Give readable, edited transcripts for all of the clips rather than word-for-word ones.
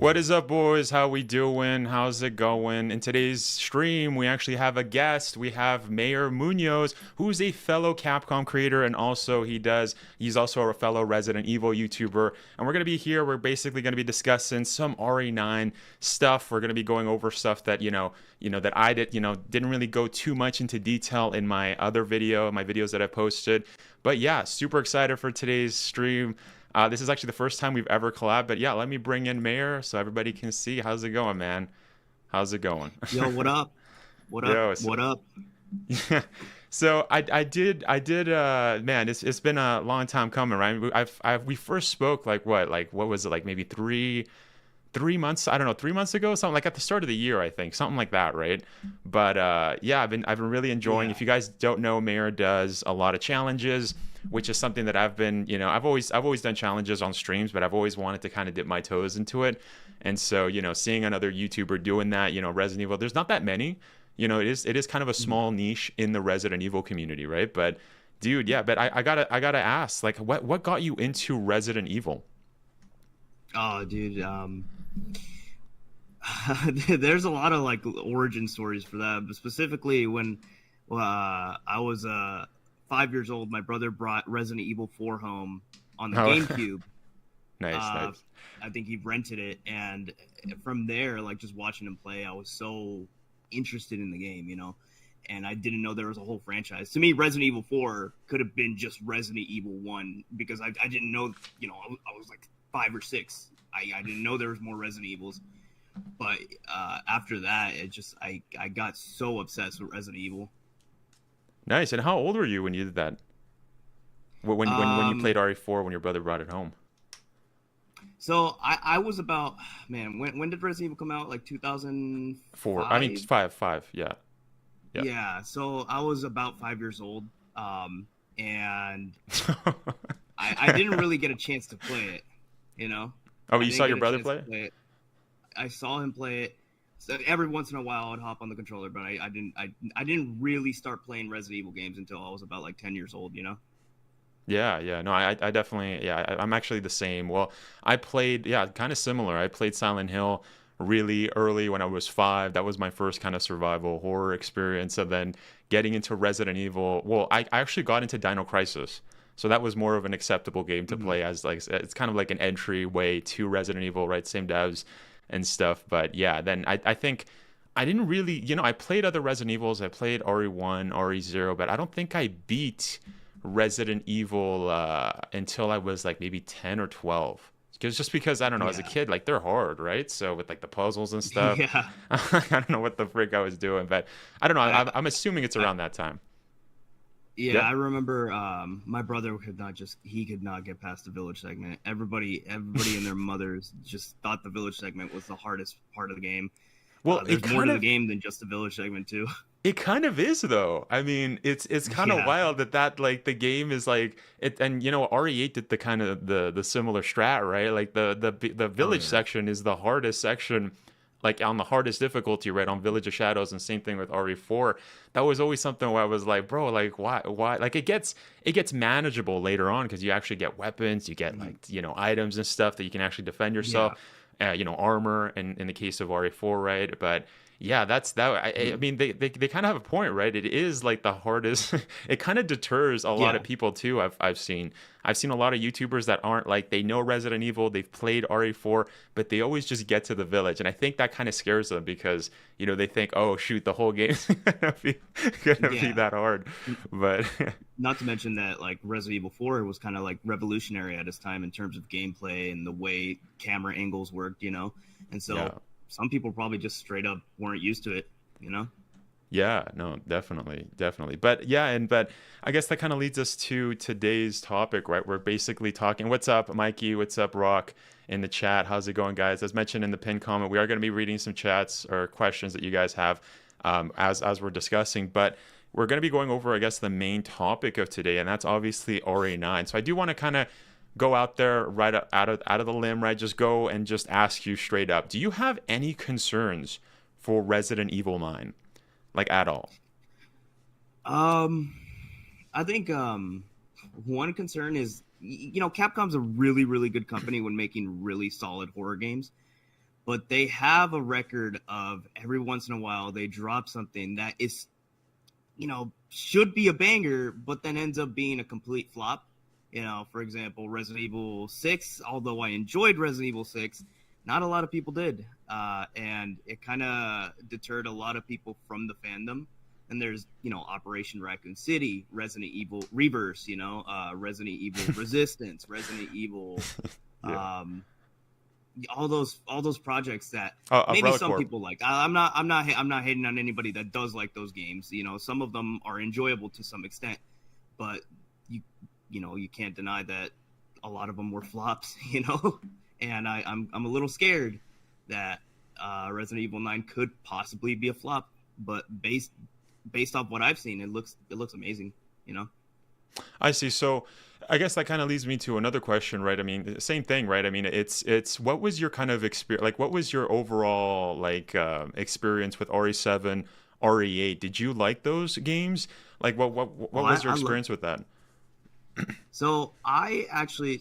What is up, boys? How we doing? How's it going? In today's stream, we actually have a guest. We have Mayor Munoz, who's a fellow Capcom creator, and also he's also a fellow Resident Evil YouTuber. And we're gonna be here. We're basically gonna be discussing some RE9 stuff. We're gonna be going over stuff that that I didn't really go too much into detail in my other video, my videos that I posted. But yeah, super excited for today's stream. This is actually the first time we've ever collabed, but yeah, let me bring in Mayor so everybody can see. How's it going, man? How's it going? Yo, what up? What up? Yo, What up? yeah. So I did man, it's been a long time coming, right? We first spoke like what was it, like maybe three months, I don't know, 3 months ago, something like at the start of the year, I think, something like that, right? But yeah, I've been really enjoying. Yeah. If you guys don't know, Mayor does a lot of challenges, which is something that I've been, I've always done challenges on streams, but I've always wanted to kind of dip my toes into it. And so, seeing another YouTuber doing that, Resident Evil, there's not that many. It is kind of a small niche in the Resident Evil community, right? But dude, yeah, but I gotta ask, like, what got you into Resident Evil? Oh, dude. There's a lot of like origin stories for that, but specifically when I was 5 years old, my brother brought Resident Evil 4 home on the Oh, GameCube. nice, Uh, nice. I think he rented it, and from there, like just watching him play, I was so interested in the game. And I didn't know there was a whole franchise. To me, Resident Evil 4 could have been just Resident Evil 1 because I didn't know, I was like 5 or 6. I didn't know there was more Resident Evils. But after that, I got so obsessed with Resident Evil. Nice. And how old were you when you did that? When you Um, played RE4 when your brother brought it home? so I was about, man, when did Resident Evil come out? Like Four. I mean 2005? five. Yeah. Yeah. Yeah, so I was about 5 years old. And I didn't really get a chance to play it, you know? Oh, I you saw didn't your get a brother chance play to it? play it. I saw him play it. So every once in a while, I'd hop on the controller, but I didn't really start playing Resident Evil games until I was about like 10 years old. Yeah, yeah. No, I definitely, yeah, I'm actually the same. Well, I played, yeah, kind of similar. I played Silent Hill really early when I was 5. That was my first kind of survival horror experience. And then getting into Resident Evil, well, I actually got into Dino Crisis. So that was more of an acceptable game to Mhm. play as like it's kind of like an entry way to Resident Evil, right? Same devs and stuff. But yeah, then I think I didn't really, I played other Resident Evils. I played RE1, RE0, but I don't think I beat Resident Evil until I was like maybe 10 or 12. Just because I don't know, as a Yeah, kid, like they're hard, right? So with like the puzzles and stuff, yeah. I don't know what the frick I was doing, but I don't know. I, I'm assuming it's I, around that time. yeah, Yeah. I remember. My brother he could not get past the village segment. Everybody and their mothers just thought the village segment was the hardest part of the game. Well, There's more to the game than just the village segment too. it kind of is though. I mean, it's kind of Yeah. wild that like the game is like it, and RE8 did the kind of the similar strat, right? Like the Oh village yeah. section is the hardest section, like on the hardest difficulty, right? On Village of Shadows, and same thing with RE4. That was always something where I was like, bro, like why? Like it gets manageable later on because you actually get weapons, you get Mhm. like items and stuff that you can actually defend yourself. Yeah. Armor in the case of RE4, right? But yeah, that's that. I Mhm. mean, they kind of have a point, right? It is like the hardest. It kind of deters a lot Yeah. of people too. I've seen a lot of YouTubers that aren't like they know Resident Evil, they've played RE4, but they always just get to the village, and I think that kind of scares them because they think, oh shoot, the whole game's gonna be Yeah. that hard. But Not to mention that like Resident Evil 4 was kind of like revolutionary at its time in terms of gameplay and the way camera angles worked. And yeah. so some people probably just straight up weren't used to it. Yeah, no, definitely, definitely. But yeah, but I guess that kind of leads us to today's topic, right? We're basically talking. What's up, Mikey? What's up, Rock? In the chat, how's it going, guys? As mentioned in the pinned comment, we are going to be reading some chats or questions that you guys have as we're discussing. But we're going to be going over, I guess, the main topic of today, and that's obviously RE9. So I do want to kind of go out there right out of the limb, right? Just go and just ask you straight up: do you have any concerns for Resident Evil 9? Like at all? Um, I think one concern is Capcom's a really really good company when making really solid horror games, but they have a record of every once in a while they drop something that is, should be a banger, but then ends up being a complete flop. For example, Resident Evil 6, although I enjoyed Resident Evil 6, not a lot of people did. And it kind of deterred a lot of people from the fandom. And there's, Operation Raccoon City, Resident Evil Reverse, Resident Evil Resistance, Resident Evil, Yeah. all those projects that maybe Umbrella some Corp. people like. I'm not hating on anybody that does like those games. Some of them are enjoyable to some extent, but you can't deny that a lot of them were flops. And I'm a little scared that Resident Evil 9 could possibly be a flop, but based off what I've seen, it looks amazing. I see. So I guess that kind of leads me to another question, right? I mean, same thing, right? I mean, it's what was your kind of experience, like what was your overall experience with RE7, RE8? Did you like those games? Like what was your experience with that? So I actually,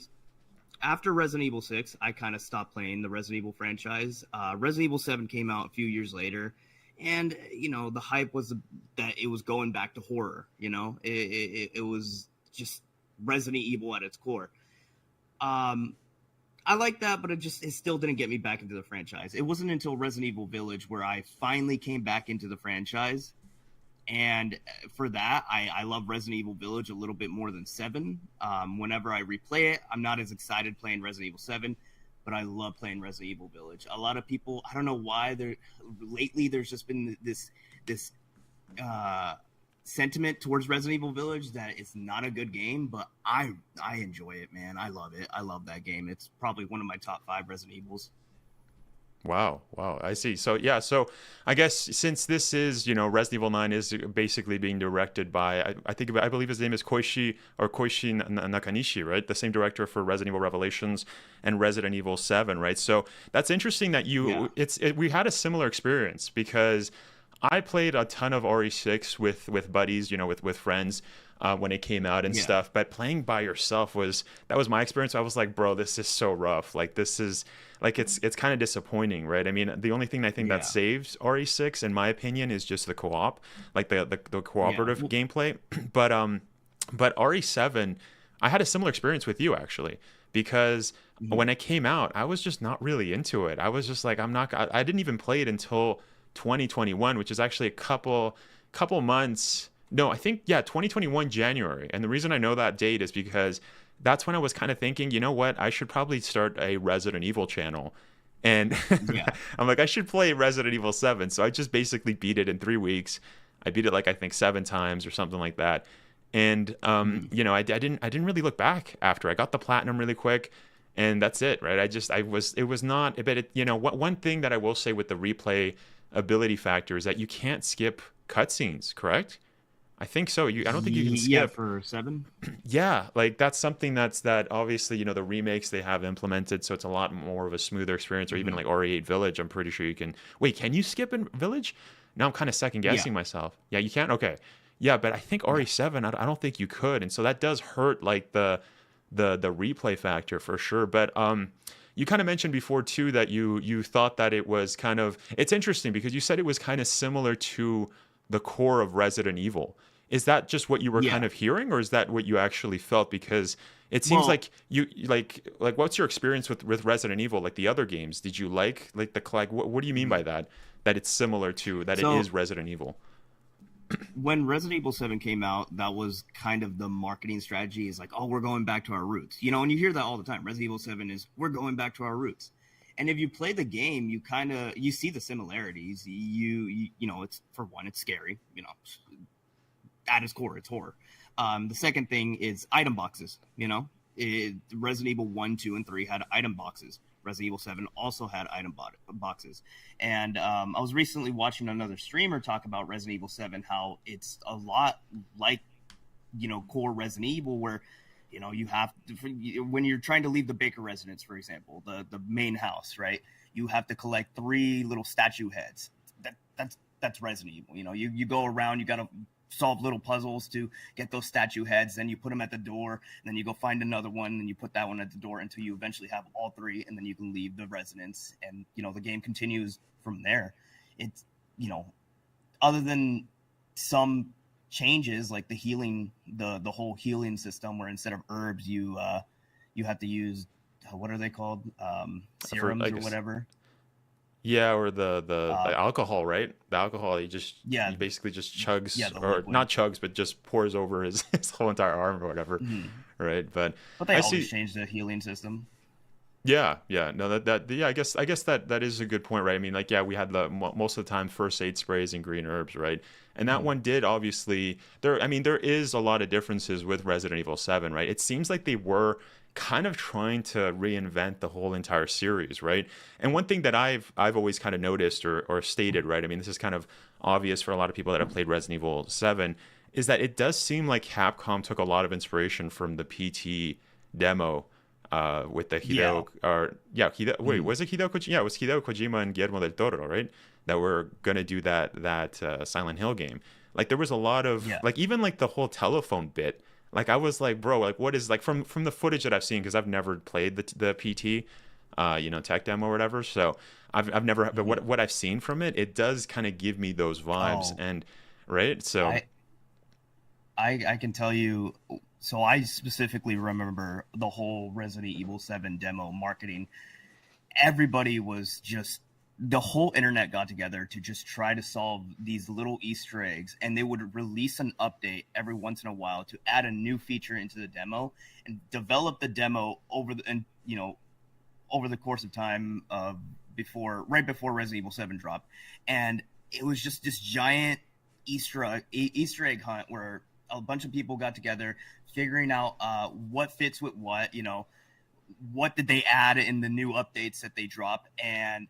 after Resident Evil 6, I kind of stopped playing the Resident Evil franchise. Resident Evil 7 came out a few years later, and the hype was that it was going back to horror. It was just Resident Evil at its core. I like that, but it still didn't get me back into the franchise. It wasn't until Resident Evil Village where I finally came back into the franchise. And for that, I love Resident Evil Village a little bit more than 7. Whenever I replay it, I'm not as excited playing Resident Evil 7, but I love playing Resident Evil Village. A lot of people, I don't know why, lately there's just been this sentiment towards Resident Evil Village that it's not a good game, but I enjoy it, man. I love it. I love that game. It's probably one of my top 5 Resident Evils. Wow, I see. So yeah, so I guess since this is, Resident Evil 9 is basically being directed by, I believe his name is Koichi Nakanishi, right? The same director for Resident Evil Revelations and Resident Evil 7, right? So that's interesting that we had a similar experience because I played a ton of RE6 with buddies, with friends. When it came out and stuff, but playing by yourself that was my experience. I was like, bro, this is so rough. Like this is like it's kind of disappointing, right? I mean, the only thing I think that saves RE6, in my opinion, is just the co-op, like the cooperative gameplay. But RE7, I had a similar experience with you actually, because when it came out, I was just not really into it. I was just like, I didn't even play it until 2021, which is actually a couple months. No, I think, 2021 January. And the reason I know that date is because that's when I was kind of thinking, you know what, I should probably start a Resident Evil channel. And I'm like, I should play Resident Evil 7. So I just basically beat it in 3 weeks. I beat it I think 7 times or something like that. And, I didn't really look back after. I got the platinum really quick. And that's it, right? It was not, but one thing that I will say with the replay ability factor is that you can't skip cutscenes, correct? I think so. I don't think you can skip. Yeah, for 7. Yeah, like that's something that obviously the remakes they have implemented, so it's a lot more of a smoother experience. Or even like RE8 Village, I'm pretty sure you can. Wait, can you skip in Village? Now I'm kind of second guessing myself. Yeah, you can. Okay, yeah, but I think RE7, I don't think you could, and so that does hurt like the replay factor for sure. But you kind of mentioned before too that you thought that it was kind of. It's interesting because you said it was kind of similar to the core of Resident Evil. Is that just what you were kind of hearing, or is that what you actually felt? Because it seems like you like what's your experience with Resident Evil, like the other games? Did you like what do you mean by that? That it's similar to that it is Resident Evil? When Resident Evil 7 came out, that was kind of the marketing strategy. Is like, oh, we're going back to our roots, and you hear that all the time. Resident Evil 7 is we're going back to our roots. And if you play the game, you see the similarities. You it's, for one, it's scary. At its core, it's horror. The second thing is item boxes. Resident Evil 1, 2, and 3 had item boxes. Resident Evil 7 also had item boxes. And I was recently watching another streamer talk about Resident Evil 7, how it's a lot like, core Resident Evil, where you have to, when you're trying to leave the Baker residence, for example, the main house, right? You have to collect 3 little statue heads. That's Resident Evil. You go around, you got to solve little puzzles to get those statue heads. Then you put them at the door, and then you go find another one, and you put that one at the door until you eventually have all three, and then you can leave the residence, and the game continues from there. It's other than some changes like the healing, the whole healing system, where instead of herbs you have to use, what are they called, serums or whatever. Yeah, or the alcohol, right? The alcohol, he basically just chugs, or liquid. Not chugs, but just pours over his whole entire arm or whatever, right? But they always change the healing system. Yeah, no, I guess that is a good point, right? I mean, like, yeah, we had most of the time first aid sprays and green herbs, right? And that one did obviously there is a lot of differences with Resident Evil 7, right? It seems like they were kind of trying to reinvent the whole entire series, right? And one thing that I've always kind of noticed or stated, right? I mean, this is kind of obvious for a lot of people that have played Resident Evil 7, is that it does seem like Capcom took a lot of inspiration from the PT demo with the Hideo, was it Hideo Kojima? Yeah, it was Hideo Kojima and Guillermo del Toro, right? That were gonna do that Silent Hill game. Like, there was a lot of like, even like the whole telephone bit. Like, I was like, bro, like, what is, like, from the footage that I've seen, because I've never played the PT, tech demo or whatever. So I've never, but what I've seen from it, it does kind of give me those vibes, and right. So I can tell you. So I specifically remember the whole Resident Evil 7 demo marketing. Everybody was just, the whole internet got together to just try to solve these little Easter eggs, and they would release an update every once in a while to add a new feature into the demo and develop the demo over the course of time right before Resident Evil 7 dropped. And it was just this giant Easter egg hunt where a bunch of people got together, figuring out what fits with what did they add in the new updates that they drop, and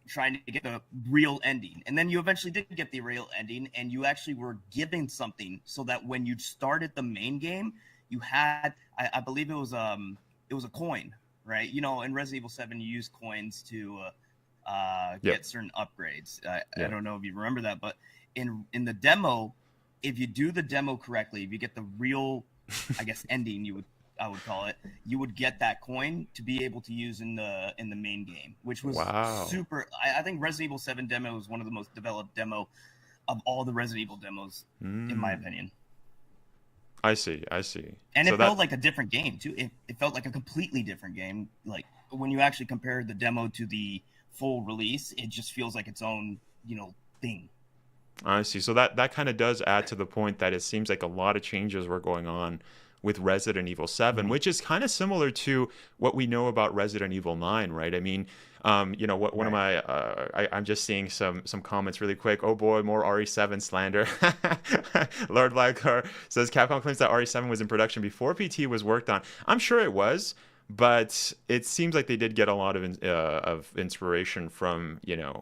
trying to get the real ending. And then you eventually did get the real ending, and you actually were given something, so that when you started the main game, you had, I believe it was a coin, right? In Resident Evil 7, you use coins to get certain upgrades. I don't know if you remember that, but in the demo, if you do the demo correctly, if you get the real, I guess, ending, I would call it, you would get that coin to be able to use in the main game, which was super. I think Resident Evil 7 demo was one of the most developed demo of all the Resident Evil demos, in my opinion. I see. And it felt like a different game too. It felt like a completely different game. Like, when you actually compare the demo to the full release, it just feels like its own, thing. I see. So that kind of does add to the point that it seems like a lot of changes were going on with Resident Evil 7, which is kind of similar to what we know about Resident Evil 9, right? I mean, one of my, I'm just seeing some comments really quick. Oh boy, more RE7 slander. Lord Blackheart says Capcom claims that RE7 was in production before PT was worked on. I'm sure it was, but it seems like they did get a lot of inspiration from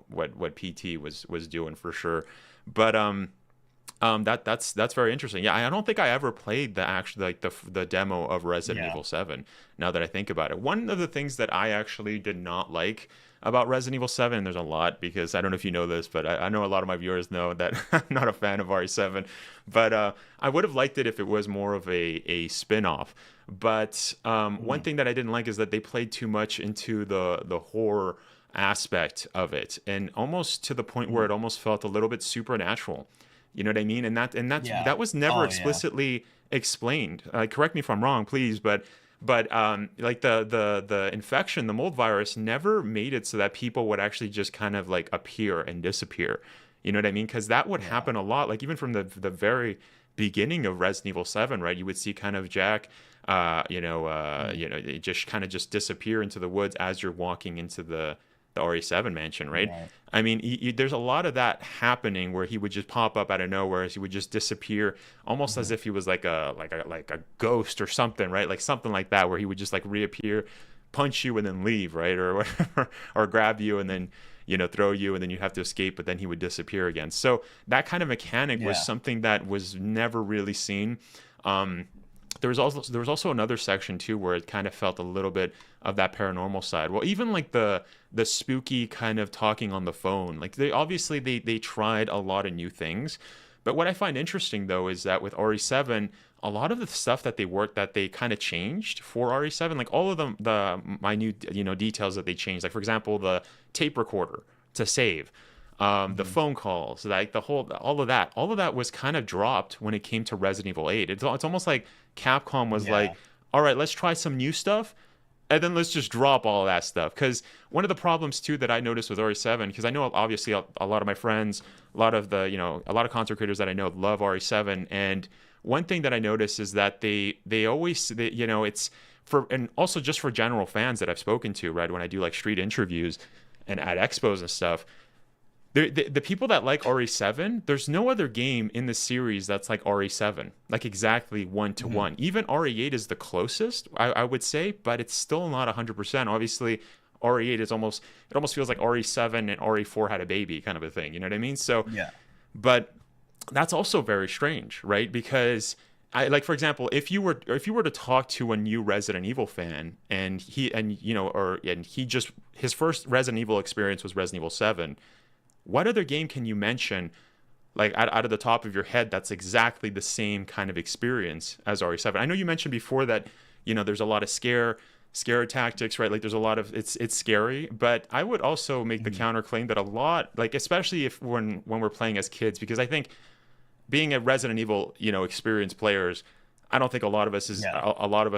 what PT was doing for sure. But that's very interesting. Yeah, I don't think I ever played the demo of Resident Evil 7. Now that I think about it, one of the things that I actually did not like about Resident Evil 7, and there's a lot, because I don't know if you know this, but I know a lot of my viewers know that I'm not a fan of RE7. But I would have liked it if it was more of a spin-off. But one thing that I didn't like is that they played too much into the horror aspect of it, and almost to the point where it almost felt a little bit supernatural. You know what I mean? And that was never explicitly explained. Correct me if I'm wrong, please, but like the infection, the mold virus, never made it so that people would actually just kind of like appear and disappear. You know what I mean? Because that would happen a lot. Like, even from the very beginning of Resident Evil 7, right? You would see kind of Jack, just kind of just disappear into the woods as you're walking into the RE7 mansion, right? I mean, there's a lot of that happening where he would just pop up out of nowhere, as he would just disappear, almost as if he was like a ghost or something, right? Like something like that, where he would just like reappear, punch you, and then leave, right? Or whatever, or grab you and then throw you, and then you have to escape, but then he would disappear again. So that kind of mechanic was something that was never really seen. There was also another section too where it kind of felt a little bit of that paranormal side. Well, even like the spooky kind of talking on the phone. Like, they tried a lot of new things, But what I find interesting though is that with RE7, a lot of the stuff that they kind of changed for RE7, like all of the minute details that they changed, like for example the tape recorder to save, the phone calls, like all of that was kind of dropped when it came to Resident Evil 8. It's almost like Capcom was like, all right, let's try some new stuff, and then let's just drop all of that stuff. Because one of the problems too that I noticed with RE7, because I know obviously a lot of my friends, a lot of content creators that I know love RE7, and one thing that I noticed is that they always it's for, and also just for general fans that I've spoken to, right, when I do like street interviews and at expos and stuff, the people that like RE7, there's no other game in the series that's like RE7, like exactly one to one. Even RE8 is the closest, I would say, but it's still not 100%. Obviously, RE8 is almost feels like RE7 and RE4 had a baby kind of a thing. You know what I mean? So, but that's also very strange, right? Because for example, if you were to talk to a new Resident Evil fan and his first Resident Evil experience was Resident Evil 7. What other game can you mention, like out of the top of your head, that's exactly the same kind of experience as RE7? I know you mentioned before that, there's a lot of scare tactics, right? Like there's a lot of it's scary, but I would also make the counterclaim that a lot, like especially if when we're playing as kids, because I think being a Resident Evil, experienced players, I don't think a lot of us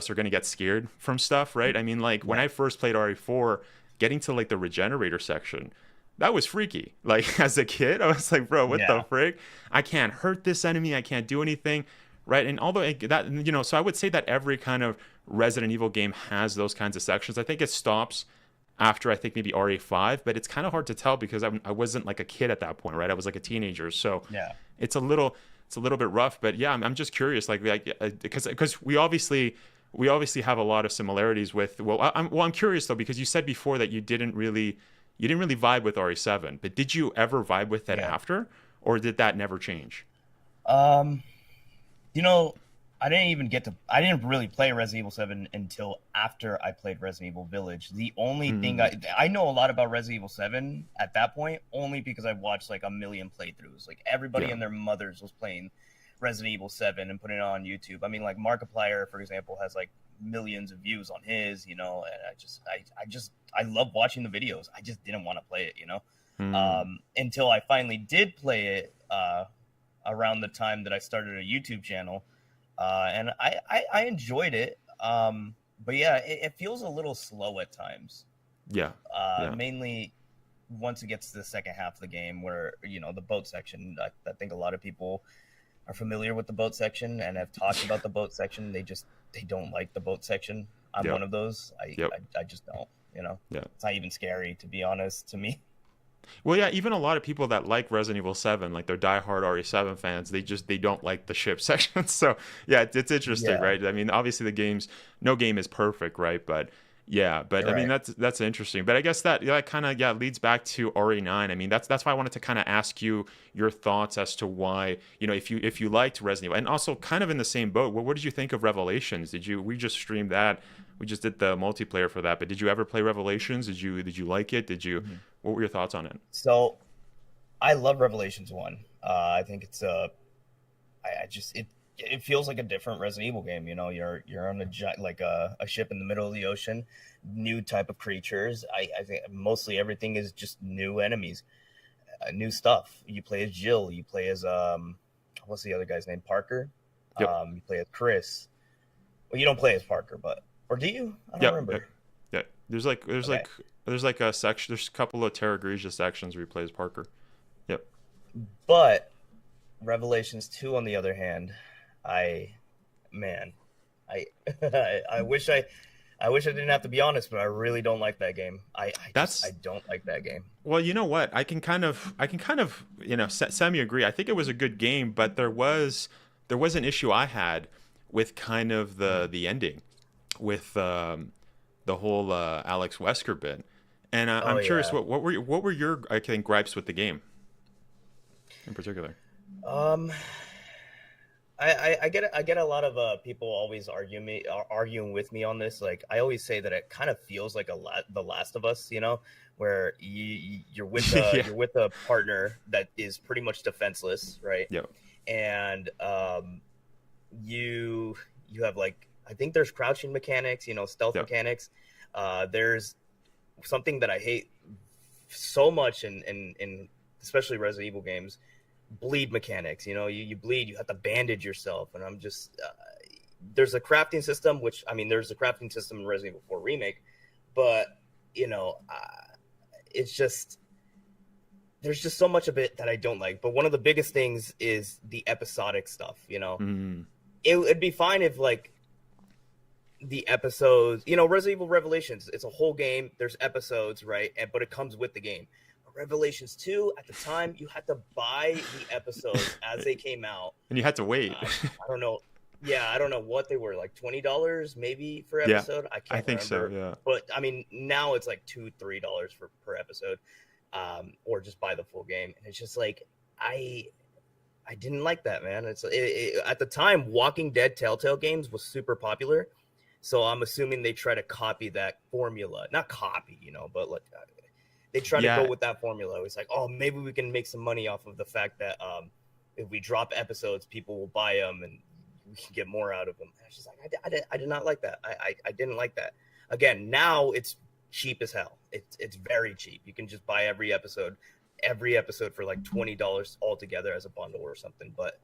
are going to get scared from stuff, right? I mean, like when I first played RE4, getting to like the regenerator section, that was freaky. Like as a kid, I was like, bro, what the frick? I can't hurt this enemy. I can't do anything, right? And although that, so I would say that every kind of Resident Evil game has those kinds of sections. I think it stops after, I think, maybe RE5, but it's kind of hard to tell because I wasn't like a kid at that point, right? I was like a teenager. So it's a little bit rough, but yeah, I'm just curious, because we obviously have a lot of similarities with, I'm curious though, because you said before that you didn't really vibe with RE7, but did you ever vibe with that after, or did that never change? I didn't really play Resident Evil 7 until after I played Resident Evil Village. The only thing I know a lot about Resident Evil 7 at that point, only because I watched like a million playthroughs. Like everybody and their mothers was playing Resident Evil 7 and putting it on YouTube. I mean, like Markiplier, for example, has like millions of views on his, and I love watching the videos. I just didn't want to play it, until I finally did play it around the time that I started a YouTube channel, and I enjoyed it. But yeah, it feels a little slow at times. Mainly once it gets to the second half of the game, where the boat section. I think a lot of people are familiar with the boat section and have talked about the boat section. They don't like the boat section. I'm one of those. I just don't. It's not even scary, to be honest, to me. Well, yeah, even a lot of people that like Resident Evil 7, like they're diehard RE7 fans, they don't like the ship section. So yeah, it's interesting, right? I mean, obviously no game is perfect, right? But yeah, I mean that's interesting. But I guess that kind of leads back to RE9. I mean, that's why I wanted to kind of ask you your thoughts as to why, if you liked Resident Evil, and also kind of in the same boat. What did you think of Revelations? We just streamed that. We just did the multiplayer for that. But did you ever play Revelations? Did you like it? What were your thoughts on it? So, I love Revelations 1. I think it's it feels like a different Resident Evil game. You're on a ship in the middle of the ocean, new type of creatures. I think mostly everything is just new enemies, new stuff. You play as Jill. You play as what's the other guy's name? Parker. Yep. You play as Chris. Well, you don't play as Parker, or do you? I don't remember. Yeah. There's a section. There's a couple of Terra Grigia sections where you play as Parker. Yep. But Revelations 2, on the other hand, I wish I didn't have to be honest, but I really don't like that game. I don't like that game. Well, you know what? I can kind of semi agree. I think it was a good game, but there was an issue I had with kind of the ending, with the whole Alex Wesker bit. And I'm curious, what were your, I think, gripes with the game in particular? I get a lot of people always arguing with me on this. Like, I always say that it kind of feels like The Last of Us, where you're with you're with a partner that is pretty much defenseless, right? Yep. and you have like, I think there's crouching mechanics, stealth mechanics. There's something that I hate so much in especially Resident Evil games, bleed mechanics. You bleed, you have to bandage yourself, and I'm just there's a crafting system, which I mean, there's a crafting system in Resident Evil 4 Remake, but it's just, there's just so much of it that I don't like. But one of the biggest things is the episodic stuff. It'd be fine if like the episodes, Resident Evil Revelations, it's a whole game, there's episodes, right? But it comes with the game. Revelations 2, at the time, you had to buy the episodes as they came out. And you had to wait. I don't know. Yeah, I don't know what they were, like $20 maybe for episode. Yeah, I can't remember. So, yeah. But I mean, now it's like $2-3 per episode, or just buy the full game. And it's just like, I didn't like that, man. At the time, Walking Dead Telltale games was super popular. So I'm assuming they try to copy that formula. Not copy, but like they try to go with that formula. It's like, oh, maybe we can make some money off of the fact that if we drop episodes, people will buy them and we can get more out of them. And it's just like, I did not like that. I didn't like that. Again, now it's cheap as hell. It's very cheap. You can just buy every episode for like $20 altogether as a bundle or something. But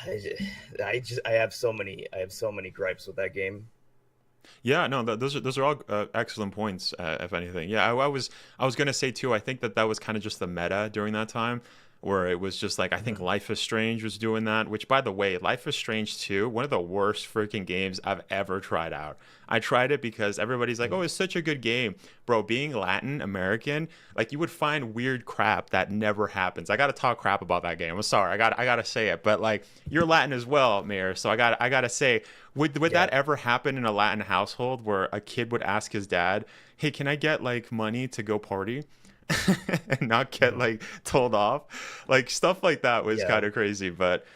I have so many gripes with that game. Yeah, no, those are all excellent points. If anything, yeah, I was gonna say too. I think that was kind of just the meta during that time, where it was just like, I think Life is Strange was doing that. Which, by the way, Life is Strange 2, one of the worst freaking games I've ever tried out. I tried it because everybody's like, oh, it's such a good game, bro. Being Latin American, like, you would find weird crap that never happens. I gotta talk crap about that game. I'm sorry, I gotta say it, but like, you're Latin as well, Mayor. So I gotta say. Would that ever happen in a Latin household where a kid would ask his dad, hey, can I get like money to go party? And not get like told off? Like, stuff like that was kind of crazy. But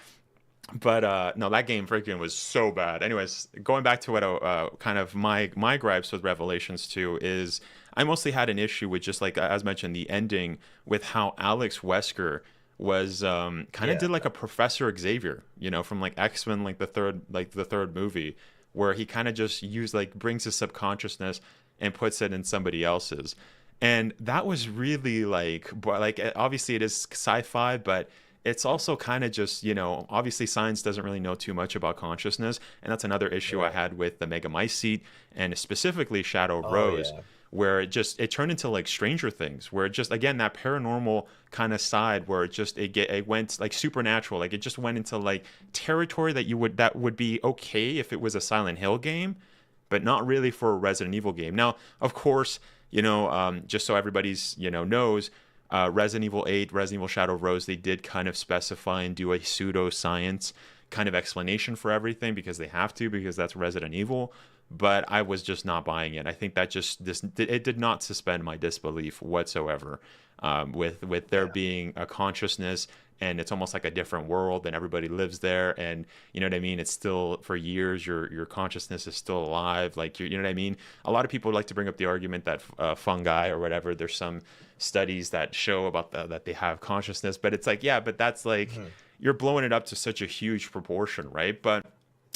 no, that game freaking was so bad. Anyways, going back to what kind of my gripes with Revelations 2 is, I mostly had an issue with, just like as mentioned, the ending, with how Alex Wesker was kind of did like a Professor Xavier, from like X-Men, like the third movie, where he kind of just brings his subconsciousness and puts it in somebody else's. And that was really like obviously it is sci-fi, but it's also kind of just, obviously science doesn't really know too much about consciousness. And that's another issue I had with the Megamycete, and specifically Shadow Rose. Where it turned into like Stranger Things, where it just, again, that paranormal kind of side, where it went like supernatural, like it just went into like territory that would be okay if it was a Silent Hill game, but not really for a Resident Evil game. Now, of course, just so everybody's knows, Resident Evil 8, Resident Evil Shadow Rose, they did kind of specify and do a pseudoscience kind of explanation for everything, because they have to, because that's Resident Evil. But I was just not buying it. I think that it did not suspend my disbelief whatsoever, with there being a consciousness, and it's almost like a different world, and everybody lives there, and you know what I mean. It's still, for years, your consciousness is still alive. Like, you know what I mean. A lot of people like to bring up the argument that fungi or whatever, there's some studies that show about that they have consciousness, but it's like, yeah, but that's like you're blowing it up to such a huge proportion, right? But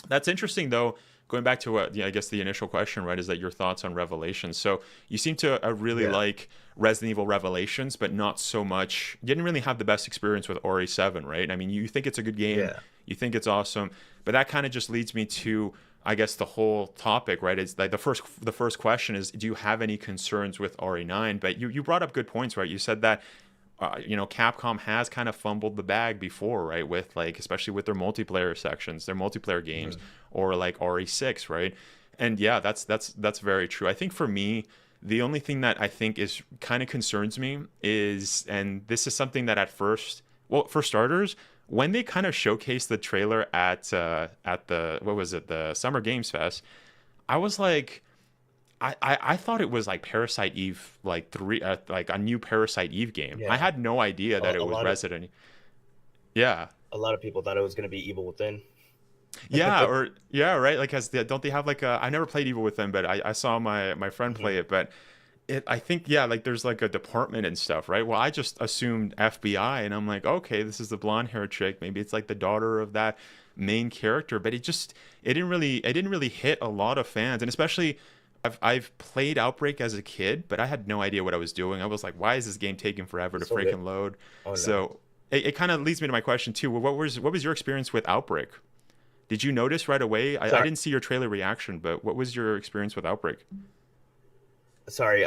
that's interesting though. Going back to what, I guess the initial question, right, is that your thoughts on Revelations. So you seem to really like Resident Evil Revelations, but not so much. You didn't really have the best experience with RE7, right? I mean, you think it's a good game, you think it's awesome, but that kind of just leads me to, I guess, the whole topic, right? It's like the first question is, do you have any concerns with RE9? But you brought up good points, right? You said that Capcom has kind of fumbled the bag before, right? With like, especially with their multiplayer sections, their multiplayer games, or like RE6, right? And yeah, that's very true. I think for me, the only thing that I think is kind of concerns me is, and this is something that at first, well, for starters, when they kind of showcased the trailer at the Summer Games Fest, I was like, I thought it was like Parasite Eve, like a new Parasite Eve game. I had no idea that it was Resident. A lot of people thought it was going to be Evil Within. Right. Like, don't they have like I never played Evil Within, but I saw my friend play it. But I think, yeah, like there's like a department and stuff, right? Well, I just assumed FBI, and I'm like, okay, this is the blonde hair chick. Maybe it's like the daughter of that main character, but it didn't really hit a lot of fans, and especially. I've played Outbreak as a kid, but I had no idea what I was doing. I was like, why is this game taking forever to So freaking load? Oh no. So it kind of leads me to my question too. What was your experience with Outbreak? Did you notice right away? I didn't see your trailer reaction, but what was your experience with Outbreak? Sorry,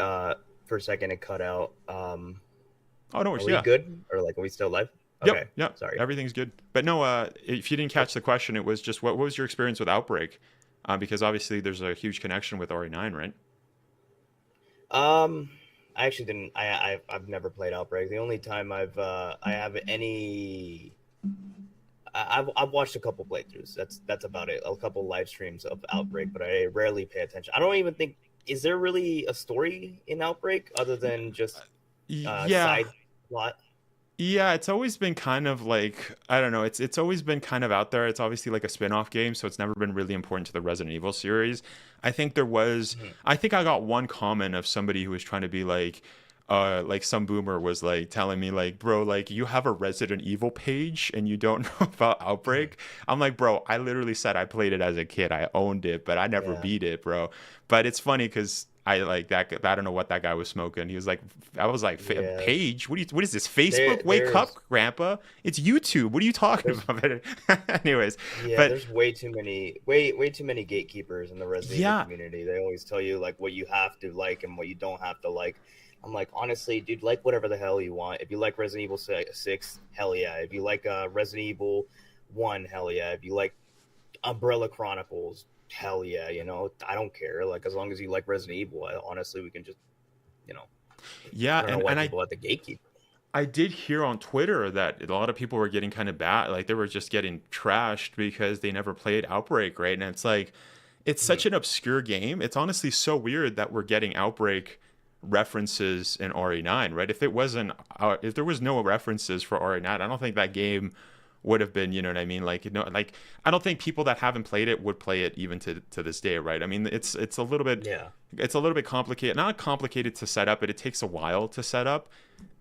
for a second it cut out. Oh, no Are worries. we Yeah. good? Or like, are we still live? Yep. Okay. Yep. Sorry. Everything's good. But no, if you didn't catch the question, it was just what was your experience with Outbreak? Because obviously there's a huge connection with RE9, right? I actually didn't. I've never played Outbreak. The only time I have any. I've watched a couple playthroughs. That's about it. A couple live streams of Outbreak, but I rarely pay attention. I don't even think. Is there really a story in Outbreak other than just Yeah. side plot? Yeah, it's always been kind of like I don't know. It's always been kind of out there. It's obviously like a spin-off game, so it's never been really important to the Resident Evil series. I think there was. Mhm. I think I got one comment of somebody who was trying to be like some boomer was like telling me like, bro, like you have a Resident Evil page and you don't know about Outbreak. I'm like, bro, I literally said I played it as a kid. I owned it, but I never Yeah. beat it, bro. But it's funny because. I like that. I don't know what that guy was smoking. He was like, I was like, Yeah. Page? What is this? Facebook? Wake up, Grandpa! It's YouTube. What are you talking about? Anyways, Yeah, but there's way too many gatekeepers in the Resident Evil yeah, community. They always tell you like what you have to like and what you don't have to like. I'm like, honestly, dude, like whatever the hell you want. If you like Resident Evil 6, hell yeah. If you like Resident Evil 1, hell yeah. If you like Umbrella Chronicles, hell yeah. I don't care. Like as long as you like Resident Evil, honestly, we can just, you know, yeah, I don't know why and people have to gatekeep. I did hear on Twitter that a lot of people were getting kind of bad, like they were just getting trashed because they never played Outbreak, right? And it's like, it's Mhm. such an obscure game. It's honestly so weird that we're getting Outbreak references in RE9, right? If there was no references for RE9, I don't think that game would have been, you know what I mean? Like, like I don't think people that haven't played it would play it even to this day, right? I mean, it's a little bit Yeah. it's a little bit complicated, not complicated to set up, but it takes a while to set up.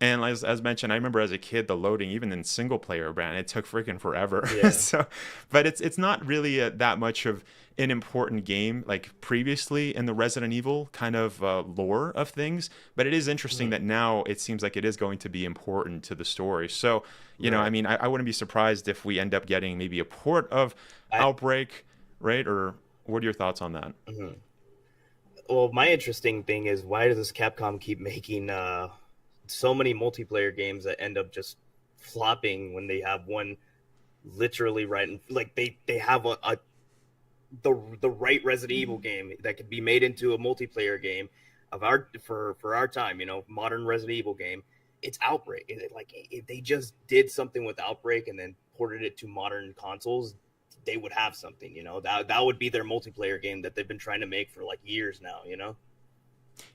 And as mentioned, I remember as a kid, the loading, even in single player, man, it took freaking forever. Yeah. So, but it's not really that much of an important game like previously in the Resident Evil kind of lore of things. But it is interesting that now it seems like it is going to be important to the story. So, you know, I mean, I wouldn't be surprised if we end up getting maybe a port of Outbreak, right? Or what are your thoughts on that? Mhm. Well, my interesting thing is why does Capcom keep making so many multiplayer games that end up just flopping when they have one literally right in, like they have the right Resident Evil game that could be made into a multiplayer game of our for our time, modern Resident Evil game. It's Outbreak. If they just did something with Outbreak and then ported it to modern consoles, they would have something, that would be their multiplayer game that they've been trying to make for like years now.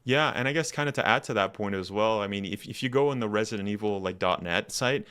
Yeah, and I guess kind of to add to that point as well, I mean, if you go on the Resident Evil like .net site,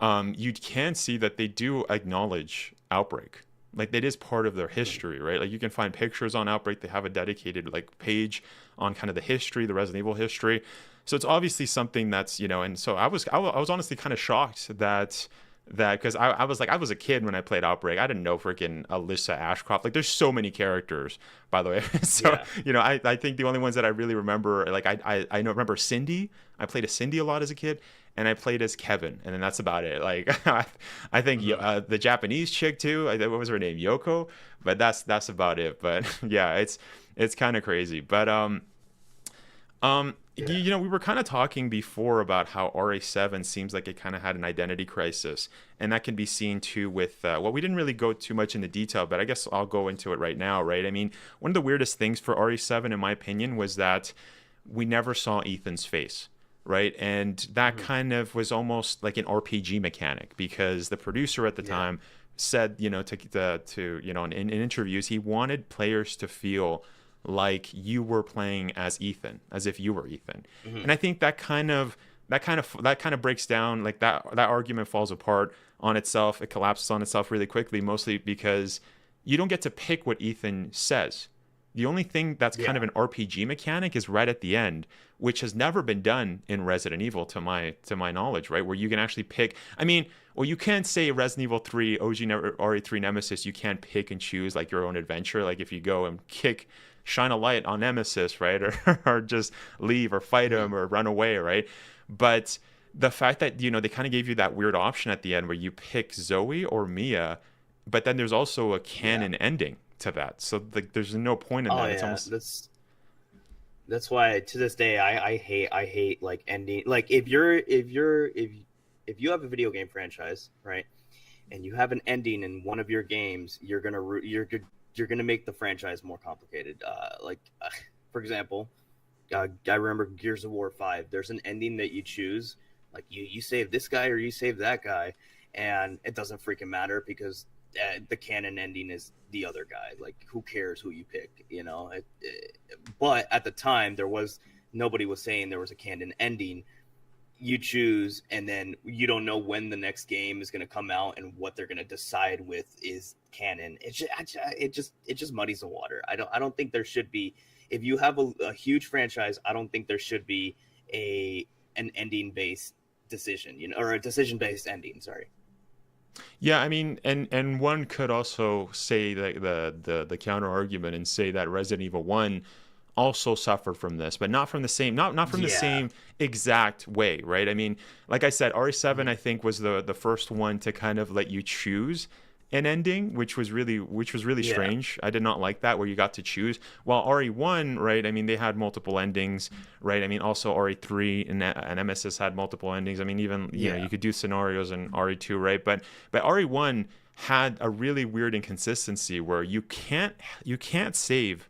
you can see that they do acknowledge Outbreak. Like that is part of their history, right? Like you can find pictures on Outbreak. They have a dedicated like page on kind of the history, the Resident Evil history. So it's obviously something that's, and so I was honestly kind of shocked that because I was a kid when I played Outbreak. I didn't know freaking Alyssa Ashcroft. Like there's so many characters, by the way. So Yeah. I think the only ones that I really remember, like I know remember Cindy. I played as Cindy a lot as a kid, and I played as Kevin, and then that's about it. Like I think the Japanese chick too. What was her name? Yoko. But that's about it. But yeah, it's kind of crazy. But we were kind of talking before about how RA7 seems like it kind of had an identity crisis, and that can be seen too with we didn't really go too much into detail, but I guess I'll go into it right now, right? I mean, one of the weirdest things for RE7 in my opinion was that we never saw Ethan's face, right? And that kind of was almost like an RPG mechanic, because the producer at the time said, in interviews, he wanted players to feel like you were playing as Ethan, as if you were Ethan. And I think that kind of breaks down, like that argument falls apart on itself. It collapses on itself really quickly, mostly because you don't get to pick what Ethan says. The only thing that's kind of an RPG mechanic is right at the end, which has never been done in Resident Evil to my knowledge, right? Where you can actually pick. I mean, well, you can't say Resident Evil 3, OG RE3 Nemesis, you can't pick and choose like your own adventure. Like if you go and shine a light on Nemesis, right? Or just leave or fight him or run away, right? But the fact that, you know, they kind of gave you that weird option at the end where you pick Zoe or Mia, but then there's also a canon ending to that, so like there's no point in that. It's almost that's why to this day I hate like ending. Like if you have a video game franchise, right, and you have an ending in one of your games, you're gonna make the franchise more complicated. For example, I remember Gears of War 5. There's an ending that you choose, like you save this guy or you save that guy, and it doesn't freaking matter because the canon ending is the other guy. Like, who cares who you pick, you know? But at the time, nobody was saying there was a canon ending. You choose, and then you don't know when the next game is going to come out, and what they're going to decide with is canon. It just muddies the water. I don't think there should be. If you have a huge franchise, I don't think there should be an ending based decision, you know, or a decision based ending. Sorry. Yeah, I mean, and one could also say that the counter argument and say that Resident Evil 1 also suffered from this, but not from the same the same exact way, right? I mean, like I said, RE7 I think was the first one to kind of let you choose an ending, which was really strange. I did not like that, where you got to choose. While RE1, right? I mean, they had multiple endings, right? I mean, also RE3 and Nemesis had multiple endings. I mean, even you know, you could do scenarios in RE2, right? But RE1 had a really weird inconsistency where you can't save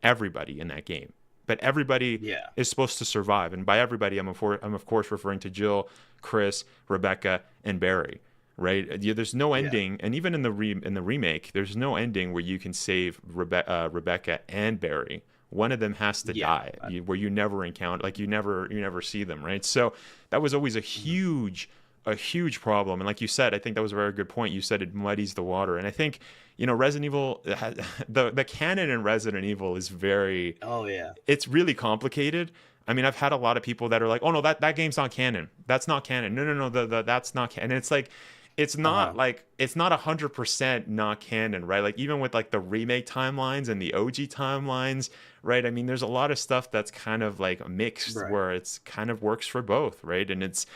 everybody in that game, but everybody is supposed to survive. And by everybody, I'm of course referring to Jill, Chris, Rebecca, and Barry. Right, there's no ending, and even in the remake, there's no ending where you can save Rebecca and Barry. One of them has to die, where you never encounter, like you never see them, right? So that was always a huge problem. And like you said, I think that was a very good point. You said it muddies the water, and I think, you know, Resident Evil, the canon in Resident Evil is very it's really complicated. I mean, I've had a lot of people that are like, oh no, that game's not canon. That's not canon. No, that's not canon. And it's like, it's not like, it's not 100% not canon, right? Like even with like the remake timelines and the OG timelines, right? I mean, there's a lot of stuff that's kind of like mixed, where it's kind of works for both, right? And it's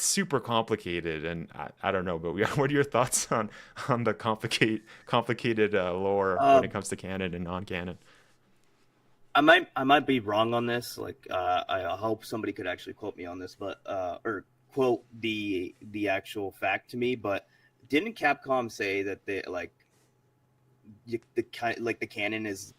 super complicated, and I don't know, but what are your thoughts on the complicated lore when it comes to canon and non-canon? I might be wrong on this. Like, I hope somebody could actually quote me on this, but or quote the actual fact to me. But didn't Capcom say that they the canon is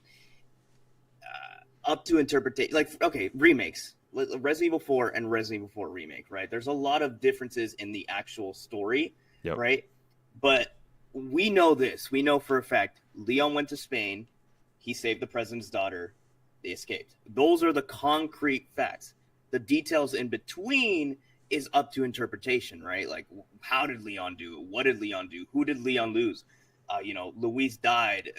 up to interpretation? Like, okay, remakes, Resident Evil 4 and Resident Evil 4 remake, right? There's a lot of differences in the actual story, right? But we know this. We know for a fact Leon went to Spain. He saved the president's daughter. They escaped. Those are the concrete facts. The details in between is up to interpretation, right? Like, how did Leon do? What did Leon do? Who did Leon lose? You know, Luis died.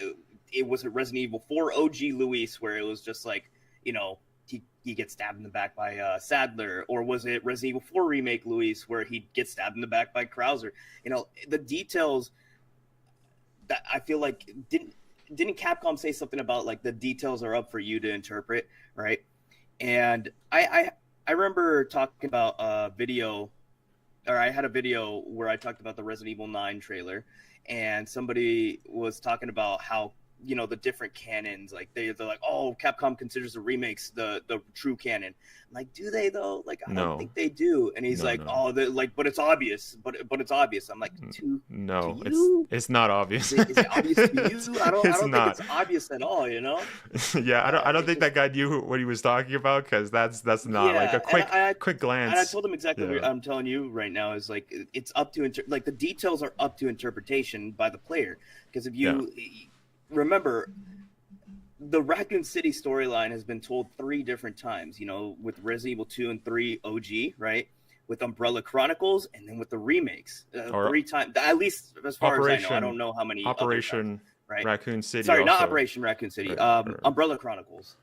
It was a Resident Evil 4 OG Luis where it was just like, you know, he gets stabbed in the back by Sadler, or was it Resident Evil 4 remake Luis where he gets stabbed in the back by Krauser? You know, the details that I feel like didn't Capcom say something about like the details are up for you to interpret, right? And I remember talking about a video, or I had a video where I talked about the Resident Evil 9 trailer, and somebody was talking about how, you know, the different canons, like they're like, oh, Capcom considers the remakes the true canon. I'm like, do they though? Like, I don't think they do. And he's oh, like, but it's obvious. But it's obvious. I'm like, to you? It's not obvious. Is it obvious to you? I don't think it's obvious at all. You know? Yeah, I don't think that guy knew what he was talking about, because that's not like a quick glance. And I told him exactly what I'm telling you right now is like, it's up to like the details are up to interpretation by the player, because if you remember, the Raccoon City storyline has been told 3 different times, you know, with Resident Evil 2 and 3 OG, right? With Umbrella Chronicles, and then with the remakes. 3 times, at least as far as I know. I don't know how many. Operation right? Raccoon City. Sorry, not also. Operation Raccoon City. Right. Umbrella Chronicles.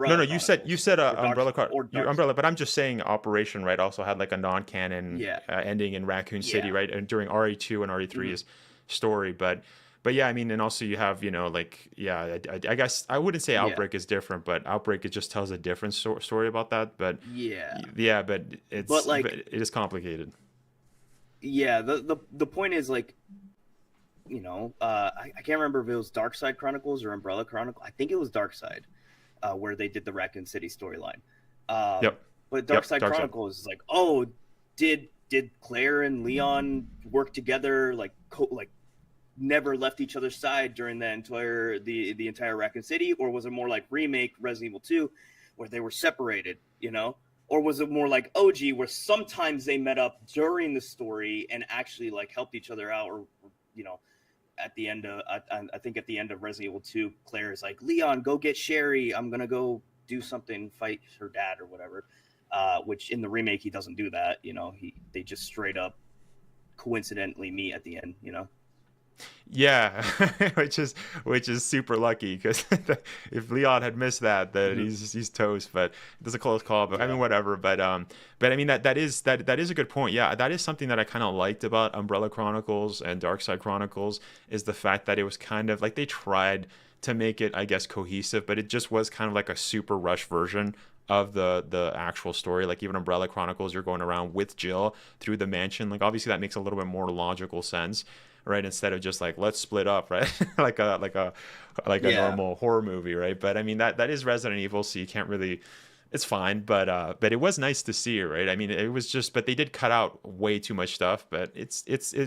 No, you said Umbrella Dark Umbrella, but I'm just saying Operation, right? Also had like a non-canon ending in Raccoon City, right? And during RE2 and RE3's story, but yeah, I mean, and also you have, like, I guess I wouldn't say Outbreak is different, but Outbreak, it just tells a different story about that. But but it is complicated. Yeah, the point is, like, I can't remember if it was Dark Side Chronicles or Umbrella Chronicle. I think it was Dark Side. Where they did the Raccoon City storyline. But Dark Side Chronicles is like, oh, did Claire and Leon work together, like never left each other's side during the entire Raccoon City, or was it more like remake Resident Evil 2 where they were separated, or was it more like OG where sometimes they met up during the story and actually like helped each other out, or at the end of, I think at the end of Resident Evil 2, Claire is like, Leon, go get Sherry. I'm going to go do something, fight her dad or whatever. Which in the remake, he doesn't do that. They just straight up coincidentally meet at the end, Yeah, which is super lucky, because if Leon had missed that, then he's toast. But it's a close call. But I mean, whatever. But I mean, that is a good point. Yeah, that is something that I kind of liked about Umbrella Chronicles and Darkside Chronicles, is the fact that it was kind of like they tried to make it, I guess, cohesive, but it just was kind of like a super rush version of the actual story. Like even Umbrella Chronicles, you're going around with Jill through the mansion. Like obviously that makes a little bit more logical sense, right? Instead of just like, let's split up, right? like a normal horror movie, right? But I mean, that is Resident Evil, so you can't really, it's fine. But it was nice to see, right? I mean, it was just, but they did cut out way too much stuff, but it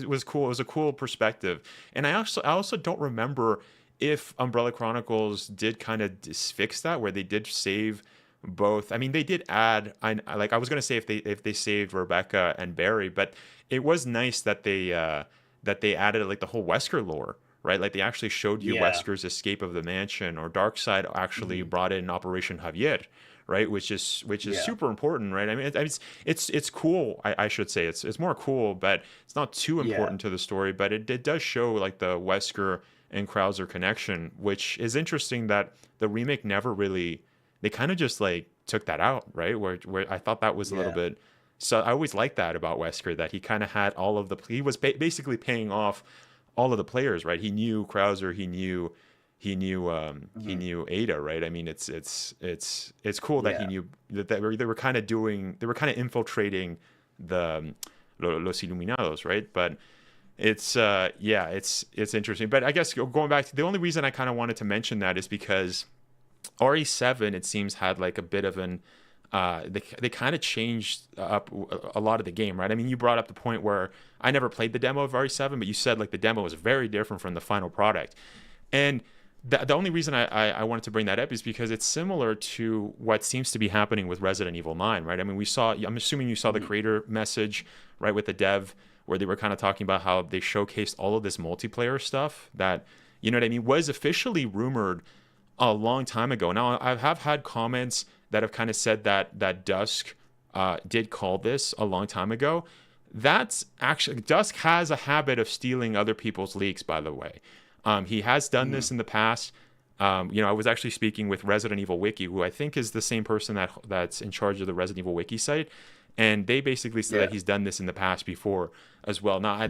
was cool. It was a cool perspective. And I also don't remember if Umbrella Chronicles did kind of fix that, where they did save both. I mean, they did add, I was going to say if they saved Rebecca and Barry, but it was nice that they added like the whole Wesker lore, right? Like they actually showed you Wesker's escape of the mansion, or Darkseid actually brought in Operation Javier, right? Which is super important, right? I mean, it's cool. I should say it's more cool, but it's not too important to the story. But it does show like the Wesker and Krauser connection, which is interesting that the remake never really. They kind of just like took that out, right? Where I thought that was a little bit. So I always liked that about Wesker, that he kind of had all of the. He was basically paying off all of the players, right? He knew Krauser, he knew Eder, right? I mean, it's cool that he knew that they were kind of infiltrating the Los Iluminados, right? But it's interesting. But I guess going back to the only reason I kind of wanted to mention that is because RE7, it seems, had like a bit of an they kind of changed up a lot of the game, right? I mean, you brought up the point where I never played the demo of RE7, but you said like the demo was very different from the final product. And the only reason I wanted to bring that up is because it's similar to what seems to be happening with Resident Evil 9, right? I mean, I'm assuming you saw the creator message, right, with the dev, where they were kind of talking about how they showcased all of this multiplayer stuff that, you know what I mean, was officially rumored a long time ago. Now, I have had comments that have kind of said that Dusk did call this a long time ago. That's actually, Dusk has a habit of stealing other people's leaks, by the way. He has done this in the past. I was actually speaking with Resident Evil Wiki, who I think is the same person that's in charge of the Resident Evil Wiki site. And they basically said that he's done this in the past before as well. Now, I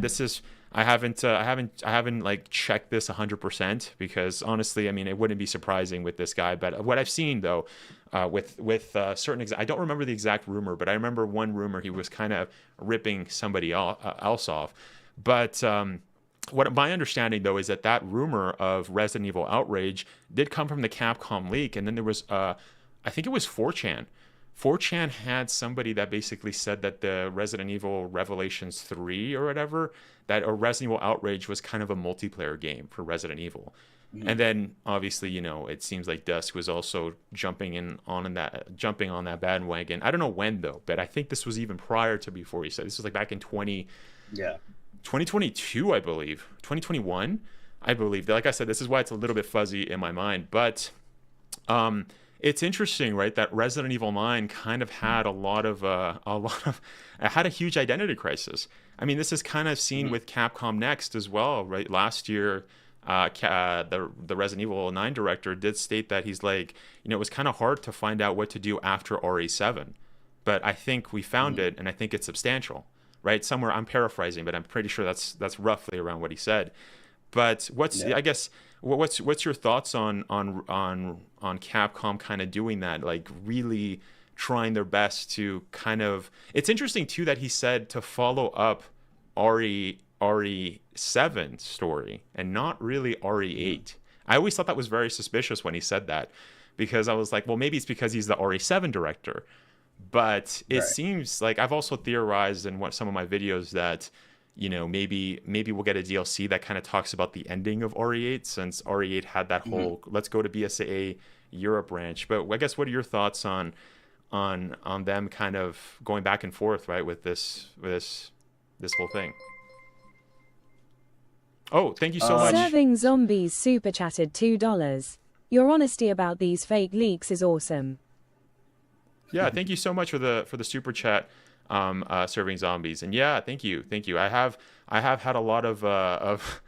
haven't like checked this 100%, because honestly, I mean, it wouldn't be surprising with this guy. But what I've seen though, with certain, I don't remember the exact rumor, but I remember one rumor he was kind of ripping somebody else off. But what my understanding though is that rumor of Resident Evil Outrage did come from the Capcom leak, and then there was I think it was 4chan. 4chan had somebody that basically said that the Resident Evil Revelations 3 or whatever, or Resident Evil Outrage was kind of a multiplayer game for Resident Evil. And then obviously, it seems like Dusk was also jumping on that bandwagon. I don't know when though, but I think this was even prior to before he said. This was like back in 2022, I believe. 2021, I believe. Like I said, this is why it's a little bit fuzzy in my mind, but it's interesting, right, that Resident Evil 9 kind of had had a huge identity crisis. I mean, this is kind of seen with Capcom Next as well, right? Last year, the Resident Evil 9 director did state that he's like, it was kind of hard to find out what to do after RE7, but I think we found it, and I think it's substantial, right? Somewhere, I'm paraphrasing, but I'm pretty sure that's roughly around what he said. But I guess what's your thoughts on Capcom kind of doing that, like really trying their best to kind of? It's interesting too that he said to follow up RE7 story and not really RE8. I always thought that was very suspicious when he said that, because I was like, well, maybe it's because he's the RE7 director. But it seems like I've also theorized in some of my videos that, maybe we'll get a DLC that kind of talks about the ending of RE8, since RE8 had that whole let's go to BSAA Europe branch. But I guess what are your thoughts on them kind of going back and forth, right, with this whole thing? Oh, thank you so much. Serving Zombies super chatted $2. Your honesty about these fake leaks is awesome. Yeah, thank you so much for the super chat, Serving Zombies. And yeah, thank you. I have had a lot of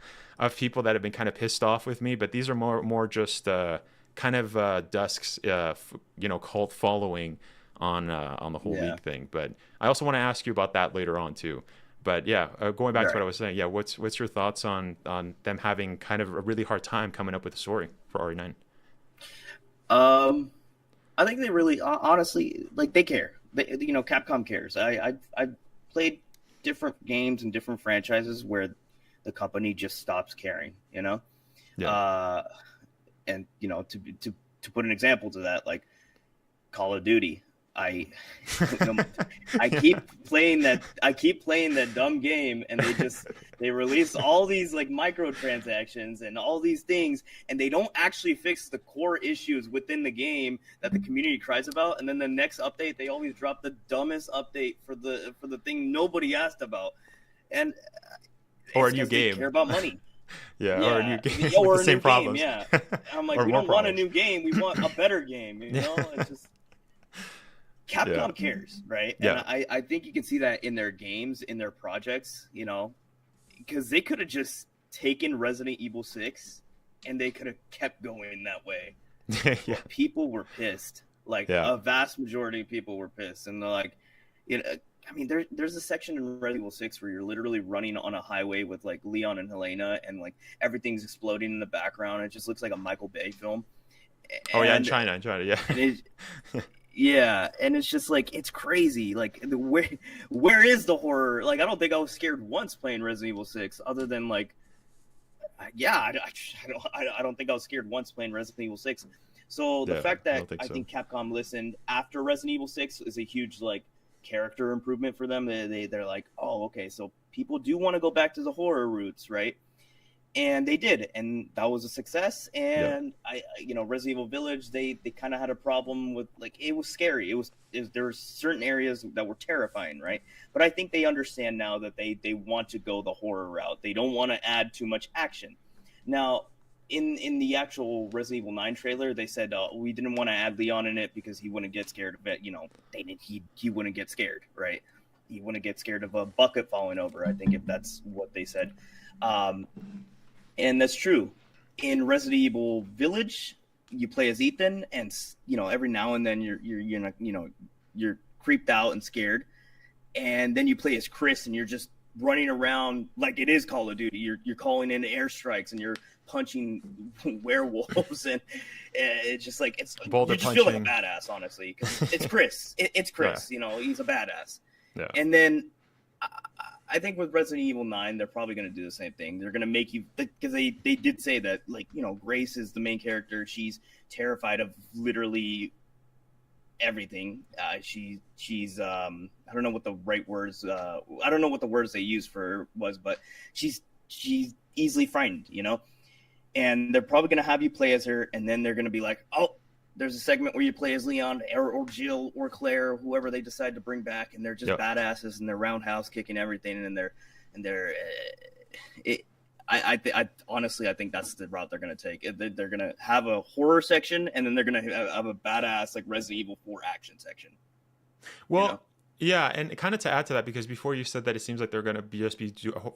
people that have been kind of pissed off with me, but these are more just kind of Dusk's cult following on the whole leak thing. But I also want to ask you about that later on too. But yeah, going back to what I was saying, yeah, what's your thoughts on them having kind of a really hard time coming up with a story for RE9? I think they really, honestly, like, they care. Capcom cares. I've played different games and different franchises where the company just stops caring, Yeah. And to put an example to that, like Call of Duty, I keep playing that dumb game, and they release all these like microtransactions and all these things, and they don't actually fix the core issues within the game that the community cries about. And then the next update, they always drop the dumbest update for the thing nobody asked about, and or a new game. They care about money. Yeah, or a new game. Or the a same new problems. game. Yeah, I'm like, we don't want a new game. We want a better game. It's just. Capcom cares, right? Yeah. And I think you can see that in their games, in their projects, because they could have just taken Resident Evil 6 and they could have kept going that way. Yeah. People were pissed. A vast majority of people were pissed. And they're like, there's a section in Resident Evil 6 where you're literally running on a highway with like Leon and Helena, and like everything's exploding in the background. It just looks like a Michael Bay film. In China, yeah. Yeah, and it's just like, it's crazy. Like, where is the horror? Like, I don't think I was scared once playing Resident Evil 6, other than like, I don't think I was scared once playing Resident Evil 6. So the fact that I think Capcom listened after Resident Evil 6 is a huge like character improvement for them. They're like, oh, okay, so people do want to go back to the horror roots, right? And they did, and that was a success. And Resident Evil Village, they kind of had a problem with, like, it was scary. There were certain areas that were terrifying, right? But I think they understand now that they want to go the horror route. They don't want to add too much action. Now, in the actual Resident Evil 9 trailer, they said we didn't want to add Leon in it because he wouldn't get scared of it. He wouldn't get scared, right? He wouldn't get scared of a bucket falling over, I think, if that's what they said. And that's true. In Resident Evil Village, you play as Ethan, and every now and then you're creeped out and scared, and then you play as Chris, and you're just running around like it is Call of Duty. You're calling in airstrikes, and you're punching werewolves, and it's just like Boulder you just punching. feel like a badass, honestly, because it's Chris. It's Chris. Yeah. He's a badass. Yeah. And then I think with Resident Evil 9, they're probably going to do the same thing. They're going to make you, because they did say that, like, Grace is the main character. She's terrified of literally everything. She's I don't know what the right words. I don't know what the words they used for her was, but she's easily frightened, And they're probably going to have you play as her, and then they're going to be like, oh, there's a segment where you play as Leon or Jill or Claire, whoever they decide to bring back, and they're just badasses, and they're roundhouse kicking everything, I honestly think that's the route they're going to take. They're going to have a horror section, and then they're going to have a badass like Resident Evil 4 action section. Well, Yeah, and kind of to add to that, because before you said that it seems like they're going to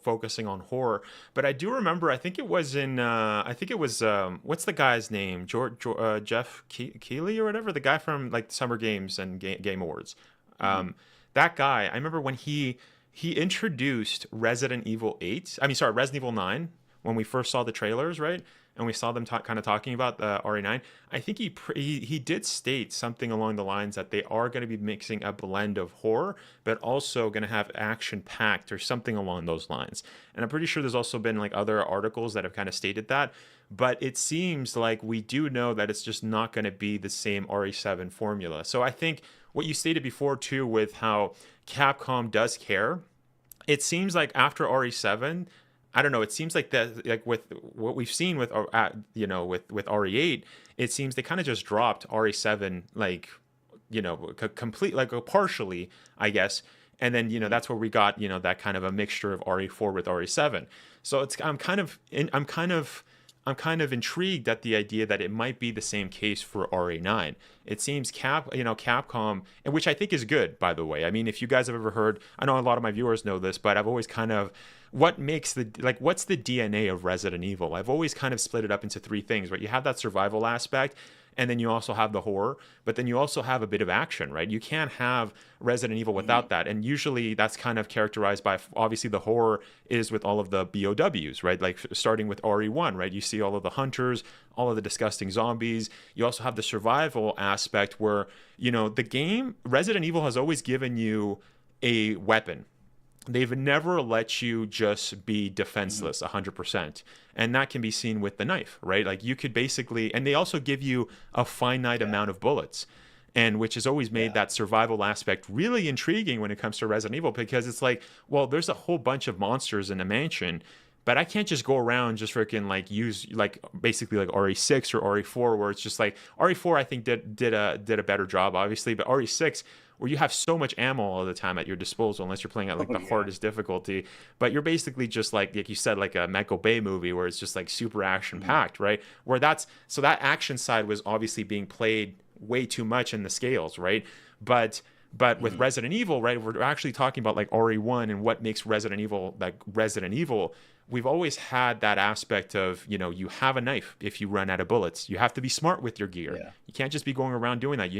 focusing on horror, but I do remember, I think it was what's the guy's name? Jeff Keighley or whatever, the guy from like Summer Games and Game Awards. That guy, I remember when he introduced Resident Evil 8. I mean, sorry, Resident Evil 9 when we first saw the trailers, right? And we saw them kind of talking about the RE9. I think he did state something along the lines that they are going to be mixing a blend of horror, but also going to have action packed or something along those lines. And I'm pretty sure there's also been like other articles that have kind of stated that. But it seems like we do know that it's just not going to be the same RE7 formula. So I think what you stated before too, with how Capcom does care, it seems like after RE7, I don't know. It seems like that, like with what we've seen with, with RE8, it seems they kind of just dropped RE7, like, complete, like partially, I guess. And then, that's where we got, that kind of a mixture of RE4 with RE7. So I'm kind of intrigued at the idea that it might be the same case for RE9. It seems Capcom, and which I think is good, by the way. I mean, if you guys have ever heard, I know a lot of my viewers know this, but I've always kind of, what's the DNA of Resident Evil? I've always kind of split it up into three things, right? You have that survival aspect, and then you also have the horror, but then you also have a bit of action, right? You can't have Resident Evil without that. And usually that's kind of characterized by, obviously the horror is with all of the BOWs, right? Like starting with RE1, right? You see all of the hunters, all of the disgusting zombies. You also have the survival aspect where, the game, Resident Evil has always given you a weapon. They've never let you just be defenseless 100%. And that can be seen with the knife, right? Like you could basically, and they also give you a finite amount of bullets, and which has always made that survival aspect really intriguing when it comes to Resident Evil, because it's like, well, there's a whole bunch of monsters in a mansion, but I can't just go around just freaking like use like basically like RE6 or RE4, where it's just like RE4 I think did a better job, obviously, but RE6, where you have so much ammo all the time at your disposal, unless you're playing at like the hardest difficulty, but you're basically just like you said, like a Michael Bay movie where it's just like super action packed, right? Where that action side was obviously being played way too much in the scales, right? But with Resident Evil, right, we're actually talking about like RE1 and what makes Resident Evil like Resident Evil. We've always had that aspect of, you have a knife if you run out of bullets. You have to be smart with your gear. Yeah. You can't just be going around doing that.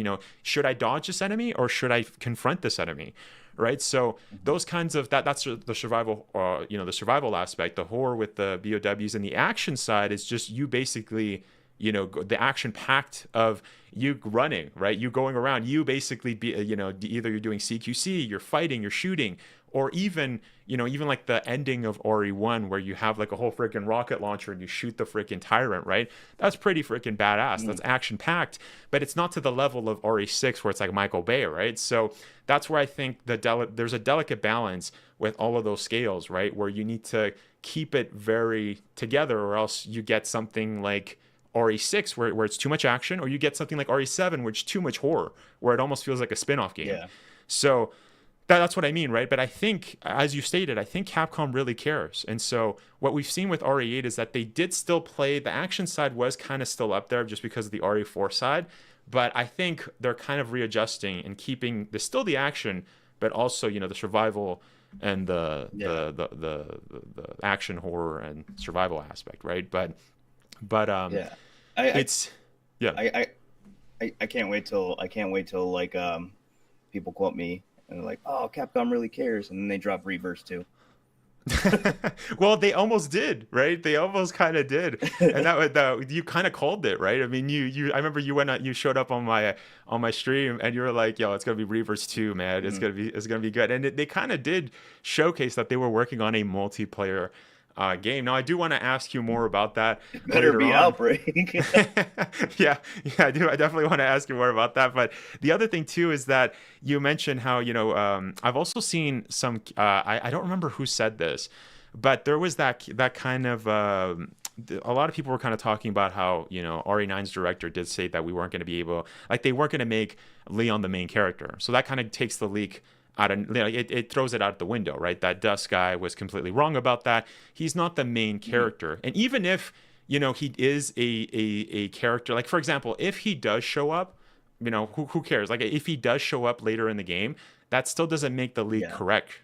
Should I dodge this enemy or should I confront this enemy? Right? So those kinds of that's the survival, the survival aspect. The horror with the BOWs, and the action side is just you basically, the action packed of you running, right? You going around, you basically be, either you're doing CQC, you're fighting, you're shooting, or even like the ending of RE1 where you have like a whole freaking rocket launcher and you shoot the freaking tyrant, right? That's pretty freaking badass. That's action packed, but it's not to the level of RE6 where it's like Michael Bay, right? So that's where I think there's a delicate balance with all of those scales, right? Where you need to keep it very together, or else you get something like RE6 where it's too much action, or you get something like RE7 where it's too much horror, where it almost feels like a spin-off game. Yeah. So that's what I mean, right? But I think, as you stated, I think Capcom really cares. And so what we've seen with RE8 is that they did still play, the action side was kind of still up there just because of the RE4 side, but I think they're kind of readjusting and keeping still the action, but also, the survival and the action, horror, and survival aspect, right? But I can't wait till like people quote me and they're like, oh, Capcom really cares, and then they drop Reverse 2. Well, they almost did, right? They almost kind of did, and that you kind of called it, right? I mean, I remember you showed up on my stream, and you were like, "Yo, it's gonna be Reverse 2, man. It's gonna be good." And they kind of did showcase that they were working on a multiplayer game. Now, I do want to ask you more about that. It better be Outbreak. yeah, I do. I definitely want to ask you more about that. But the other thing too is that you mentioned how I've also seen some. I don't remember who said this, but there was that kind of. A lot of people were kind of talking about how RE9's director did say that we weren't going to be able, like they weren't going to make Leon the main character. So that kind of takes the leak out of, it throws it out the window, right? That Dust guy was completely wrong about that. He's not the main character. And even if, he is a character, like for example, if he does show up you know, who cares? Like, if he does show up later in the game, that still doesn't make the leak correct,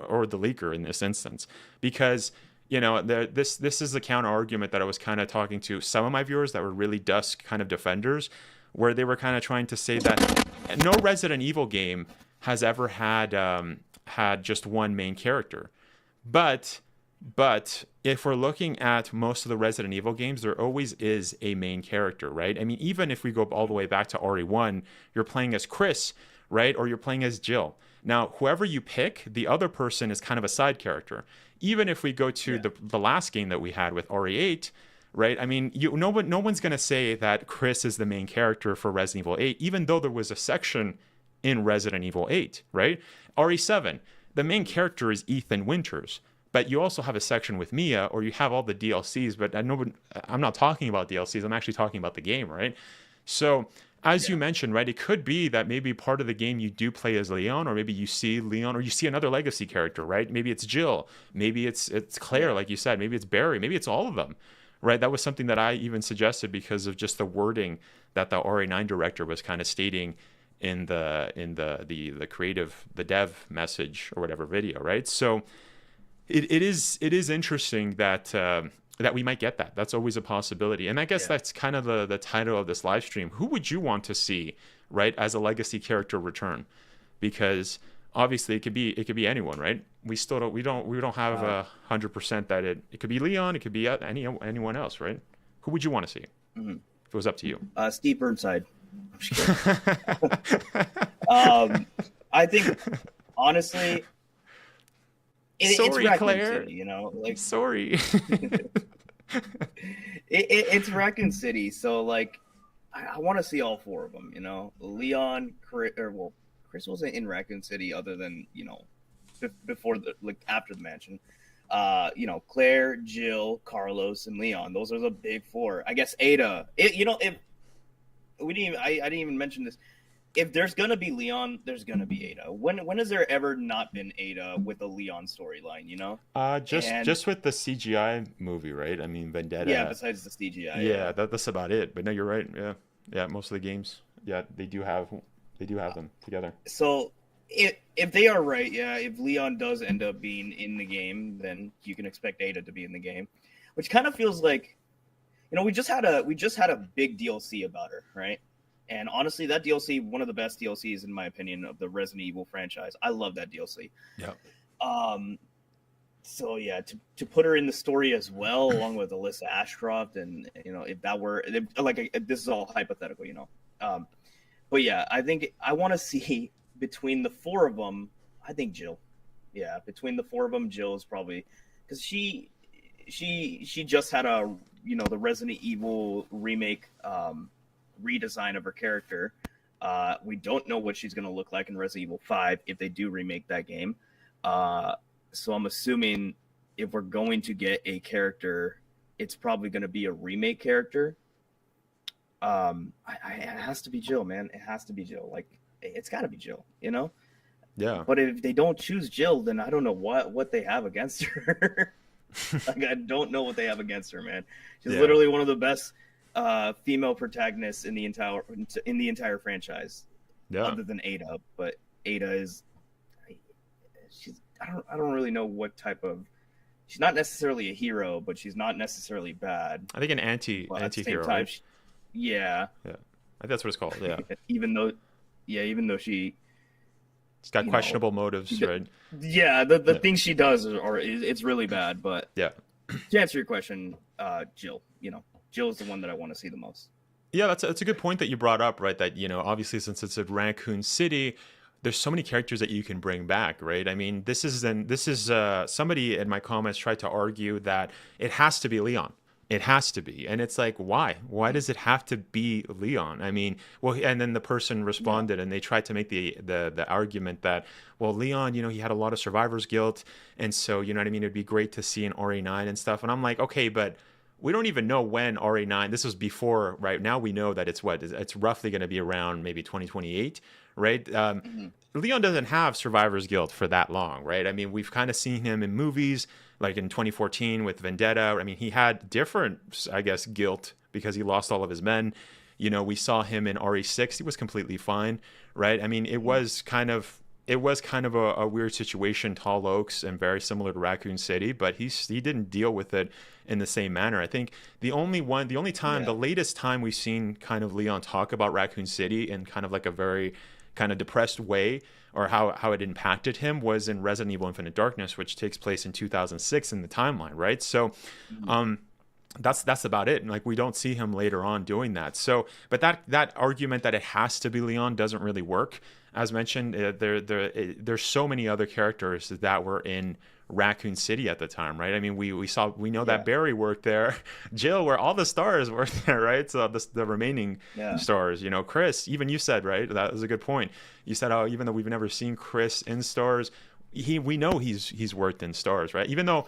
or the leaker in this instance, because, you know, this is the counter argument that I was kind of talking to some of my viewers that were really Dusk kind of defenders, where they were kind of trying to say that no Resident Evil game has ever had just one main character, but if we're looking at most of the Resident Evil games, there always is a main character, right? I mean, even if we go all the way back to RE1, you're playing as Chris, right? Or you're playing as Jill. Now, whoever you pick, the other person is kind of a side character. Even if we go to the last game that we had with RE8, right? I mean, no one's going to say that Chris is the main character for Resident Evil 8, even though there was a section in Resident Evil 8, right? RE7, the main character is Ethan Winters. But you also have a section with Mia, or you have all the DLCs. But I'm not talking about DLCs. I'm actually talking about the game, right? So, as you mentioned, right, it could be that maybe part of the game you do play as Leon, or maybe you see Leon, or you see another legacy character, right? Maybe it's Jill, maybe it's Claire, like you said, maybe it's Barry, maybe it's all of them, right? That was something that I even suggested because of just the wording that the RE9 director was kind of stating in the creative, the dev message or whatever video, right? So. It is interesting that we might get that. That's always a possibility, and I guess that's kind of the title of this live stream. Who would you want to see, right, as a legacy character return? Because obviously it could be anyone, right? We don't have 100% that it could be Leon, it could be anyone else, right? Who would you want to see if it was up to you? Steve Burnside. I'm just kidding. I think honestly. Sorry, it's Claire. City, you know, like sorry. It's Raccoon City, so like I want to see all four of them. You know, Leon, Chris wasn't in Raccoon City other than, you know, before after the mansion. You know, Claire, Jill, Carlos, and Leon. Those are the big four. I guess Eda. I didn't even mention this. If there's gonna be Leon, there's gonna be Eda. When has there ever not been Eda with a Leon storyline? You know, just with the CGI movie, right? I mean, Vendetta. Yeah, besides the CGI. Yeah, that's about it. But no, you're right. Yeah. Most of the games, they do have them together. So if they are right, if Leon does end up being in the game, then you can expect Eda to be in the game, which kind of feels like, you know, we just had a big DLC about her, right? And honestly, that DLC, one of the best DLCs in my opinion of the Resident Evil franchise. I love that DLC. Yeah. So yeah, to put her in the story as well, along with Alyssa Ashcroft, and you know, if that were this is all hypothetical, you know. But yeah, I think I want to see between the four of them. I think Jill. Yeah, between the four of them, Jill is probably, because she just had the Resident Evil remake. Redesign of her character. We don't know what she's going to look like in Resident Evil 5 if they do remake that game. So I'm assuming if we're going to get a character, it's probably going to be a remake character. It has to be Jill, man. It has to be Jill. Like, it's got to be Jill, you know? Yeah. But if they don't choose Jill, then I don't know what they have against her. Like, I don't know what they have against her, man. She's literally one of the best female protagonists in the entire franchise, other than Ada. But Ada is, I don't really know what type of. She's not necessarily a hero, but she's not necessarily bad. I think an anti-hero. Right? Yeah. I think that's what it's called. Yeah. even though she's got questionable motives, right? Yeah, the things she does it's really bad. But yeah, to answer your question, Jill, you know. Jill is the one that I want to see the most. Yeah, that's a good point that you brought up, right? That, you know, obviously since it's a Raccoon City, there's so many characters that you can bring back, right? I mean, this is somebody in my comments tried to argue that it has to be Leon. It has to be. And it's like, why? Why does it have to be Leon? I mean, well, and then the person responded and they tried to make the argument that, well, Leon, you know, he had a lot of survivor's guilt. And so, you know what I mean? It'd be great to see an RE9 and stuff. And I'm like, okay, but we don't even know when RE9, this was before, right? Now we know that it's roughly going to be around maybe 2028, right? Leon doesn't have survivor's guilt for that long, right? I mean, we've kind of seen him in movies, like in 2014 with Vendetta. I mean, he had different, I guess, guilt because he lost all of his men. You know, we saw him in RE6. He was completely fine, right? I mean, it was kind of a weird situation, Tall Oaks, and very similar to Raccoon City, but he didn't deal with it in the same manner. I think the latest time we've seen kind of Leon talk about Raccoon City in kind of like a very kind of depressed way, or how it impacted him, was in Resident Evil Infinite Darkness, which takes place in 2006 in the timeline, right? So that's about it. And like, we don't see him later on doing that. So, but that argument that it has to be Leon doesn't really work. As mentioned, there's so many other characters that were in Raccoon City at the time, right? I mean, we know that Barry worked there, Jill, where all the stars worked there, right? So the remaining stars, you know, Chris, even you said, right? That was a good point. You said, oh, even though we've never seen Chris in stars, we know he's worked in stars, right? Even though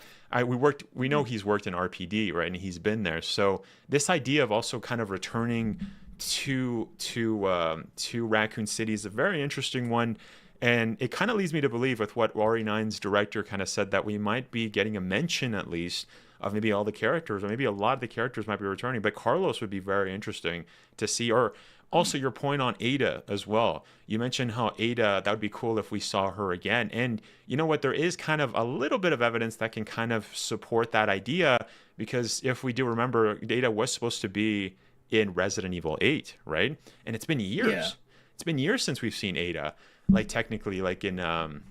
we know he's worked in R.P.D, right? And he's been there. So this idea of also kind of returning to Raccoon City is a very interesting one. And it kind of leads me to believe, with what RE9's director kind of said, that we might be getting a mention, at least, of maybe all the characters, or maybe a lot of the characters might be returning. But Carlos would be very interesting to see. Or also your point on Eder as well. You mentioned how Eder, that would be cool if we saw her again. And you know what? There is kind of a little bit of evidence that can kind of support that idea, because if we do remember, Eder was supposed to be in Resident Evil 8, right? And it's been years. Yeah. It's been years since we've seen Eder. Like, technically, like in the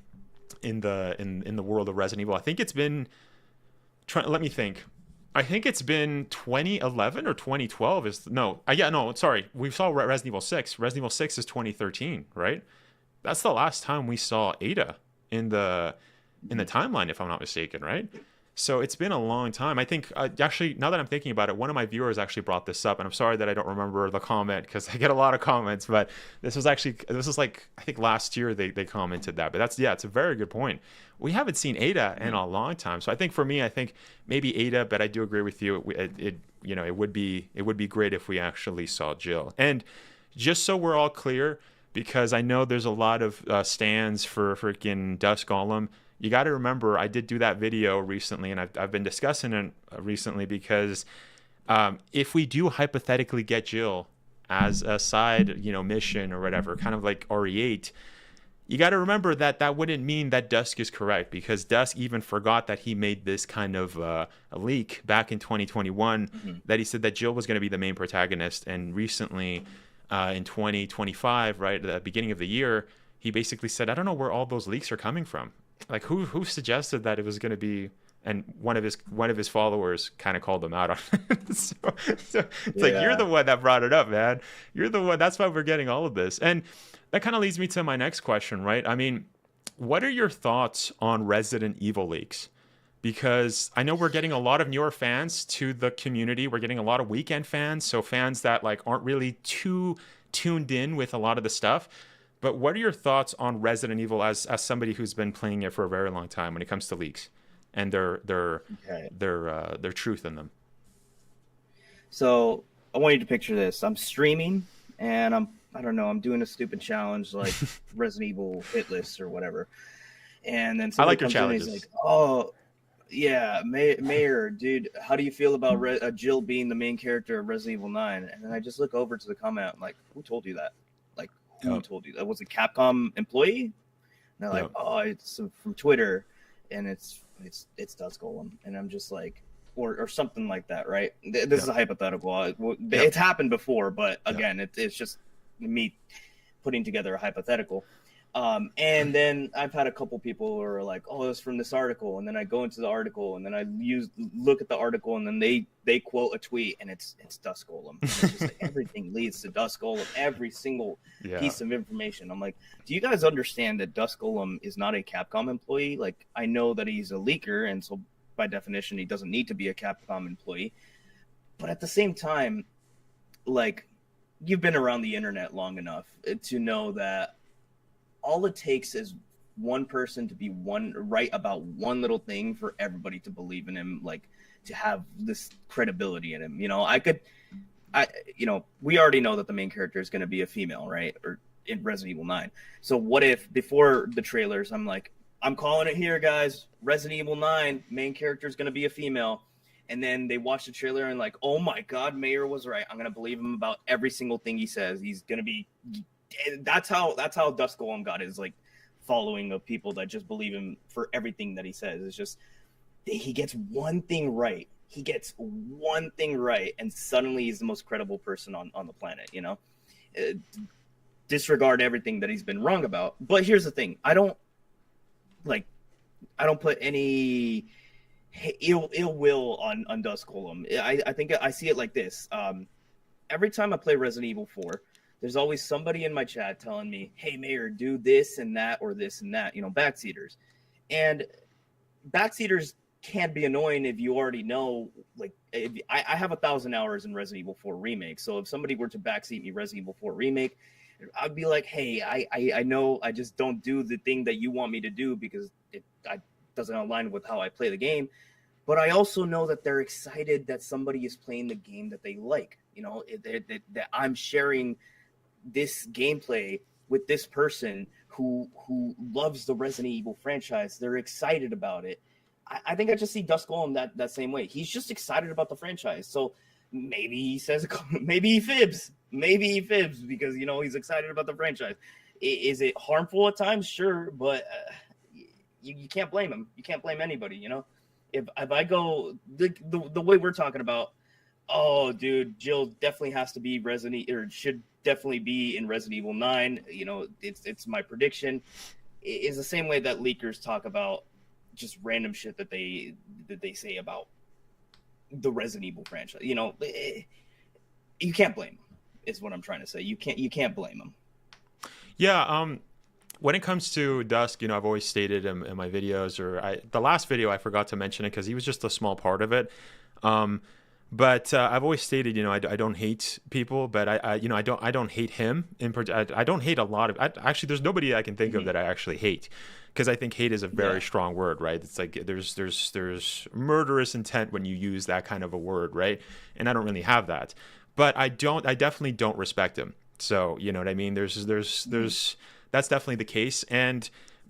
world of Resident Evil, I think it's been. Let me think. I think it's been 2011 or 2012. Sorry. We saw Resident Evil 6. Resident Evil 6 is 2013, right? That's the last time we saw Eder in the timeline, if I'm not mistaken, right? So it's been a long time. I think, actually, now that I'm thinking about it, one of my viewers actually brought this up, and I'm sorry that I don't remember the comment, because I get a lot of comments, but this was like, I think last year they commented that. But it's a very good point. We haven't seen Eder in a long time. So I think for me, maybe Eder, but I do agree with you. It would be great if we actually saw Jill. And just so we're all clear, because I know there's a lot of stands for freaking Dusk Golem. You got to remember, I did do that video recently, and I've been discussing it recently, because if we do hypothetically get Jill as a side, mission or whatever, kind of like RE8, you got to remember that wouldn't mean that Dusk is correct, because Dusk even forgot that he made this kind of a leak back in 2021 that he said that Jill was going to be the main protagonist. And recently, in 2025, right at the beginning of the year, he basically said, I don't know where all those leaks are coming from. Like, who suggested that it was going to be? And one of his followers kind of called him out on it. so it's like, you're the one that brought it up, man. You're the one. That's why we're getting all of this. And that kind of leads me to my next question, right? I mean, what are your thoughts on Resident Evil leaks? Because I know we're getting a lot of newer fans to the community. We're getting a lot of weekend fans, so fans that like aren't really too tuned in with a lot of the stuff. But what are your thoughts on Resident Evil as somebody who's been playing it for a very long time when it comes to leaks and their truth in them? So I want you to picture this. I'm streaming, and I'm doing a stupid challenge like Resident Evil hit lists or whatever. And then somebody comes in and he's like, "Oh, yeah, Mayor, dude, how do you feel about Jill being the main character of Resident Evil 9?" And then I just look over to the comment. I'm like, "Who told you that? Like, who told you that? Was it Capcom employee?" And they're like, "Oh, it's from Twitter, and it's Dusk Golem." And I'm just like, or something like that, right? This is a hypothetical. It's happened before, but again, it's just me putting together a hypothetical. And then I've had a couple people who are like, "Oh, it's from this article," and then I go into the article, and then I look at the article, and then they quote a tweet, and it's Dusk Golem. And it's just like, everything leads to Dusk Golem, every single piece of information. I'm like, do you guys understand that Dusk Golem is not a Capcom employee? Like, I know that he's a leaker, and so by definition, he doesn't need to be a Capcom employee. But at the same time, like, you've been around the internet long enough to know that all it takes is one person to be right about one little thing for everybody to believe in him, like to have this credibility in him. We already know that the main character is going to be a female, right? Or in Resident Evil 9. So what if before the trailers, I'm like, I'm calling it here, guys. Resident Evil 9, main character is going to be a female. and then they watch the trailer and like, oh my God, Mayor was right. I'm gonna believe him about every single thing he says. He's gonna be. That's how Dusk Golem got his like following of people that just believe him for everything that he says. It's just he gets one thing right. He gets one thing right, and suddenly he's the most credible person on the planet. You know, disregard everything that he's been wrong about. But here's the thing: I don't put any ill will on Dusk Golem. I think I see it like this. Every time I play Resident Evil 4, there's always somebody in my chat telling me, "Hey, Mayor, do this and that or this and that." You know, backseaters, and backseaters can be annoying if you already know. Like, I have 1,000 hours in Resident Evil 4 Remake, so if somebody were to backseat me Resident Evil 4 Remake, I'd be like, "Hey, I know I just don't do the thing that you want me to do because it doesn't align with how I play the game." But I also know that they're excited that somebody is playing the game that they like. You know, that I'm sharing this gameplay with this person who loves the Resident Evil franchise. They're excited about it. I think I just see Dusk Golem that same way. He's just excited about the franchise. So maybe he says, maybe he fibs because, you know, he's excited about the franchise. Is it harmful at times? Sure, but you can't blame him. You can't blame anybody, you know? If I go the way we're talking about, oh, dude, Jill definitely has to be should definitely be in Resident Evil 9. You know, it's my prediction. It's the same way that leakers talk about just random shit that they say about the Resident Evil franchise. You know, you can't blame them, is what I'm trying to say. You can't blame them. Yeah, when it comes to Dusk, you know, I've always stated in my videos, the last video I forgot to mention it because he was just a small part of it. But I've always stated, you know, I don't hate people, but I don't hate him. I don't hate a lot of. Actually, there's nobody I can think of that I actually hate, because I think hate is a very strong word, right? It's like there's murderous intent when you use that kind of a word, right? And I don't really have that, but I definitely don't respect him. So you know what I mean? There's that's definitely the case.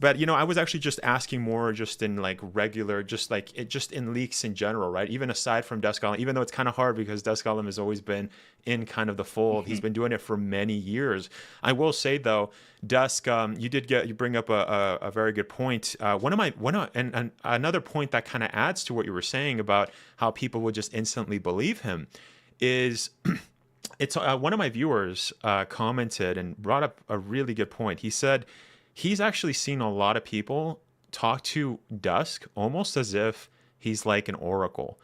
But, you know, I was actually just asking more just in like regular, just in leaks in general, right? Even aside from Dusk Golem, even though it's kind of hard because Dusk Golem has always been in kind of the fold. He's been doing it for many years. I will say, though, Dusk, you bring up a very good point. And another point that kind of adds to what you were saying about how people would just instantly believe him is it's one of my viewers commented and brought up a really good point. He said he's actually seen a lot of people talk to Dusk almost as if he's like an oracle,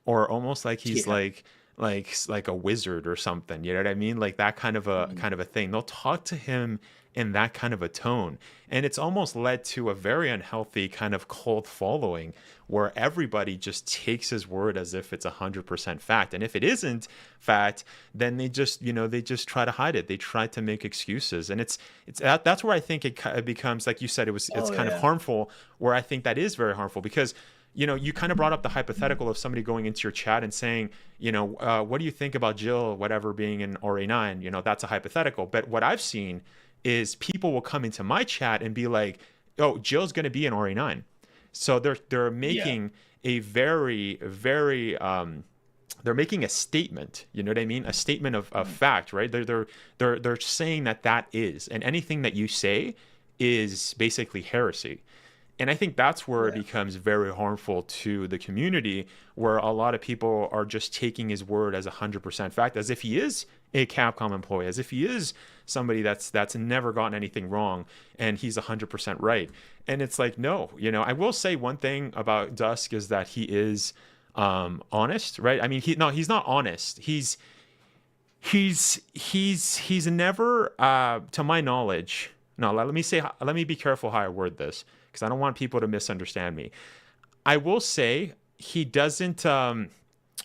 or almost like he's like a wizard or something. You know what I mean? Like that kind of a thing. They'll talk to him in that kind of a tone, and it's almost led to a very unhealthy kind of cult following where everybody just takes his word as if it's 100% fact, and if it isn't fact, then they just try to hide it. They try to make excuses, and that's where I think it becomes, like you said, it's kind of harmful. Where I think that is very harmful because, you know, you kind of brought up the hypothetical of somebody going into your chat and saying, you know, what do you think about Jill, whatever, being in RE9? You know, that's a hypothetical. But what I've seen is people will come into my chat and be like, oh, Jill's going to be in RE9. So they're making a very, very, they're making a statement, you know what I mean? A statement of fact, right? They're saying that is, and anything that you say is basically heresy. And I think that's where it becomes very harmful to the community, where a lot of people are just taking his word as 100% fact, as if he is a Capcom employee, as if he is somebody that's never gotten anything wrong and he's 100% right. And it's like, no, you know, I will say one thing about Dusk is that he is honest, right? I mean, he's not honest. He's never, to my knowledge. No, let me be careful how I word this, because I don't want people to misunderstand me. I will say he doesn't,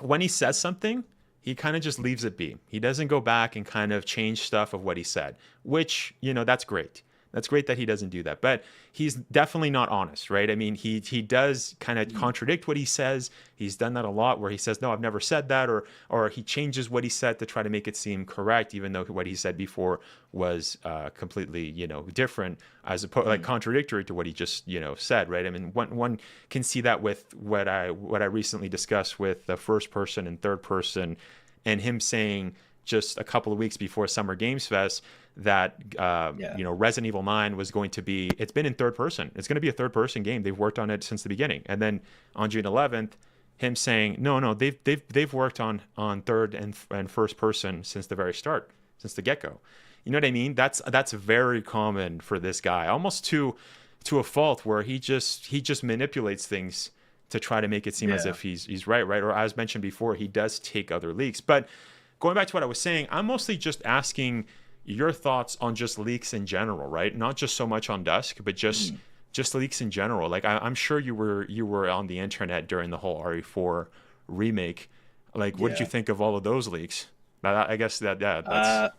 when he says something, he kind of just leaves it be. He doesn't go back and kind of change stuff of what he said, which, you know, that's great. That's great that he doesn't do that, but he's definitely not honest, right? I mean, he does kind of contradict what he says. He's done that a lot, where he says, no, I've never said that, or he changes what he said to try to make it seem correct, even though what he said before was completely, different, as opposed like contradictory to what he just, said, right? I mean, one can see that with what I recently discussed with the first person and third person, and him saying just a couple of weeks before Summer Games Fest that Resident Evil 9 was going to be, it's been in third person. It's going to be a third person game. They've worked on it since the beginning. And then on June 11th, him saying, no, they've worked on third and first person since the very start, since the get-go. You know what I mean? That's very common for this guy, almost to a fault, where he just manipulates things to try to make it seem as if he's right. Or as mentioned before, he does take other leaks. But going back to what I was saying, I'm mostly just asking your thoughts on just leaks in general, right? Not just so much on Dusk, but just leaks in general. Like I'm sure you were on the internet during the whole RE4 remake. Like, what did you think of all of those leaks? I guess that's.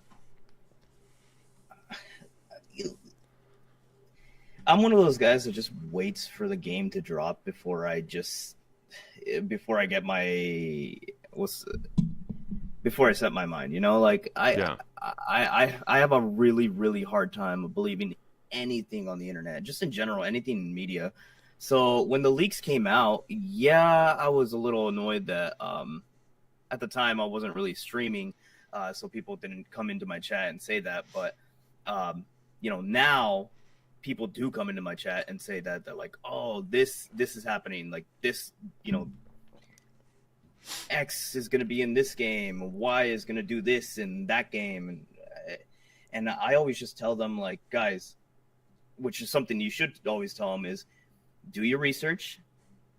I'm one of those guys that just waits for the game to drop before I get my before I set my mind, like I have a really, really hard time of believing anything on the internet, just in general, anything in media. So when the leaks came out, I was a little annoyed that at the time I wasn't really streaming, so people didn't come into my chat and say that. But now people do come into my chat and say that they're like, oh, this is happening, like this, X is going to be in this game, Y is going to do this in that game, and I always just tell them, like, guys, which is something you should always tell them, is do your research,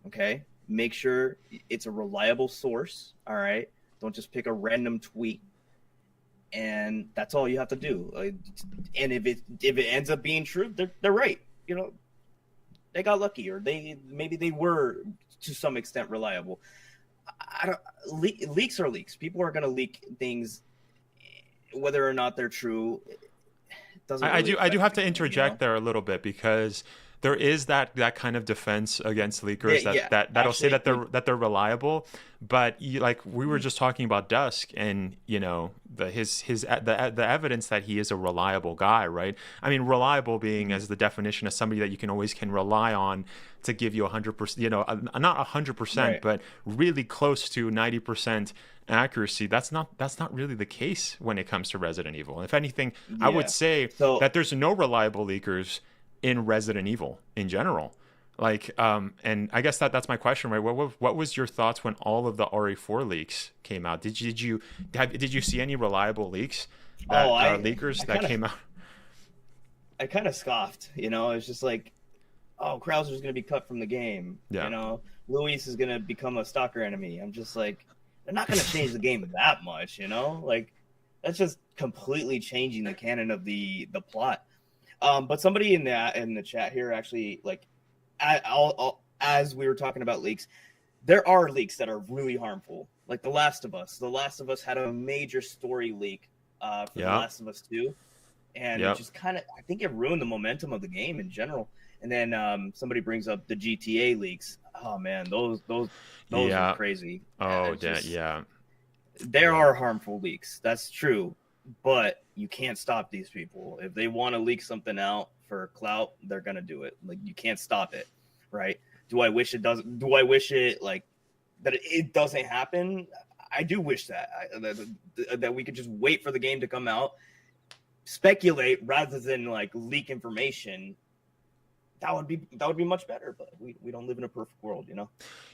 okay? Make sure it's a reliable source, all right? Don't just pick a random tweet, and that's all you have to do. And if it ends up being true, they're right. They got lucky, or maybe they were to some extent reliable. Leaks are leaks. People are going to leak things, whether or not they're true. I do have to interject there a little bit, because there is that kind of defense against leakers that'll say that they're reliable, but we were just talking about Dusk, and the evidence that he is a reliable guy, right? I mean, reliable being as the definition of somebody that you can always rely on to give you 100%, not 100%, right, but really close to 90% accuracy. That's not really the case when it comes to Resident Evil. If anything, I would say that there's no reliable leakers in Resident Evil in general. And I guess that's my question, right? What was your thoughts when all of the RE4 leaks came out? Did you see any reliable leaks leakers that came out? I kind of scoffed, it's just like, oh, Krauser's going to be cut from the game. Luis is going to become a stalker enemy. I'm just like, they're not going to change the game that much, that's just completely changing the canon of the plot. But somebody in the chat here actually, as we were talking about leaks, there are leaks that are really harmful. Like The Last of Us. The Last of Us had a major story leak for The Last of Us 2. And it just kind of, I think it ruined the momentum of the game in general. And then somebody brings up the GTA leaks. Oh man, those are crazy. Oh, There are harmful leaks. That's true. But you can't stop these people. If they want to leak something out for clout, they're gonna do it. Like, you can't stop it, right? Do I wish it doesn't? Do I wish it that it doesn't happen? I do wish that we could just wait for the game to come out, speculate rather than leak information. That would be much better, but we don't live in a perfect world,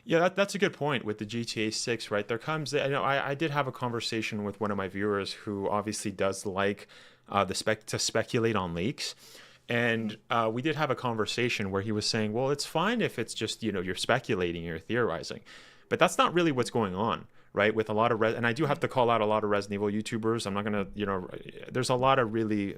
Yeah, that's a good point with the GTA 6, right? There comes, I did have a conversation with one of my viewers who obviously does like to speculate on leaks, and we did have a conversation where he was saying, well, it's fine if it's just you're speculating, you're theorizing, but that's not really what's going on, right? With a lot of and I do have to call out a lot of Resident Evil YouTubers. I'm not gonna, there's a lot of really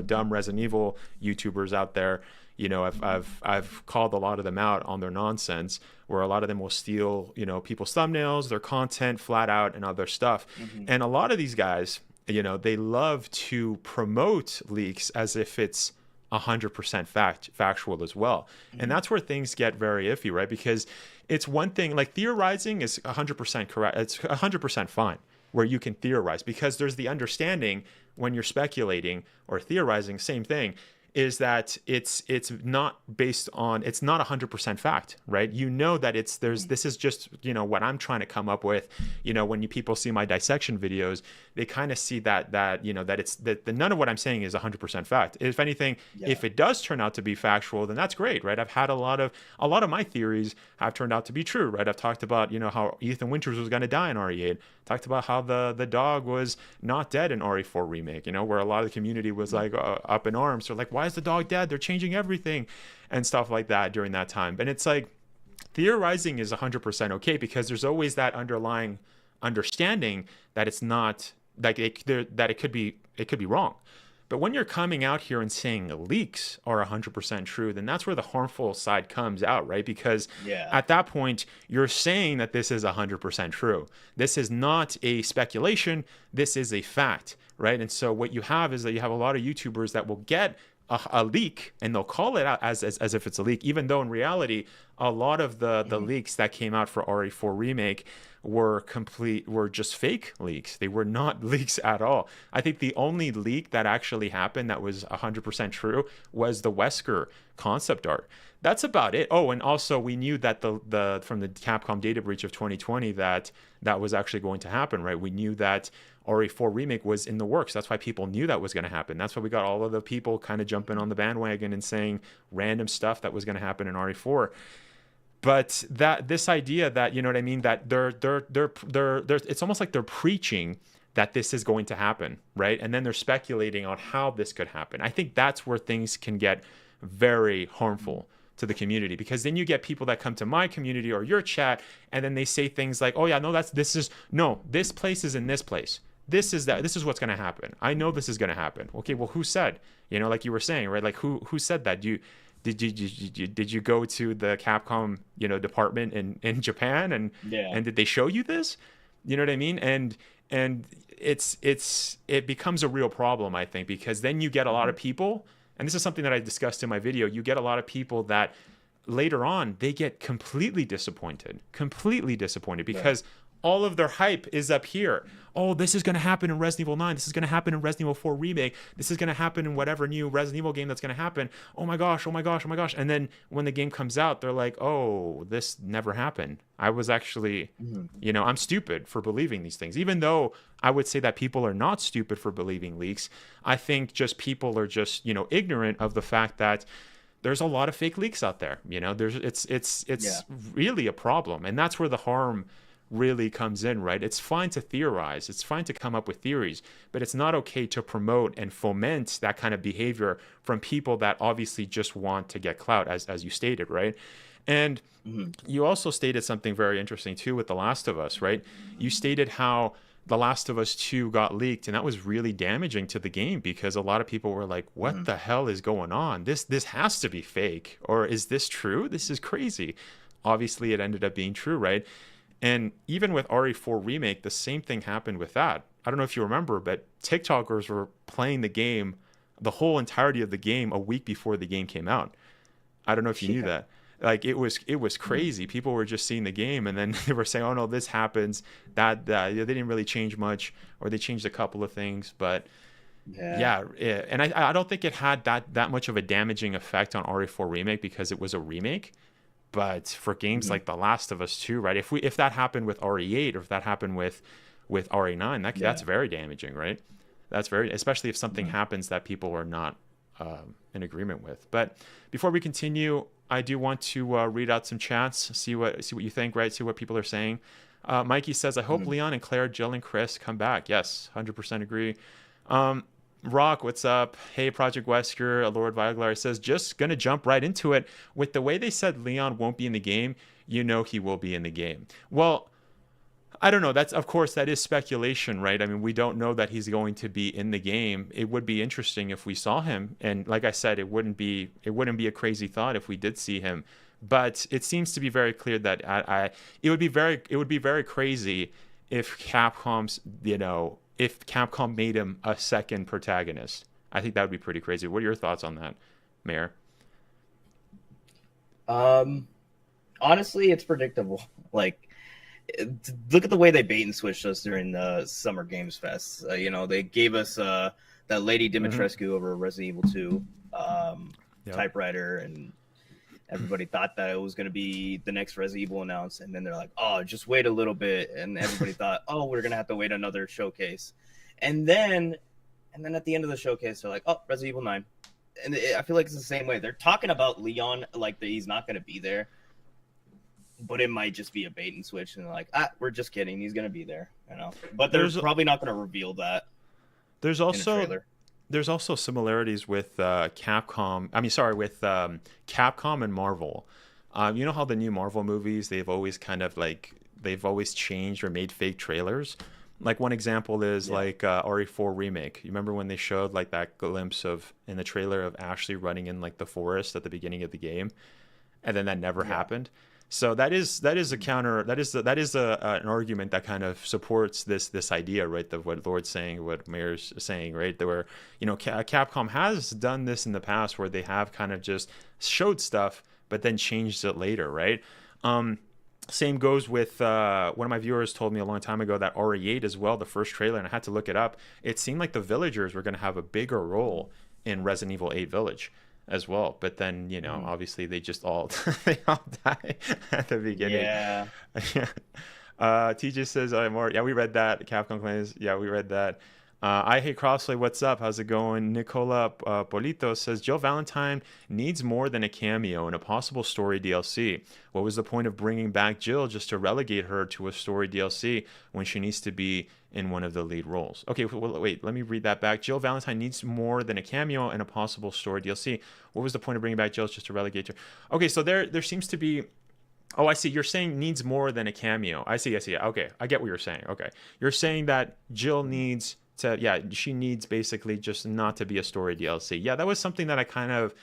dumb Resident Evil YouTubers out there. I've called a lot of them out on their nonsense, where a lot of them will steal, people's thumbnails, their content flat out, and other stuff. Mm-hmm. And a lot of these guys, they love to promote leaks as if it's 100% factual as well. And that's where things get very iffy, right? Because it's one thing, like theorizing is 100% correct. It's 100% fine where you can theorize, because there's the understanding when you're speculating or theorizing, same thing, is that it's not based on, it's not 100% fact, right? You know that this is just, you know, what I'm trying to come up with. You know, when people see my dissection videos, they kind of see that you know, that it's that none of what I'm saying is 100% fact. If anything, if it does turn out to be factual, then that's great, right? I've had a lot of my theories have turned out to be true, right? I've talked about, you know, how Ethan Winters was going to die in RE8. Talked about how the dog was not dead in RE4 remake, you know, where a lot of the community was like up in arms. They're like, why is the dog dead? They're changing everything and stuff like that during that time. And it's like, theorizing is 100% okay, because there's always that underlying understanding that it's not like that it could be wrong. But when you're coming out here and saying leaks are 100% true, then that's where the harmful side comes out, right? Because at that point, you're saying that this is 100% true. This is not a speculation. This is a fact, right? And so what you have is that you have a lot of YouTubers that will get a leak and they'll call it out as if it's a leak, even though in reality, a lot of the leaks that came out for RE4 Remake were just fake leaks. They were not leaks at all. I think the only leak that actually happened that was 100% true was the Wesker concept art. That's about it. Oh, and also we knew that the from the Capcom data breach of 2020 that was actually going to happen, right? We knew that RE4 Remake was in the works. That's why people knew that was going to happen. That's why we got all of the people kind of jumping on the bandwagon and saying random stuff that was going to happen in RE4. But this idea that, you know what I mean, that they're it's almost like they're preaching that this is going to happen, right? And then they're speculating on how this could happen. I think that's where things can get very harmful to the community, because then you get people that come to my community or your chat and then they say things like, oh yeah, no, this place is in this place. This is what's going to happen. I know this is going to happen. Okay, well, who said? You know, like you were saying, right? Like who said that? Did you go to the Capcom, you know, department in Japan and did they show you this? You know what I mean? And it becomes a real problem, I think, because then you get a lot of people, and this is something that I discussed in my video, you get a lot of people that later on they get completely disappointed because all of their hype is up here. Oh, this is going to happen in Resident Evil 9. This is going to happen in Resident Evil 4 Remake. This is going to happen in whatever new Resident Evil game that's going to happen. Oh my gosh, oh my gosh, oh my gosh. And then when the game comes out, they're like, oh, this never happened. I was actually, you know, I'm stupid for believing these things. Even though I would say that people are not stupid for believing leaks, I think just people are just, you know, ignorant of the fact that there's a lot of fake leaks out there. You know, it's really a problem. And that's where the harm really comes in, right? It's fine to theorize, it's fine to come up with theories, but it's not okay to promote and foment that kind of behavior from people that obviously just want to get clout, as you stated, right? And you also stated something very interesting too with The Last of Us, right? You stated how The Last of Us 2 got leaked, and that was really damaging to the game because a lot of people were like, what the hell is going on? This has to be fake, or is this true? This is crazy. Obviously it ended up being true, right? And even with RE4 Remake, the same thing happened with that. I don't know if you remember, but TikTokers were playing the game, the whole entirety of the game, a week before the game came out. I don't know if you knew that. Like it was crazy. People were just seeing the game, and then they were saying, "Oh no, this happens." That they didn't really change much, or they changed a couple of things, but yeah. And I don't think it had that much of a damaging effect on RE4 Remake because it was a remake. But for games like The Last of Us 2, right? If that happened with RE8 or if that happened with RE9, that's very damaging, right? That's especially if something happens that people are not in agreement with. But before we continue, I do want to read out some chats, see what you think, right? See what people are saying. Mikey says, I hope Leon and Claire, Jill, and Chris come back. Yes, 100% agree. Rock, what's up? Hey, Project Wesker, Lord Viglar says, just gonna jump right into it. With the way they said Leon won't be in the game, you know he will be in the game. Well, I don't know. Of course, that is speculation, right? I mean, we don't know that he's going to be in the game. It would be interesting if we saw him, and like I said, it wouldn't be a crazy thought if we did see him. But it seems to be very clear that it would be very crazy if Capcom's, you know, if Capcom made him a second protagonist. I think that would be pretty crazy. What are your thoughts on that? Mayor? Honestly, it's predictable. Like, look at the way they bait and switched us during the Summer Games Fest. They gave us that Lady Dimitrescu over Resident Evil 2 typewriter, and everybody thought that it was going to be the next Resident Evil announced, and then they're like, "Oh, just wait a little bit," and everybody thought, "Oh, we're going to have to wait another showcase," and then at the end of the showcase, they're like, "Oh, Resident Evil 9," and I feel like it's the same way. They're talking about Leon like he's not going to be there. But it might just be a bait and switch, and they're like, we're just kidding. He's gonna be there, But they're probably not gonna reveal that. There's also similarities with Capcom. I mean, sorry, with Capcom and Marvel. You know how the new Marvel movies, they've always changed or made fake trailers. Like one example is like RE4 remake. You remember when they showed like that glimpse in the trailer of Ashley running in like the forest at the beginning of the game, and then that never happened. So that is an argument that kind of supports this idea, right? Of what Lord's saying, what Mayor's saying, right? There were, Capcom has done this in the past where they have kind of just showed stuff, but then changed it later, right? Same goes with one of my viewers told me a long time ago that RE8 as well, the first trailer, and I had to look it up. It seemed like the villagers were going to have a bigger role in Resident Evil 8 Village as well, but then obviously they just all they all die at the beginning. TJ says we read that. Capcom claims we read that. I hate crossplay. What's up? How's it going? Nicola Polito says Jill Valentine needs more than a cameo in a possible story DLC. What was the point of bringing back Jill just to relegate her to a story DLC when she needs to be in one of the lead roles? Okay, wait, let me read that back. Jill Valentine needs more than a cameo in a possible story DLC. What was the point of bringing back Jill just to relegate her? Okay, so there seems to be... Oh, I see. You're saying needs more than a cameo. I see. Okay, I get what you're saying. Okay, you're saying that Jill needs... she needs basically just not to be a story DLC. Yeah, that was something that I kind of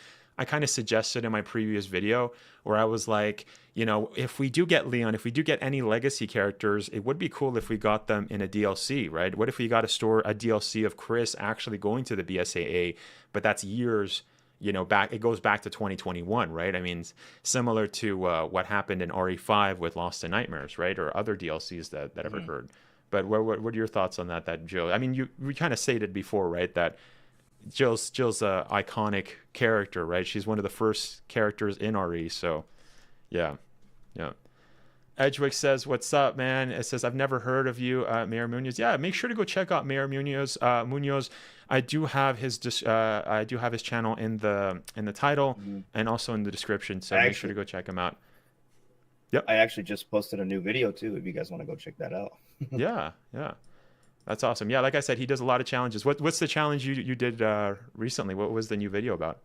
suggested in my previous video, where I was like, if we do get Leon, if we do get any legacy characters, it would be cool if we got them in a DLC, right? What if we got a DLC of Chris actually going to the BSAA, but that's years, back, it goes back to 2021, right? I mean, similar to what happened in RE5 with Lost in Nightmares, right? Or other DLCs that ever occurred. But what are your thoughts on that, Jill? I mean, we kind of stated before, right, that Jill's a iconic character, right? She's one of the first characters in RE, so yeah. Edgewick says, "What's up, man?" It says, "I've never heard of you, Mayor Munoz." Yeah, make sure to go check out Mayor Munoz. I do have his channel in the title and also in the description, so make sure to go check him out. Yep. I actually just posted a new video too, if you guys want to go check that out. Yeah. That's awesome. Yeah, like I said, he does a lot of challenges. What's the challenge you did recently? What was the new video about?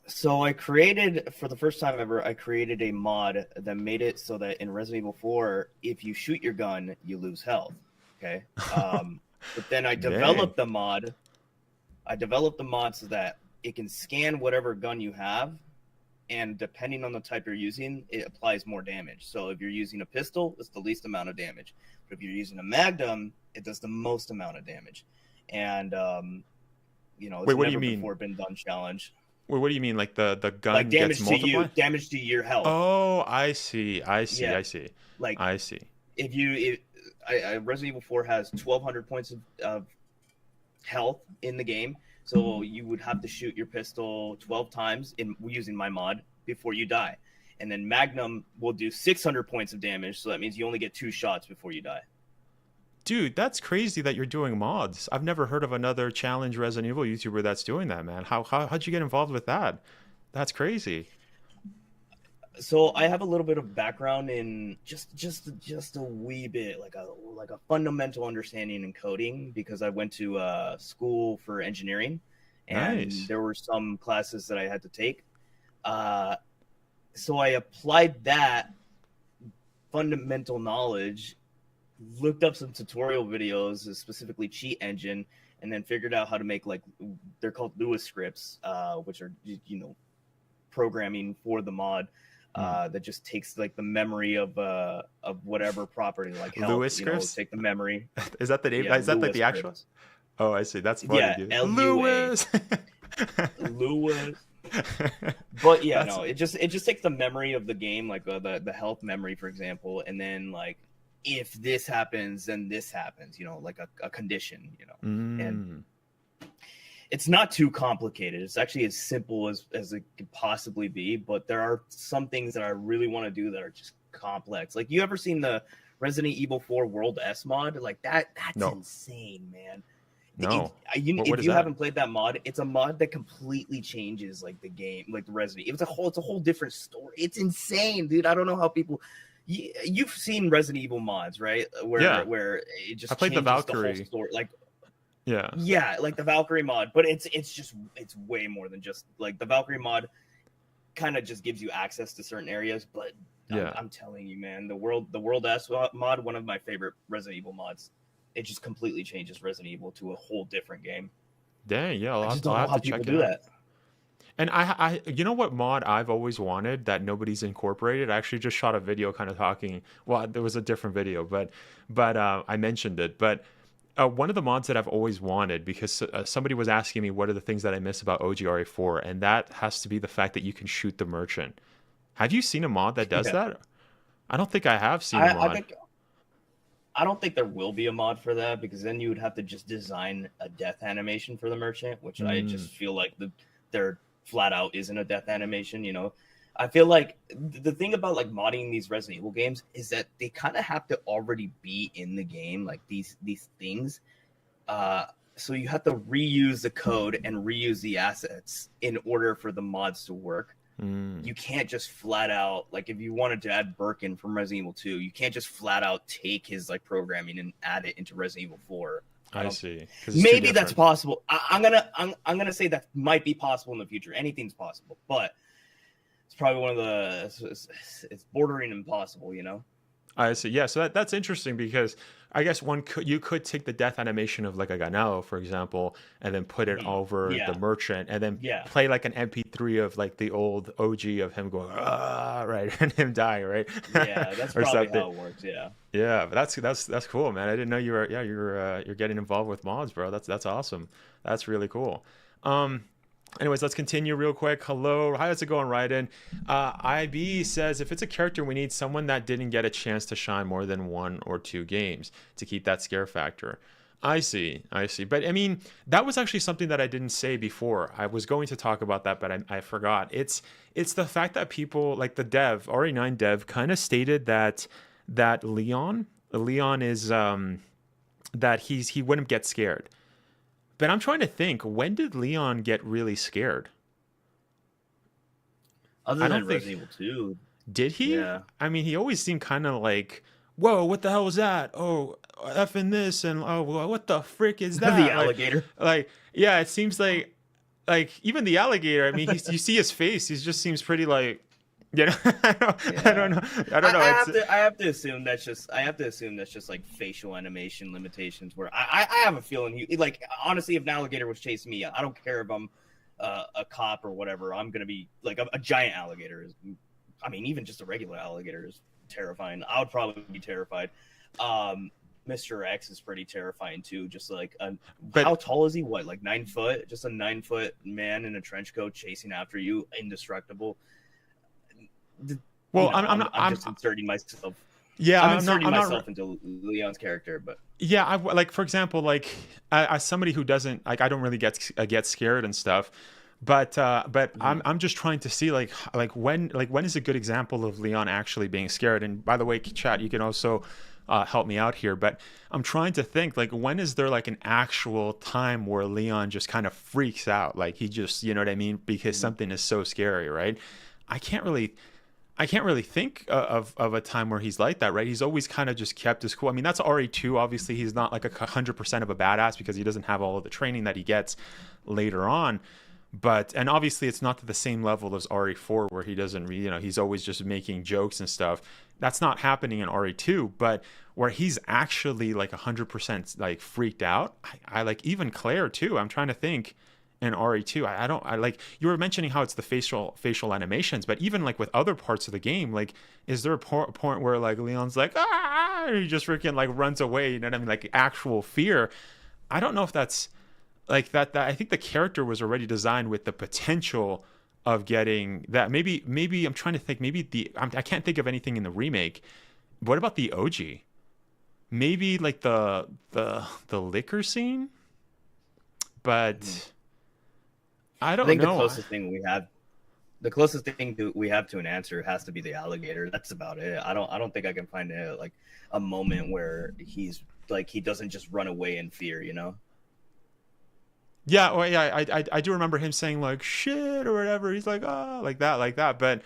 So I created, for the first time ever, a mod that made it so that in Resident Evil 4, if you shoot your gun, you lose health. Okay. But then I developed the mod. So that it can scan whatever gun you have, and depending on the type you're using, it applies more damage. So if you're using a pistol, it's the least amount of damage. But if you're using a Magnum, it does the most amount of damage. And it's Wait, what do you never mean? Before been done challenge. Wait, what do you mean? Like the gun Like damage gets to multiplied? you, damage to your health. Oh, I see. Yeah. I see. Like I see. Resident Evil 4 has 1,200 points of health in the game. So you would have to shoot your pistol 12 times using my mod before you die. And then Magnum will do 600 points of damage. So that means you only get 2 shots before you die. Dude, that's crazy that you're doing mods. I've never heard of another challenge Resident Evil YouTuber that's doing that, man. How'd you get involved with that? That's crazy. So I have a little bit of background in just a wee bit, like a fundamental understanding in coding, because I went to school for engineering, and there were some classes that I had to take. So I applied that fundamental knowledge, looked up some tutorial videos, specifically Cheat Engine, and then figured out how to make, like, they're called Lewis scripts, which are, programming for the mod. That just takes like the memory of whatever property, like health. Lewis scripts. Take the memory. Is that the name? Is that like the actual? Oh, I see. That's funny, dude. Lewis. Lewis. But yeah, That's- no, it just takes the memory of the game, like the health memory, for example, and then like if this happens, then this happens, like a condition, and it's not too complicated. It's actually as simple as it could possibly be, but there are some things that I really want to do that are just complex. Like, you ever seen the Resident Evil 4 World S mod? Like that's No. insane, man. No. If What is you that? haven't played that mod, it's a mod that completely changes like the game, like the Resident Evil. It's a whole different story. It's insane, dude. I don't know how people. You've seen Resident Evil mods, right? Where it just I played the changes the Valkyrie. whole story. Like, yeah, like the Valkyrie mod, but it's way more than just like the Valkyrie mod. Kind of just gives you access to certain areas, but Yeah. I'm telling you, man, the World S mod, one of my favorite Resident Evil mods. It just completely changes Resident Evil to a whole different game. Dang, yeah, I I'll just don't know have how to check people it do out. that. And I, you know what mod I've always wanted that nobody's incorporated? I actually just shot a video kind of talking. Well, there was a different video, but I mentioned it. But one of the mods that I've always wanted, because somebody was asking me what are the things that I miss about OGRA4, and that has to be the fact that you can shoot the merchant. Have you seen a mod that does that? I don't think I have seen a mod. I don't think there will be a mod for that, because then you would have to just design a death animation for the merchant, which I just feel like there flat out isn't a death animation. I feel like the thing about like modding these Resident Evil games is that they kind of have to already be in the game, like these things. So you have to reuse the code and reuse the assets in order for the mods to work. You can't just flat out, like, if you wanted to add Birkin from Resident Evil 2, you can't just flat out take his like programming and add it into Resident Evil 4. I see. 'Cause it's too Maybe that's different. possible. I'm gonna say that might be possible in the future. Anything's possible, but it's probably one of the it's bordering impossible. I see. Yeah, so that's interesting, because I guess you could take the death animation of like a Ganello, for example, and then put it over Yeah. the merchant, and then Yeah. play like an MP3 of like the old OG of him going right, and him dying, right? Yeah, that's Or probably something. how it works. Yeah. Yeah, but that's cool, man. I didn't know you're getting involved with mods, bro. That's awesome. That's really cool. Anyways, let's continue real quick. Hello, how's it going, Raiden? IB says, if it's a character, we need someone that didn't get a chance to shine more than 1 or 2 games to keep that scare factor. I see. But I mean, that was actually something that I didn't say before. I was going to talk about that, but I forgot. It's the fact that people, like the dev, RE9 dev, kind of stated that Leon is that he wouldn't get scared. But I'm trying to think, when did Leon get really scared? Other I than don't think- Resident Evil 2. Did he? Yeah. I mean, he always seemed kind of like, whoa, what the hell was that? Oh, effing this, and oh, what the frick is that? The alligator. Like, yeah, it seems like even the alligator. I mean, you see his face. He just seems pretty like, I don't know. I have to assume that's just like facial animation limitations. Where I have a feeling like, honestly, if an alligator was chasing me, I don't care if I'm a cop or whatever. I'm gonna be like a giant alligator is. I mean, even just a regular alligator is terrifying. I would probably be terrified. Mr. X is pretty terrifying too. Just like, But- how tall is he? What, like 9 foot? Just a 9 foot man in a trench coat chasing after you, indestructible. Well, You know, I'm not. I'm just inserting myself. Yeah, I'm I'm not. inserting I'm not. myself into Leon's character, but Yeah, like, for example, like as somebody who doesn't like, I don't really get scared and stuff, but I'm just trying to see like when is a good example of Leon actually being scared. And by the way, chat, you can also help me out here, but I'm trying to think, like, when is there like an actual time where Leon just kind of freaks out, like he just, you know what I mean, because something is so scary, right? I can't really think of a time where he's like that, right? He's always kind of just kept his cool. I mean, that's RE2. Obviously, he's not like 100% of a badass because he doesn't have all of the training that he gets later on. And obviously, it's not to the same level as RE4 where he doesn't, he's always just making jokes and stuff. That's not happening in RE2, but where he's actually like 100% like freaked out. I like even Claire too. I'm trying to think. In RE2, I like, you were mentioning how it's the facial animations, but even like with other parts of the game, like, is there a point where like Leon's like, or he just freaking like runs away, you know what I mean, like actual fear? I don't know if that's like that I think the character was already designed with the potential of getting that. Maybe I'm trying to think. Maybe I can't think of anything in the remake. What about the OG? Maybe like the liquor scene, but I don't think know. the closest thing we have to an answer has to be the alligator. That's about it. I don't think I can find a moment where he's like he doesn't just run away in fear, you know? Yeah, well, yeah, I do remember him saying like shit or whatever. He's like, like that.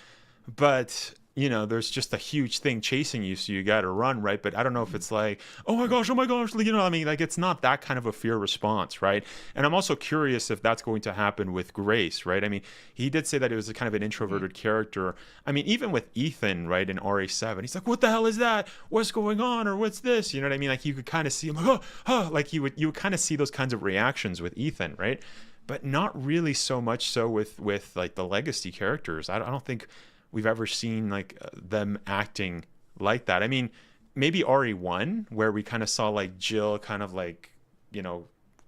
But you know, there's just a huge thing chasing you, so you got to run, right? But I don't know if it's like, oh my gosh, you know what I mean? Like, it's not that kind of a fear response, right? And I'm also curious if that's going to happen with Grace, right? I mean, he did say that it was a kind of an introverted character. I mean, even with Ethan, right, in RE7, he's like, what the hell is that? What's going on? Or what's this? You know what I mean? Like, you could kind of see him like, like you would kind of see those kinds of reactions with Ethan, right? But not really so much so with like the legacy characters. I don't think we've ever seen like them acting like that. I mean, maybe RE1, where we kind of saw like Jill kind of like, you know,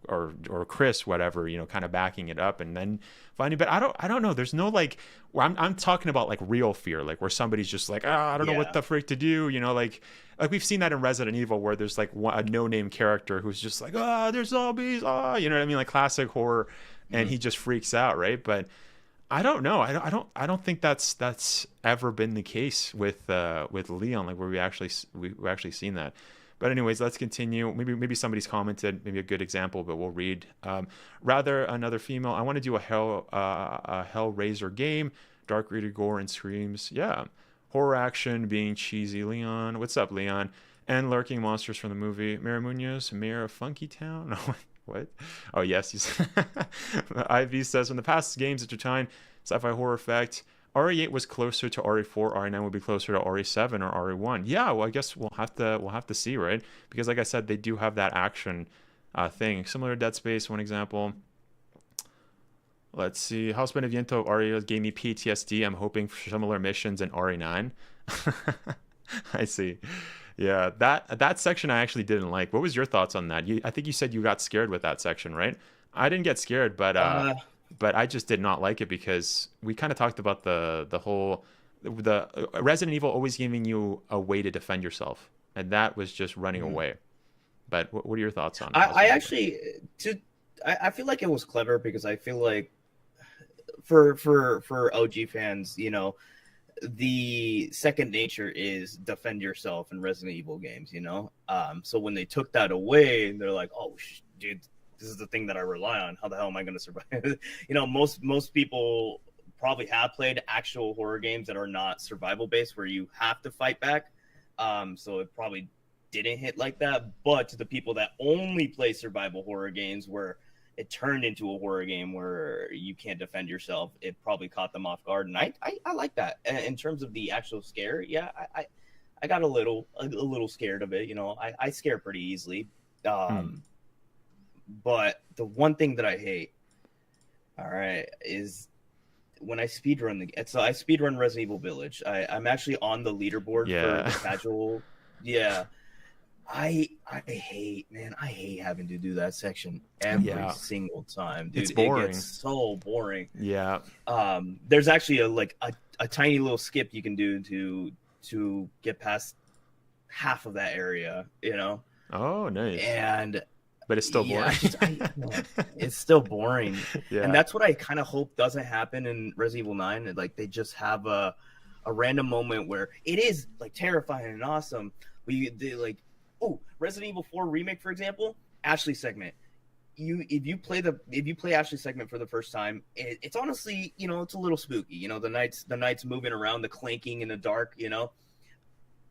or Chris, whatever, you know, kind of backing it up and then finding. But I don't know. There's no like, I'm talking about like real fear, like where somebody's just like, I don't know what the frick to do, you know, like we've seen that in Resident Evil where there's like a no-name character who's just like, there's zombies, you know what I mean, like classic horror, and he just freaks out, right? But I don't know. I don't think that's ever been the case with Leon, like where we actually seen that. But anyways, let's continue. Maybe somebody's commented, maybe a good example, but we'll read. Rather another female. I want to do a Hellraiser game, dark rated gore and screams. Yeah, horror action being cheesy. Leon, what's up, Leon? And lurking monsters from the movie. Mara Munoz, Mayor of Funky Town. What? Oh, yes. IV says, from the past games at your time, sci-fi horror effect, RE8 was closer to RE4, RE9 would be closer to RE7 or RE1. Yeah, well, I guess we'll have to see, right? Because like I said, they do have that action thing. Similar to Dead Space, one example. Let's see. House Beneviento of RE gave me PTSD. I'm hoping for similar missions in RE9. I see. Yeah, that section I actually didn't like. What was your thoughts on that? I think you said you got scared with that section, right? I didn't get scared, but I just did not like it because we kind of talked about the whole Resident Evil always giving you a way to defend yourself, and that was just running away. But what are your thoughts on it? I feel like it was clever because I feel like for OG fans, you know, the second nature is defend yourself in Resident Evil games, you know? So when they took that away, they're like, oh, dude, this is the thing that I rely on. How the hell am I going to survive? You know, most people probably have played actual horror games that are not survival based where you have to fight back. So it probably didn't hit like that. But to the people that only play survival horror games where it turned into a horror game where you can't defend yourself, it probably caught them off guard. And I like that. In terms of the actual scare, yeah, I got a little scared of it. You know, I scare pretty easily. But the one thing that I hate, all right, is when I speedrun I speedrun Resident Evil Village. I'm actually on the leaderboard for the casual. Yeah. I hate having to do that section every single time, dude. It's boring. It gets so boring. Yeah. There's actually a tiny little skip you can do to get past half of that area, you know? Oh, nice. But it's still boring. It's still boring. Yeah. And that's what I kind of hope doesn't happen in Resident Evil 9. Like they just have a random moment where it is like terrifying and awesome. But Resident Evil 4 remake, for example, Ashley segment. If you play Ashley segment for the first time, it's honestly, you know, it's a little spooky. You know, the knights moving around, the clanking in the dark. You know.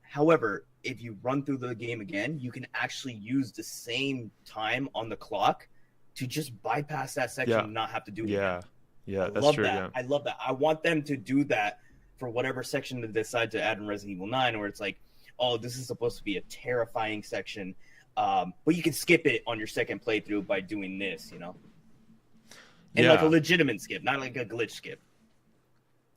However, if you run through the game again, you can actually use the same time on the clock to just bypass that section and not have to do it. Yeah, that's true. Yeah. I love that. I want them to do that for whatever section they decide to add in Resident Evil 9, where it's like, oh, this is supposed to be a terrifying section, but you can skip it on your second playthrough by doing this, you know? And like a legitimate skip, not like a glitch skip.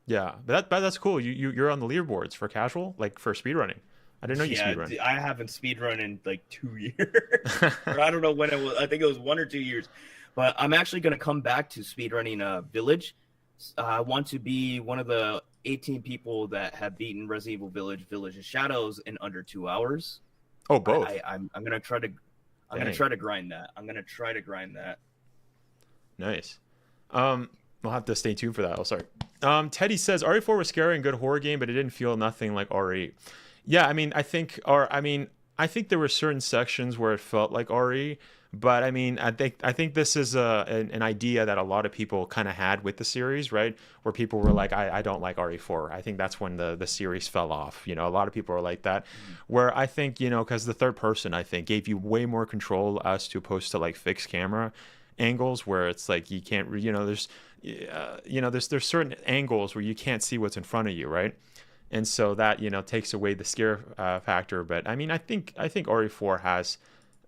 Yeah, but that's cool. You're on the leaderboards for casual, like for speedrunning. I didn't know you speedrun. I haven't speedrun in like 2 years. Or I don't know when it was. I think it was 1 or 2 years. But I'm actually going to come back to speedrunning Village I want to be one of the 18 people that have beaten Resident Evil Village of Shadows in under 2 hours. Oh, both. I'm gonna try to. I'm gonna try to grind that. I'm gonna try to grind that. Nice. We'll have to stay tuned for that. Oh, sorry. Teddy says RE4 was scary and good horror game, but it didn't feel nothing like RE. Yeah, I mean, I think there were certain sections where it felt like RE, but I mean, I think this is an idea that a lot of people kind of had with the series, right? Where people were like, I don't like RE4. I think that's when the series fell off. You know, a lot of people are like that. Where I think, you know, because the third person, I think, gave you way more control as to opposed to like fixed camera angles, where it's like you can't, you know, there's certain angles where you can't see what's in front of you, right? And so that, you know, takes away the scare factor. But I mean, I think RE4 has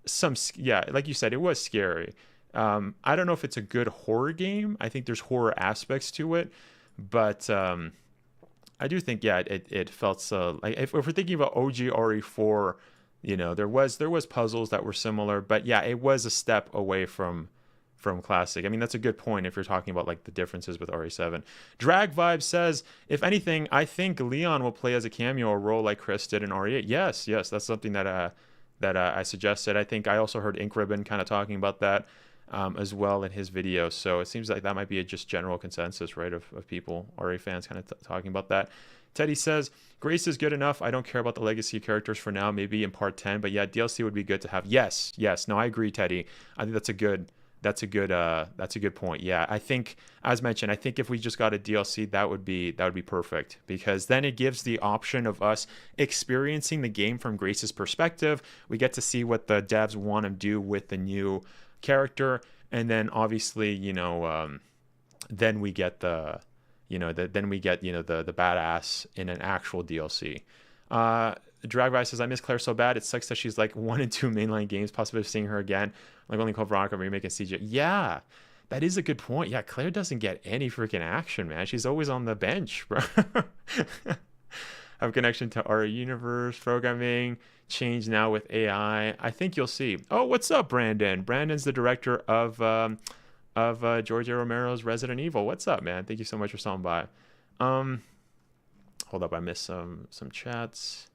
some, yeah, like you said, it was scary. I don't know if it's a good horror game. I think there's horror aspects to it, but I do think, yeah, it felt like if we're thinking about OG RE4, you know, there was puzzles that were similar, but yeah, it was a step away from classic. I mean, that's a good point if you're talking about like the differences with RE7. Drag Vibe says, if anything, I think Leon will play as a cameo or role like Chris did in RE8. Yes, that's something that I suggested. I think I also heard Ink Ribbon kind of talking about that as well in his video. So it seems like that might be a just general consensus, right, of people, RE fans kind of talking about that. Teddy says, Grace is good enough. I don't care about the legacy characters for now, maybe in part 10, but yeah, DLC would be good to have. Yes. No, I agree, Teddy. I think that's a good point. Yeah, I think, as mentioned, I think if we just got a DLC, that would be perfect, because then it gives the option of us experiencing the game from Grace's perspective. We get to see what the devs want to do with the new character, and then obviously, you know, then we get the badass in an actual DLC. Dragvice says, I miss Claire so bad. It sucks that she's like 1 and 2 mainline games, possibly seeing her again. Like only Code Veronica remaking CJ. Yeah, that is a good point. Yeah, Claire doesn't get any freaking action, man. She's always on the bench, bro. Have a connection to our universe programming. Change now with AI. I think you'll see. Oh, what's up, Brandon? Brandon's the director of George A. Romero's Resident Evil. What's up, man? Thank you so much for stopping by. Hold up, I missed some chats.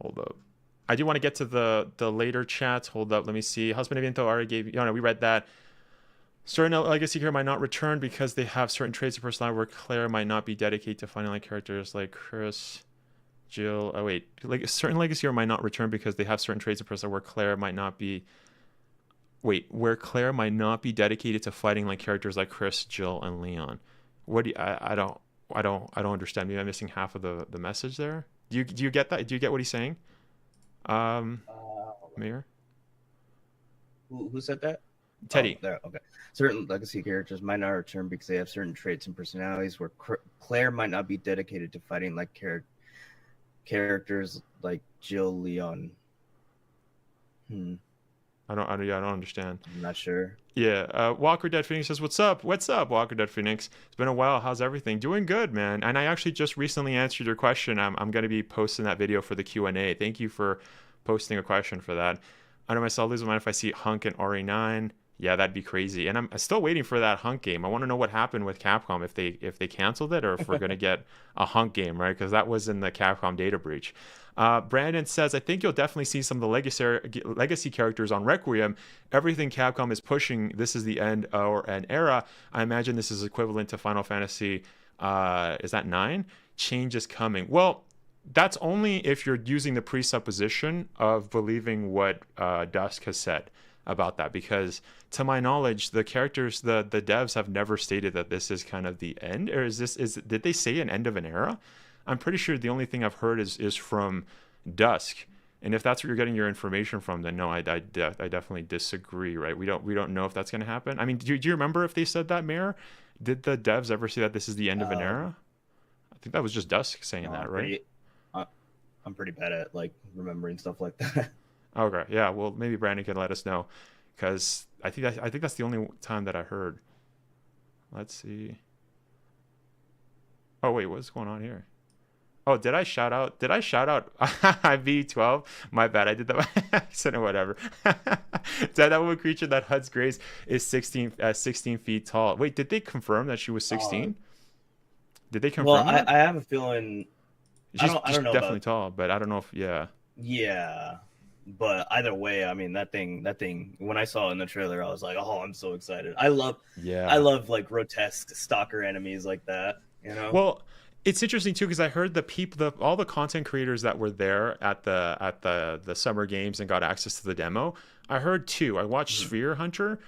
Hold up. I do want to get to the later chats. Hold up. Let me see. Husband of Into already gave you. Oh, no, we read that. Certain legacy characters might not return because they have certain traits of personality where Claire might not be dedicated to finding like characters like Chris, Jill. Oh, wait. Like certain legacy hero might not return because they have certain traits of personality where Claire might not be. Wait, where Claire might not be dedicated to fighting like characters like Chris, Jill, and Leon. What do you, I don't understand. Maybe I'm missing half of the message there. Do you get that? Do you get what he's saying? Mayor? Who said that? Teddy. Oh, there, okay. Certain legacy characters might not return because they have certain traits and personalities where Claire might not be dedicated to fighting like characters like Jill, Leon. I don't understand. I'm not sure. Yeah, Walker Dead Phoenix says, what's up, Walker Dead Phoenix? It's been a while. How's everything? Doing good, man. And I actually just recently answered your question. I'm going to be posting that video for the Q&A. Thank you for posting a question for that. I know myself, lose my mind if I see Hunk in RE9. Yeah, that'd be crazy. And I'm still waiting for that Hunk game. I want to know what happened with Capcom, if they canceled it, or if we're going to get a Hunk game, right? Because that was in the Capcom data breach. Brandon says, I think you'll definitely see some of the legacy characters on Requiem. Everything Capcom is pushing, this is the end or an era. I imagine this is equivalent to Final Fantasy, is that 9? Change is coming. Well, that's only if you're using the presupposition of believing what Dusk has said about that, because to my knowledge, the characters, the devs have never stated that this is kind of the end, or did they say an end of an era? I'm pretty sure the only thing I've heard is from Dusk, and if that's where you're getting your information from, then no, I definitely disagree. Right? We don't know if that's going to happen. I mean, do you remember if they said that, Mayor? Did the devs ever say that this is the end of an era? I think that was just Dusk saying that, right? I'm pretty bad at like remembering stuff like that. Okay, yeah. Well, maybe Brandon can let us know, because I think that's the only time that I heard. Let's see. Oh wait, what's going on here? Oh, did I shout out? Did I shout out V12? My bad. I did that. I said whatever. That woman creature that Hud's Grace is 16 feet tall. Wait, did they confirm that she was 16? Did they confirm Well, that? I have a feeling. She's I don't know definitely about, tall, but I don't know if yeah, but either way, I mean that thing. When I saw it in the trailer, I was like, oh, I'm so excited. I love like grotesque stalker enemies like that. You know. Well, it's interesting too because I heard all the content creators that were there at the summer games and got access to the demo. I heard two. I watched Sphere Hunter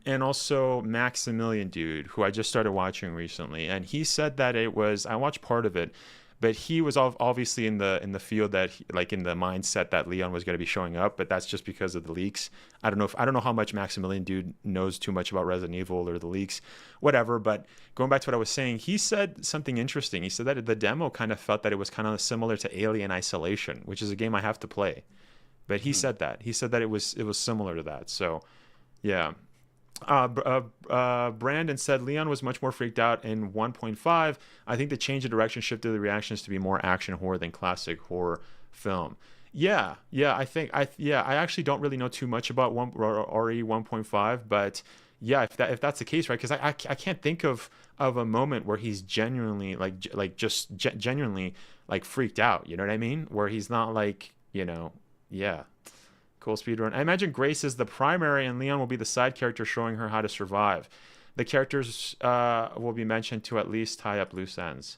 and also Maximilian Dude, who I just started watching recently, and he said that I watched part of it, but he was obviously in the field that like in the mindset that Leon was going to be showing up, but that's just because of the leaks. I don't know how much Maximilian Dude knows too much about Resident Evil or the leaks, whatever. But going back to what I was saying, he said something interesting. He said that the demo kind of felt that it was kind of similar to Alien Isolation, which is a game I have to play. But he said that it was similar to that. So yeah. Brandon said Leon was much more freaked out in 1.5. I think the change of direction shifted the reactions to be more action horror than classic horror film. Yeah, I think I actually don't really know too much about RE 1.5, but yeah, if that's the case, right? Because I can't think of a moment where he's genuinely genuinely like freaked out. You know what I mean? Where he's not like yeah. Cool speedrun. I imagine Grace is the primary and Leon will be the side character showing her how to survive. The characters will be mentioned to at least tie up loose ends.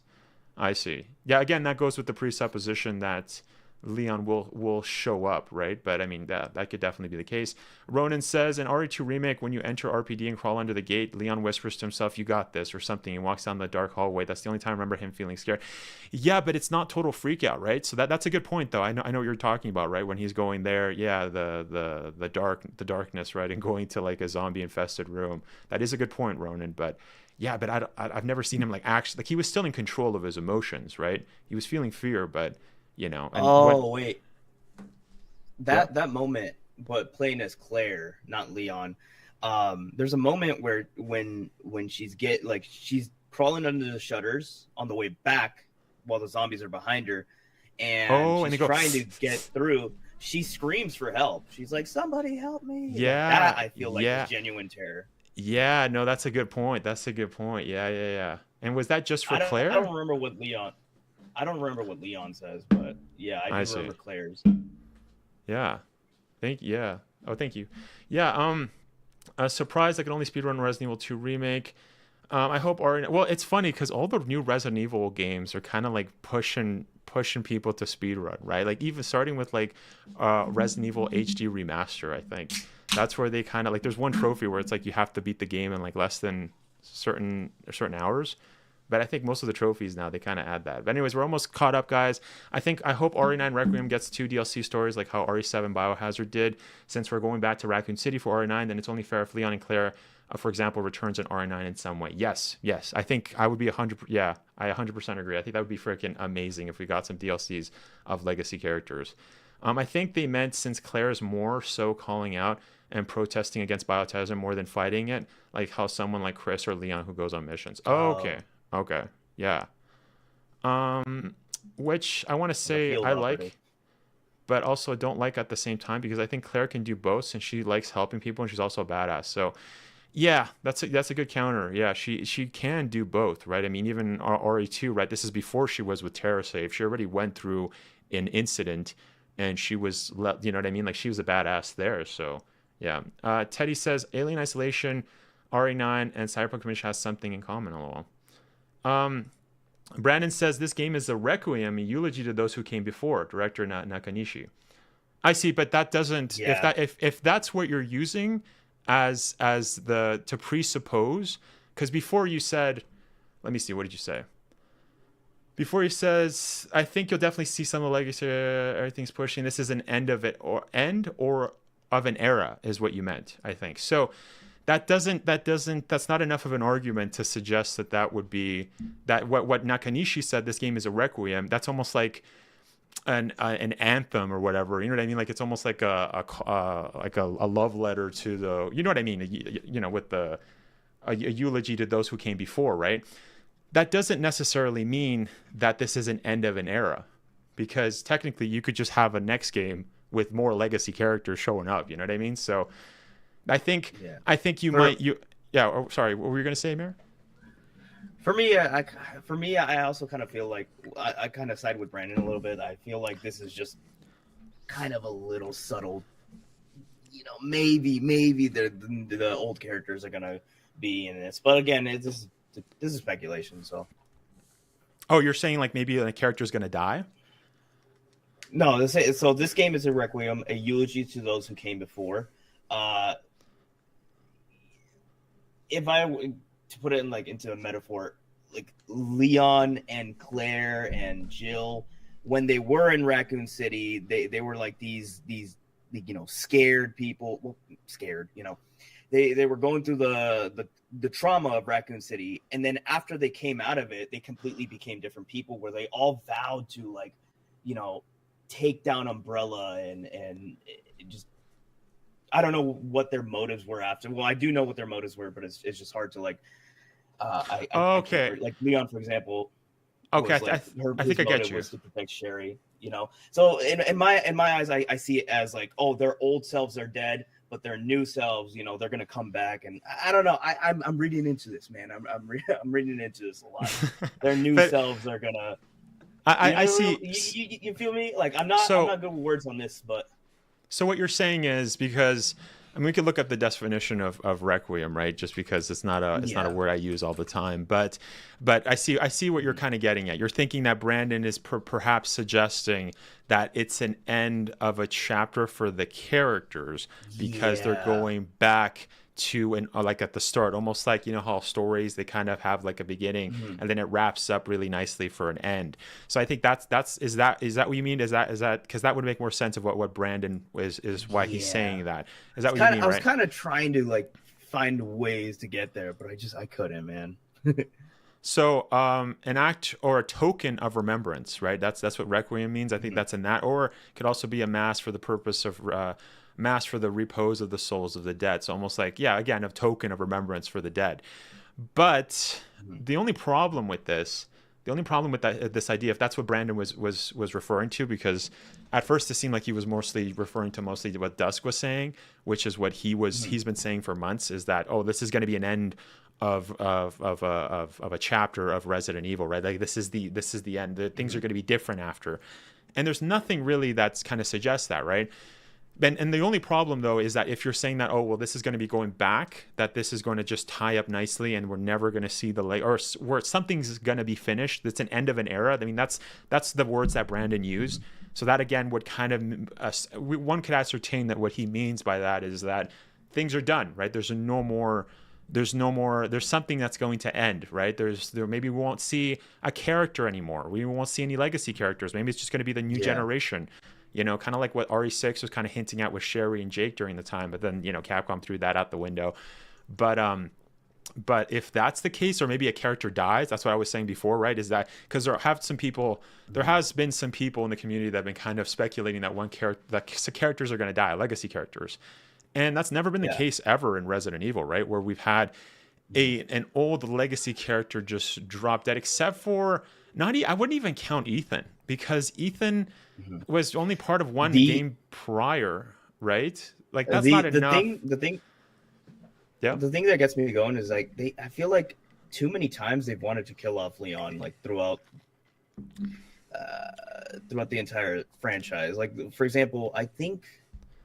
I see. Yeah, again, that goes with the presupposition that Leon will show up, right? But I mean, that could definitely be the case. Ronan says, in RE2 Remake, when you enter R.P.D. and crawl under the gate, Leon whispers to himself, "You got this," or something. He walks down the dark hallway. That's the only time I remember him feeling scared. Yeah, but it's not total freak out, right? So that's a good point, though. I know what you're talking about, right? When he's going there, yeah, the darkness, right, and going to like a zombie infested room. That is a good point, Ronan. But yeah, but I've never seen him like actually, like he was still in control of his emotions, right? He was feeling fear, but wait, that moment, but playing as Claire, not Leon. There's a moment where when she's crawling under the shutters on the way back while the zombies are behind her, and she's trying to get through. She screams for help. She's like, "Somebody help me!" Yeah, that I feel like is genuine terror. Yeah, no, that's a good point. Yeah. And was that just for Claire? I don't remember what Leon says, but yeah, I do remember Claire's. Yeah. Thank you. Yeah, surprised I could only speedrun Resident Evil 2 Remake. I hope well, it's funny because all the new Resident Evil games are kind of like pushing people to speedrun, right? Like even starting with like Resident Evil HD Remaster, I think. That's where they kind of like there's one trophy where it's like you have to beat the game in like less than certain hours. But I think most of the trophies now, they kind of add that. But anyways, we're almost caught up, guys. I hope RE9 Requiem gets 2 DLC stories like how RE7 Biohazard did. Since we're going back to Raccoon City for RE9, then it's only fair if Leon and Claire, for example, returns in RE9 in some way. Yes. I think I would be 100%. Yeah, I 100% agree. I think that would be freaking amazing if we got some DLCs of legacy characters. I think they meant since Claire's more so calling out and protesting against bioterrorism more than fighting it, like how someone like Chris or Leon who goes on missions. Okay. Yeah. Which I want to say I like, but also don't like at the same time because I think Claire can do both since she likes helping people and she's also a badass. So yeah, that's a good counter. Yeah, she can do both, right? I mean, even RE2, right? This is before she was with TerraSave. She already went through an incident and she was, you know what I mean? Like she was a badass there. So yeah. Teddy says Alien Isolation, RE9, and Cyberpunk Commission has something in common. LOL. Brandon says this game is a requiem, a eulogy to those who came before, director Nakanishi. I see, but that doesn't. Yeah. If that's what you're using as to presuppose, because before you said, let me see, what did you say? Before he says, I think you'll definitely see some of the legacy. Everything's pushing. This is an end of an era, is what you meant. I think so. That's not enough of an argument to suggest that would be that what Nakanishi said, this game is a requiem. That's almost like an anthem or whatever. You know what I mean? Like it's almost like a love letter to the, you know what I mean? With a eulogy to those who came before, right? that doesn't necessarily mean that this is an end of an era, because technically you could just have a next game with more legacy characters showing up. You know what I mean? So I think yeah. Oh, sorry, what were you gonna say, Mayor? For me, I also kind of feel like I kind of side with Brandon a little bit. I feel like this is just kind of a little subtle. You know, maybe the old characters are gonna be in this, but again, this is speculation. So, Oh, you're saying like maybe a character's gonna die? no, this game is a requiem, a eulogy to those who came before. If I to put it in into a metaphor, like Leon and Claire and Jill, when they were in Raccoon City, they were like these scared people. Well, scared, they were going through the trauma of Raccoon City, and then after they came out of it, they completely became different people, where they all vowed to take down Umbrella and just, I don't know what their motives were after. Well, I do know what their motives were, but it's just hard to Okay. like Leon, for example. Okay, Was, I think I get motive you. was to protect Sherry. So in my eyes, I see it as like, oh, their old selves are dead, but their new selves, they're gonna come back. And I don't know. I'm reading into this, man. I'm reading into this a lot. Their new selves are gonna. I see. You feel me? Like I'm not good with words on this, but. So what you're saying is, because we could look up the definition of requiem, right? Just because it's not a word I use all the time, but I see what you're kind of getting at. You're thinking that Brandon is perhaps suggesting that it's an end of a chapter for the characters, because they're going back to like at the start, almost like how stories, they kind of have like a beginning and then it wraps up really nicely for an end. So I think is that what you mean? Is that because that would make more sense of what Brandon is why he's saying that. Is that what you mean? I was kind of trying to find ways to get there, but I couldn't, man. So an act or a token of remembrance, right? That's what requiem means. I think that's in that, or it could also be a mass for the purpose of mass for the repose of the souls of the dead. So almost like, again, a token of remembrance for the dead. But the only problem with this idea, if that's what Brandon was referring to, because at first it seemed like he was referring to what Dusk was saying, which is what he's been saying for months, is that, oh, this is going to be an end of a chapter of Resident Evil, right? Like this is the end. The things are going to be different after, and there's nothing really that's kind of suggests that, right? And the only problem, though, is that if you're saying that, oh, well, this is going to be going back, that this is going to just tie up nicely and we're never going to see the light, or where something's going to be finished, that's an end of an era. I mean, that's the words that Brandon used. So that, again, would kind of, one could ascertain that what he means by that is that things are done, right? There's something that's going to end, right? Maybe we won't see a character anymore. We won't see any legacy characters. Maybe it's just going to be the new generation. Kind of like what RE6 was kind of hinting at with Sherry and Jake during the time, but then, Capcom threw that out the window. But if that's the case, or maybe a character dies, that's what I was saying before, right? Is that because there has been some people in the community that have been kind of speculating that characters are going to die, legacy characters. And that's never been the case ever in Resident Evil, right? Where we've had an old legacy character just drop dead, except for I wouldn't even count Ethan, because Ethan was only part of one game prior, right? Like that's not enough. The thing that gets me going is I feel like too many times they've wanted to kill off Leon throughout the entire franchise. Like, for example, I think,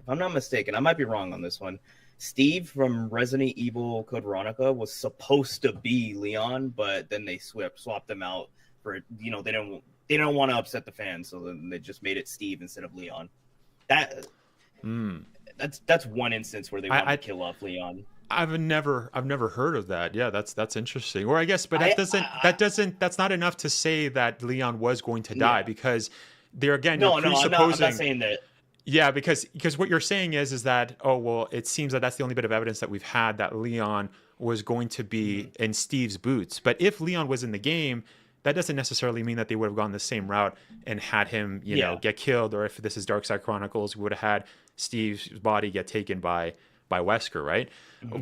if I'm not mistaken, I might be wrong on this one, Steve from Resident Evil Code Veronica was supposed to be Leon, but then they swapped them out for, they don't want to upset the fans, so then they just made it Steve instead of Leon. That's one instance where they want to kill off Leon. I've never heard of that. Yeah, that's interesting. Or I guess, but that's not enough to say that Leon was going to die, because they're, again, I'm not saying that. Yeah, because what you're saying is that, oh, well, it seems that that's the only bit of evidence that we've had that Leon was going to be in Steve's boots. But if Leon was in the game, that doesn't necessarily mean that they would have gone the same route and had him, get killed. Or if this is Dark Side Chronicles, we would have had Steve's body get taken by by Wesker, right?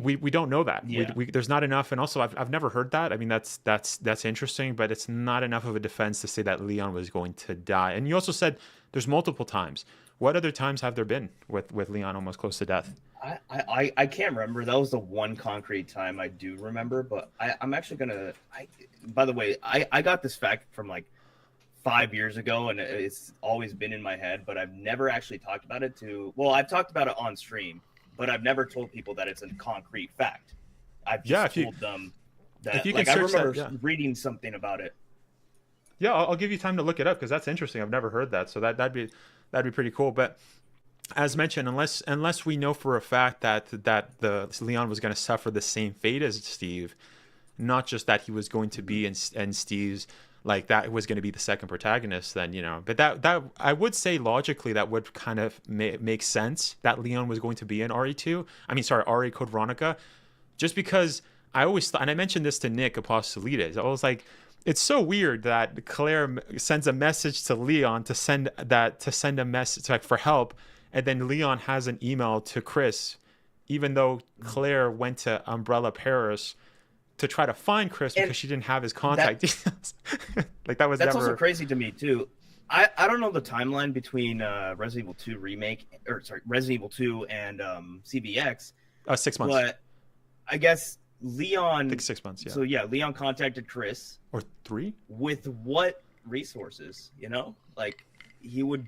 We don't know that. Yeah. There's not enough, and also I've never heard that. I mean, that's interesting, but it's not enough of a defense to say that Leon was going to die. And you also said there's multiple times. What other times have there been with Leon almost close to death? I can't remember. That was the one concrete time I do remember, but I'm actually gonna. By the way, I got this fact from like 5 years ago, and it's always been in my head, but I've never actually talked about it I've talked about it on stream, but I've never told people that it's a concrete fact. I've just told them that. If you like, can I remember that, yeah. reading something about it. Yeah, I'll give you time to look it up because that's interesting. I've never heard that, so that'd be pretty cool. But as mentioned, unless we know for a fact that the Leon was going to suffer the same fate as Steve, not just that he was going to be in Steve's, like that was going to be the second protagonist, then, you know, but that I would say logically that would kind of make sense that Leon was going to be in RE2. I mean, sorry, RE Code Veronica, just because I always thought, and I mentioned this to Nick Apostolides, I was like, it's so weird that Claire sends a message to Leon to send a message like for help, and then Leon has an email to Chris, even though Claire went to Umbrella Paris to try to find Chris because she didn't have his contact details. Like that's never... also crazy to me too. I don't know the timeline between Resident Evil 2 remake, or sorry, Resident Evil 2 and CBX. 6 months. But I guess Leon. I think 6 months. Yeah. So yeah, Leon contacted Chris. Or 3. With what resources? You know, like he would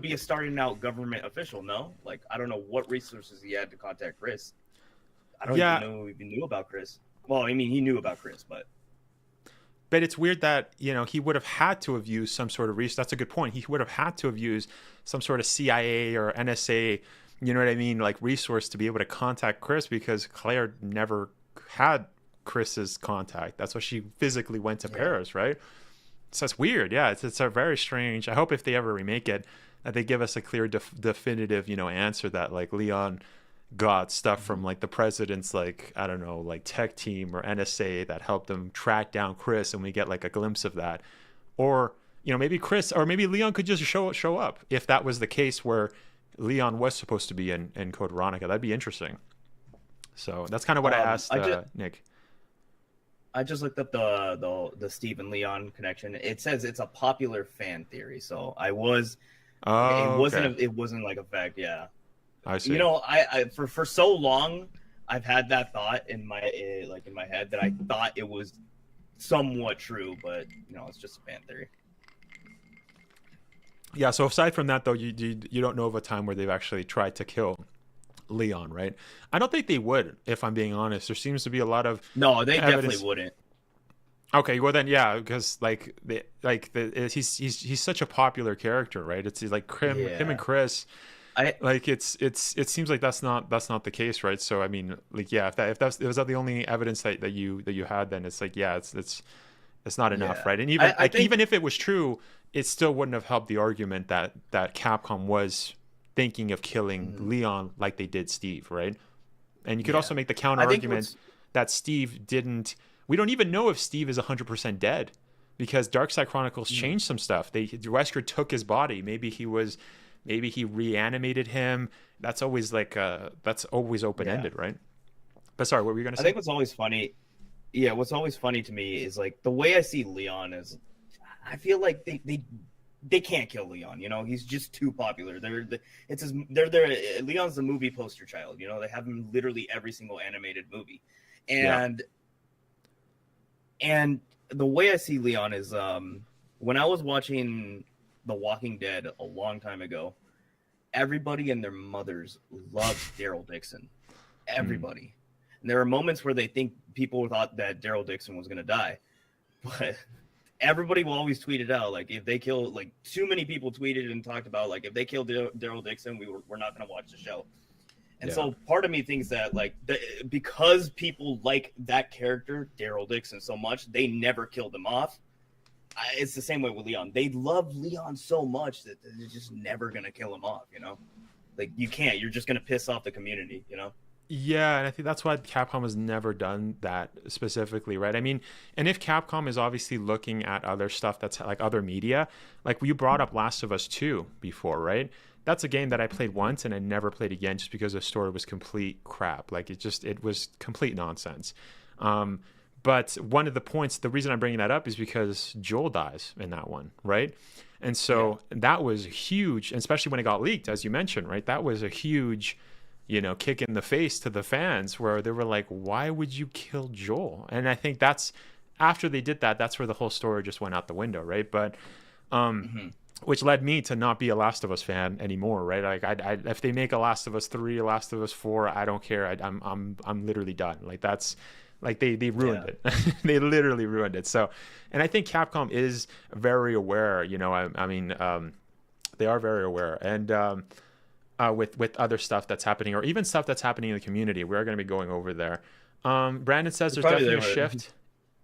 be a starting out government official. No, like I don't know what resources he had to contact Chris. I don't even know if he knew about Chris. Well, I mean, he knew about Chris, but it's weird that, you know, he would have had to have used some sort of research. That's a good point. He would have had to have used some sort of CIA or NSA, you know what I mean, like resource to be able to contact Chris, because Claire never had Chris's contact. That's why she physically went to Paris, right? So it's weird. Yeah, it's a very strange. I hope if they ever remake it, that they give us a clear, definitive, you know, answer that like Leon got stuff from like the president's, like, I don't know, like tech team or NSA that helped them track down Chris, and we get like a glimpse of that. Or, you know, maybe Chris or maybe Leon could just show up if that was the case where Leon was supposed to be in Code Veronica. That'd be interesting. So that's kind of what I asked Nick. I just looked up the Steve and Leon connection. It says it's a popular fan theory, so I was it wasn't like a fact. Yeah, I see. You know, I for so long I've had that thought in my head that I thought it was somewhat true, but you know, it's just a fan theory. Yeah. So aside from that, though, you don't know of a time where they've actually tried to kill Leon, right? I don't think they would, if I'm being honest. There seems to be a lot of they evidence. definitely wouldn't. Okay, well then, yeah, because he's such a popular character, right? It's like him and Chris. It seems like that's not the case, right? So I mean, like, yeah, if that was the only evidence that you had, then it's like, yeah, it's not enough, right? And even even if it was true, it still wouldn't have helped the argument that Capcom was thinking of killing Leon like they did Steve, right? And you could also make the counter argument that Steve didn't. We don't even know if Steve is 100% dead, because Darkside Chronicles changed some stuff. Wesker took his body. Maybe he reanimated him. That's always open ended, right? But sorry, what were you gonna say? I think what's always funny to me is like the way I see Leon is, I feel like they can't kill Leon. You know, he's just too popular. Leon's the movie poster child. You know, they have him in literally every single animated movie, and the way I see Leon is, when I was watching The Walking Dead a long time ago, everybody and their mothers loved Daryl Dixon. Everybody. And there are moments where people thought that Daryl Dixon was going to die, but everybody will always tweet it out. Like, if they kill, like, too many people tweeted and talked about, like, if they kill Daryl Dixon, we're not going to watch the show. And so part of me thinks that, like, because people like that character, Daryl Dixon, so much, they never killed him off. It's the same way with Leon. They love Leon so much that they're just never going to kill him off, you know? Like, you can't. You're just going to piss off the community, you know? Yeah, and I think that's why Capcom has never done that specifically, right? I mean, and if Capcom is obviously looking at other stuff that's like other media, like you brought up Last of Us 2 before, right? That's a game that I played once and I never played again just because the story was complete crap. Like it was complete nonsense. But one of the points, the reason I'm bringing that up is because Joel dies in that one, right? And so that was huge, especially when it got leaked, as you mentioned, right? That was a huge, kick in the face to the fans where they were like, why would you kill Joel? And I think that's after they did that, that's where the whole story just went out the window, right? But which led me to not be a Last of Us fan anymore, right? Like I if they make a Last of Us 3, a Last of Us 4, I don't care. I'm literally done. Like that's like they ruined it. They literally ruined it. So, and I think Capcom is very aware, I mean they are very aware, and with other stuff that's happening, or even stuff that's happening in the community. We're going to be going over there. Brandon says there's definitely a shift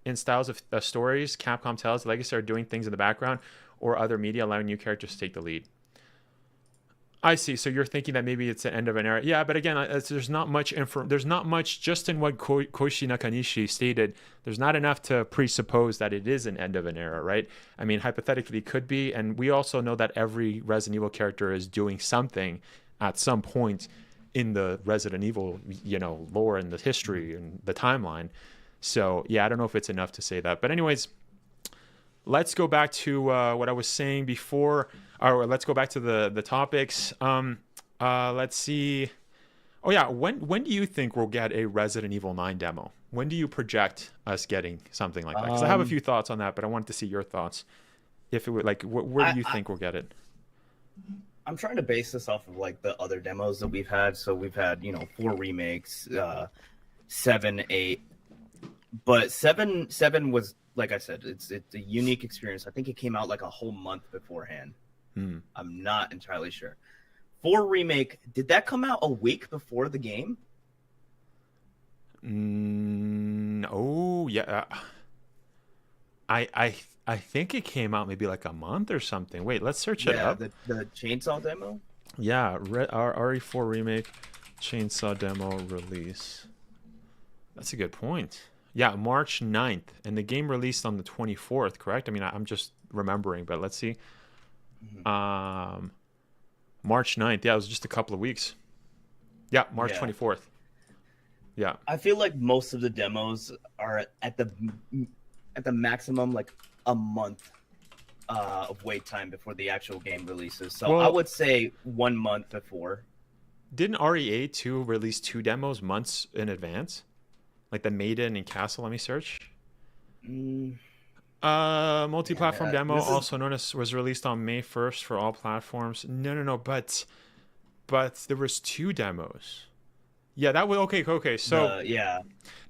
in styles of stories. Capcom tells Legacy are doing things in the background or other media, allowing new characters to take the lead. I see. So you're thinking that maybe it's the end of an era. Yeah, but again, there's not much there's not much just in what Koichi Nakanishi stated. There's not enough to presuppose that it is an end of an era, right? I mean, hypothetically, it could be, and we also know that every Resident Evil character is doing something at some point in the Resident Evil, lore and the history and the timeline. So yeah, I don't know if it's enough to say that. But anyways, let's go back to what I was saying before. Or let's go back to the topics. Let's see. Oh yeah, when do you think we'll get a Resident Evil 9 demo? When do you project us getting something like that? Because I have a few thoughts on that, but I wanted to see your thoughts. If it would where do you think we'll get it? I'm trying to base this off of like the other demos that we've had. So we've had 4 remakes, 7, 8, but 7 was, like I said, it's a unique experience. I think it came out like a whole month beforehand. I'm not entirely sure. 4 remake, did that come out a week before the game? Oh yeah, I think it came out maybe like a month or something. Wait, let's search it up. The Chainsaw demo. Yeah, RE4 remake Chainsaw demo release. That's a good point. Yeah, March 9th, and the game released on the 24th, correct? I mean, I'm just remembering, but let's see. March 9th. Yeah, it was just a couple of weeks. Yeah, March 24th. Yeah. I feel like most of the demos are at the maximum like a month of wait time before the actual game releases. So I would say 1 month before. Didn't RE8 2 release 2 demos months in advance? Like the Maiden and Castle, let me search. Multi-platform demo, also known as, was released on May 1st for all platforms. No, but there was 2 demos. Yeah, that was okay. So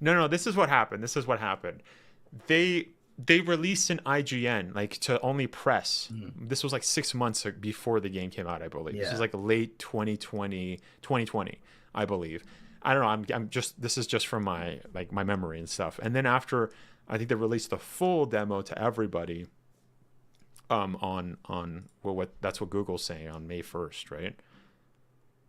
No, this is what happened. They released an IGN like to only press. This was like 6 months before the game came out, I believe. This is like late 2020, I believe. I don't know. I'm just, this is just from my memory and stuff. And then after, I think they released the full demo to everybody. That's what Google's saying on May 1st, right?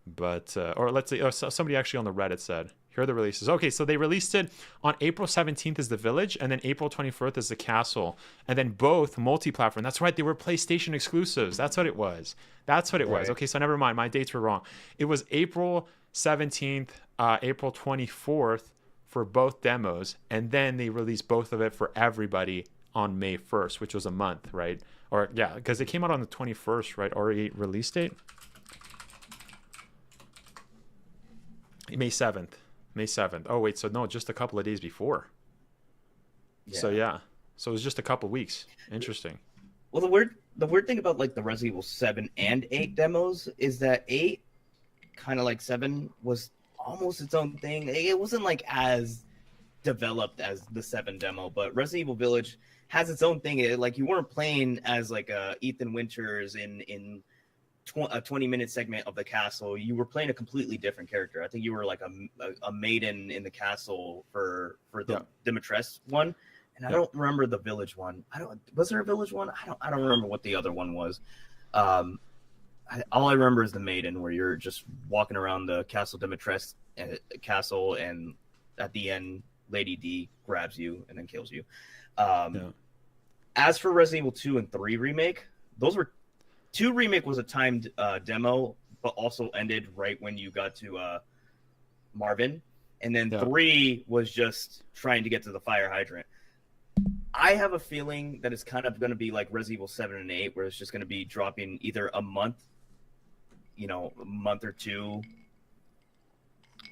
But or let's say somebody actually on the Reddit said, here are the releases. Okay, so they released it on April 17th is the Village, and then April 24th is the Castle, and then both multi-platform. That's right, they were PlayStation exclusives. That's what it was. Okay, so never mind, my dates were wrong. It was April 17th, April 24th for both demos, and then they released both of it for everybody on May 1st, which was a month, right? Or yeah, because it came out on the 21st, right? RE8 release date. May 7th. Oh wait, so no, just a couple of days before. So yeah, so it was just a couple weeks. Interesting. Well, the weird thing about like the Resident Evil 7 and 8 demos is that 8, kind of like 7, was almost its own thing. It wasn't like as developed as the 7 demo, but Resident Evil Village has its own thing. Like you weren't playing as like Ethan Winters in a 20-minute segment of the castle. You were playing a completely different character. I think you were like a maiden in the castle for the Dimitrescu one, and I don't remember the village one. Was there a village one? I don't remember what the other one was. all I remember is the Maiden, where you're just walking around the Castle Dimitrescu castle, and at the end, Lady D grabs you and then kills you. As for Resident Evil 2 and 3 remake, those were 2 remake was a timed demo, but also ended right when you got to Marvin, and then 3 was just trying to get to the fire hydrant. I have a feeling that it's kind of going to be like Resident Evil 7 and 8, where it's just going to be dropping either a month or two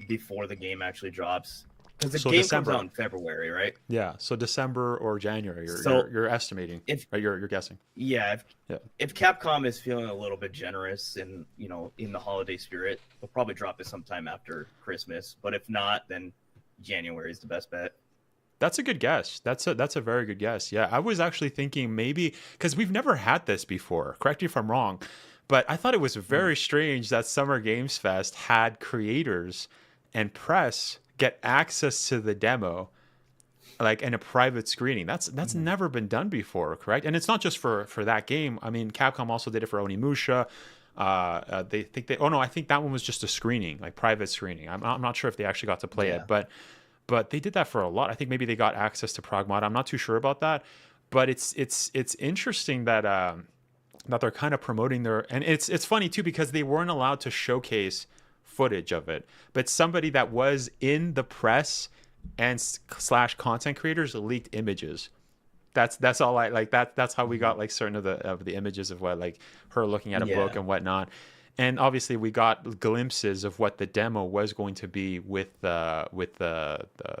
before the game actually drops. Because the game comes out in February, right? Yeah, so December or January, you're estimating, you're guessing. Yeah, if Capcom is feeling a little bit generous and, in the holiday spirit, they'll probably drop it sometime after Christmas. But if not, then January is the best bet. That's a good guess. That's a very good guess. Yeah, I was actually thinking maybe, because we've never had this before. Correct me if I'm wrong, but I thought it was very strange that Summer Games Fest had creators and press get access to the demo, like in a private screening. That's never been done before, correct? And it's not just for that game. I mean, Capcom also did it for Onimusha. I think that one was just a screening, like private screening. I'm not sure if they actually got to play it, but they did that for a lot. I think maybe they got access to Progmod. I'm not too sure about that, but it's interesting that that they're kind of promoting their, and it's funny too, because they weren't allowed to showcase footage of it, but somebody that was in the press and / content creators leaked images. That's all I like. That's how we got like certain of the images of what, like her looking at a book and whatnot. And obviously, we got glimpses of what the demo was going to be with the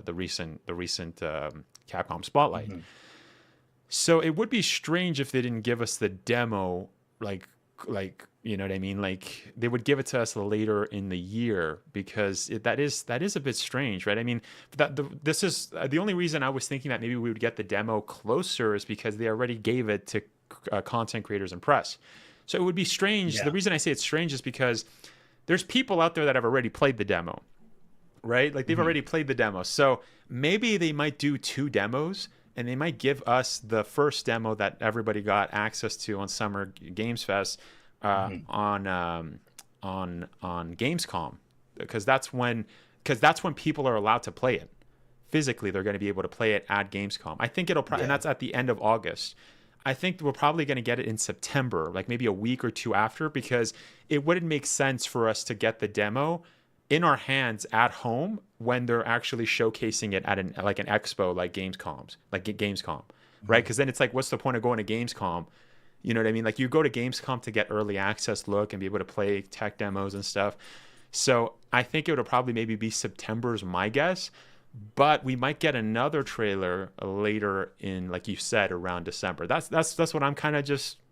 recent Capcom Spotlight. Mm-hmm. So it would be strange if they didn't give us the demo, like you know what I mean? Like they would give it to us later in the year, because that is a bit strange, right? I mean, this is the only reason I was thinking that maybe we would get the demo closer is because they already gave it to content creators and press. So it would be strange. Yeah. The reason I say it's strange is because there's people out there that have already played the demo, right? Like they've already played the demo. So maybe they might do 2 demos, and they might give us the first demo that everybody got access to on Summer Games Fest on Gamescom, because that's when people are allowed to play it physically. They're going to be able to play it at Gamescom. I think it'll and that's at the end of August. I think we're probably going to get it in September, like maybe a week or 2 after, because it wouldn't make sense for us to get the demo in our hands at home when they're actually showcasing it at an expo like Gamescom, right? Because then it's like, what's the point of going to Gamescom? You know what I mean? Like you go to Gamescom to get early access look and be able to play tech demos and stuff. So I think it would probably maybe be September is my guess. But we might get another trailer later in, like you said, around December. That's what I'm kind of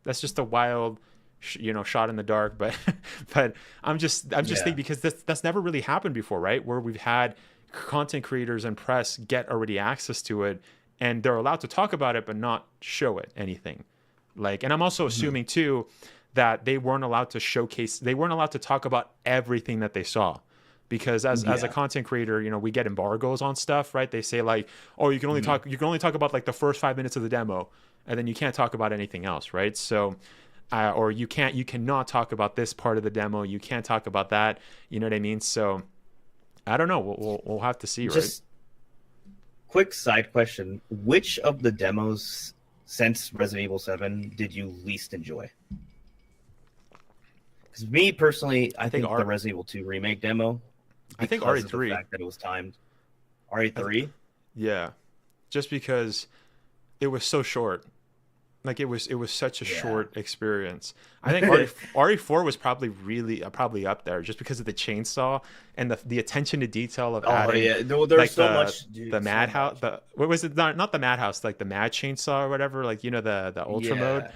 that's just a wild, shot in the dark. But I'm just thinking, because that's never really happened before, right? Where we've had content creators and press get already access to it, and they're allowed to talk about it but not show it anything. Like, and I'm also assuming too that they weren't allowed to showcase. They weren't allowed to talk about everything that they saw. Because as a content creator, we get embargoes on stuff, right? They say like, oh, you can only talk about like the first 5 minutes of the demo, and then you can't talk about anything else, right? So, or you cannot talk about this part of the demo. You can't talk about that. You know what I mean? So, I don't know. We'll have to see, right? Just quick side question: which of the demos since Resident Evil 7 did you least enjoy? Because me personally, I think the Resident Evil 2 remake demo. I think RE3. The fact that it was timed. RE3? Yeah. Just because it was so short. Like it was such a short experience. I think RE4 was probably up there just because of the chainsaw and the attention to detail of adding. Oh yeah, there's like so much. Dude, the madhouse. What was it? Not the madhouse, like the mad chainsaw or whatever. Like the ultra mode,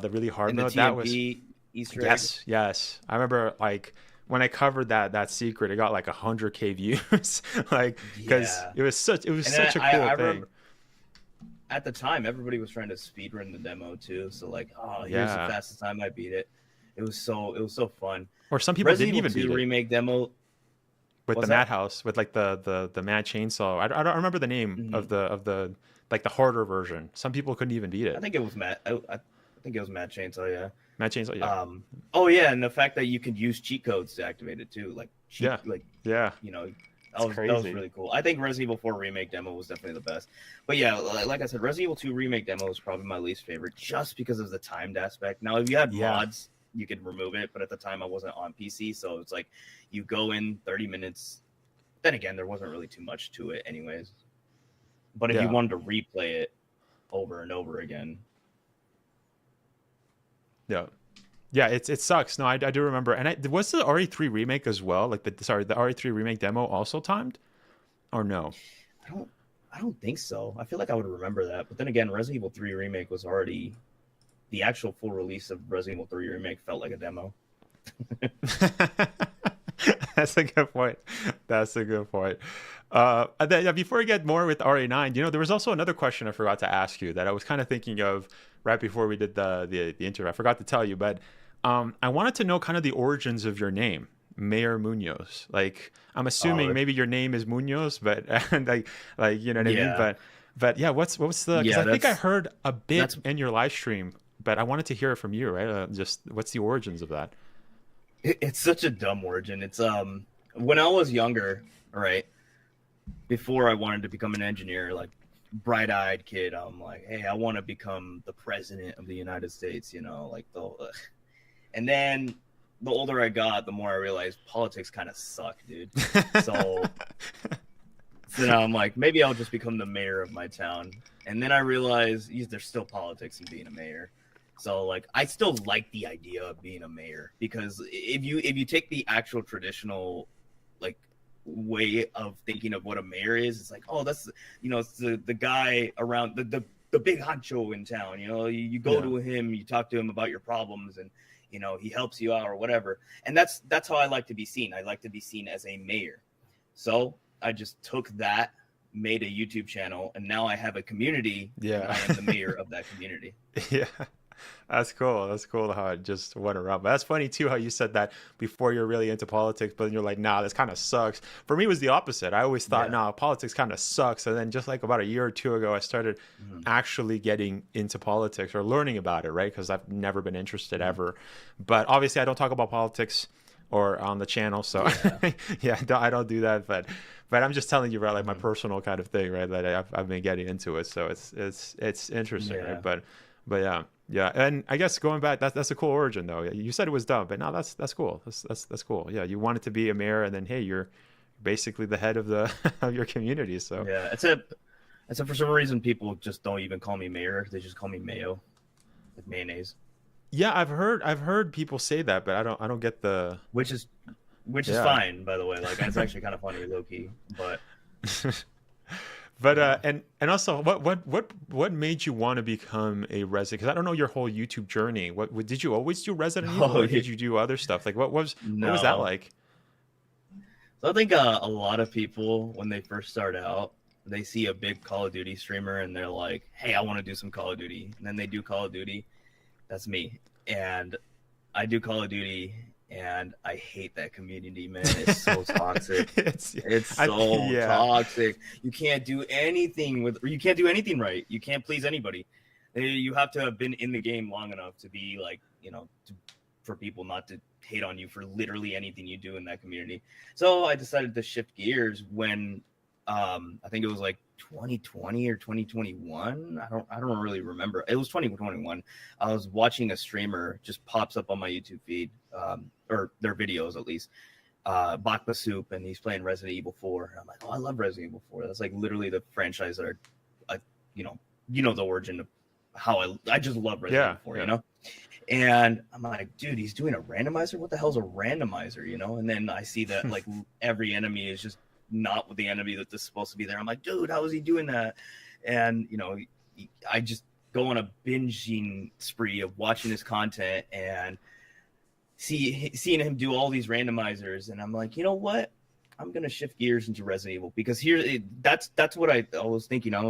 the really hard mode. That was Easter egg. Yes. I remember like when I covered that secret, it got like 100K views, like because it was such a cool thing. At the time, everybody was trying to speedrun the demo too. So like, here's the fastest time I beat it. It was so fun. Or some people Resident didn't even beat it. Remake demo with the madhouse, with like the mad chainsaw. I don't remember the name of the like the harder version. Some people couldn't even beat it. I think it was I think it was Mad Chainsaw. Yeah. Mad Chainsaw. Yeah. Oh yeah, and the fact that you could use cheat codes to activate it too, like Yeah. you know, That's that was crazy. really cool. I think Resident Evil 4 remake demo was definitely the best. But yeah, like I said, Resident Evil 2 remake demo was probably my least favorite, just because of the timed aspect. Now, if you had mods, you could remove it, but at the time I wasn't on PC, so it's like you go in 30 minutes. Then again, there wasn't really too much to it, anyways. But if you wanted to replay it over and over again, yeah, it sucks. No, I do remember. And was the RE3 remake as well? Like the RE3 remake demo also timed, or no? I don't think so. I feel like I would remember that. But then again, Resident Evil 3 remake was already the actual full release of Resident Evil 3 remake felt like a demo. That's a good point. That's a good point. And then, before we get more with RE9, there was also another question I forgot to ask you that I was kind of thinking of right before we did the interview. I forgot to tell you, but I wanted to know kind of the origins of your name, Mayor Munoz. Like, I'm assuming maybe your name is Munoz, but like you know what I mean. But yeah, what's the? Because I think I heard a bit in your live stream, but I wanted to hear it from you, right? Just what's the origins of that? It's such a dumb origin. It's when I was younger, right, before I wanted to become an engineer, like bright-eyed kid, I'm like, hey, I want to become the president of the United States, like and then the older I got, the more I realized politics kind of suck, dude. So now I'm like, maybe I'll just become the mayor of my town. And then I realized there's still politics in being a mayor. So like, I still like the idea of being a mayor, because if you take the actual traditional like way of thinking of what a mayor is, it's like, oh, that's it's the guy around the big honcho in town. You go to him, you talk to him about your problems, and he helps you out or whatever. And that's how I like to be seen. I like to be seen as a mayor. So I just took that, made a YouTube channel, and now I have a community. Yeah, and I am the mayor of that community. Yeah. That's cool. That's cool how it just went around. But that's funny too how you said that before you're really into politics, but then you're like, nah, this kind of sucks. For me, it was the opposite. I always thought, nah, politics kind of sucks. And then just like about a year or two ago, I started actually getting into politics or learning about it, right? Because I've never been interested ever. But obviously, I don't talk about politics or on the channel, so I don't do that. But I'm just telling you about like my personal kind of thing, right? That I've been getting into it, so it's interesting, right? But yeah. Yeah, and I guess going back, that's a cool origin though. You said it was dumb, but no, that's cool. That's cool. Yeah, you wanted to be a mayor, and then hey, you're basically the head of the of your community. So yeah, except for some reason people just don't even call me mayor; they just call me mayo, like mayonnaise. Yeah, I've heard people say that, but I don't get the which is fine, by the way. Like, it's actually kind of funny, low key, but. But and also, what made you want to become a Resident? Because I don't know your whole YouTube journey. What did you always do Resident Evil, or did you do other stuff? Like, what was that like? So I think a lot of people, when they first start out, they see a big Call of Duty streamer and they're like, "Hey, I want to do some Call of Duty." And then they do Call of Duty. That's me, and I do Call of Duty. And I hate that community, man. It's so toxic. It's so toxic. You can't do anything right. You can't please anybody. You have to have been in the game long enough to be like, for people not to hate on you for literally anything you do in that community. So I decided to shift gears when I think it was like 2020 or 2021. I don't really remember. It was 2021. I was watching a streamer, just pops up on my YouTube feed, or their videos at least, Bakba Soup, and he's playing Resident Evil 4. And I'm like, oh, I love Resident Evil 4. That's like literally the franchise that the origin of how I just love Resident Evil 4, And I'm like, dude, he's doing a randomizer? What the hell's a randomizer, And then I see that like every enemy is just not with the enemy that's supposed to be there. I'm like, dude, how is he doing that? And I just go on a binging spree of watching his content and seeing him do all these randomizers, and I'm like, you know what? I'm gonna shift gears into Resident Evil, because that's what I was thinking. I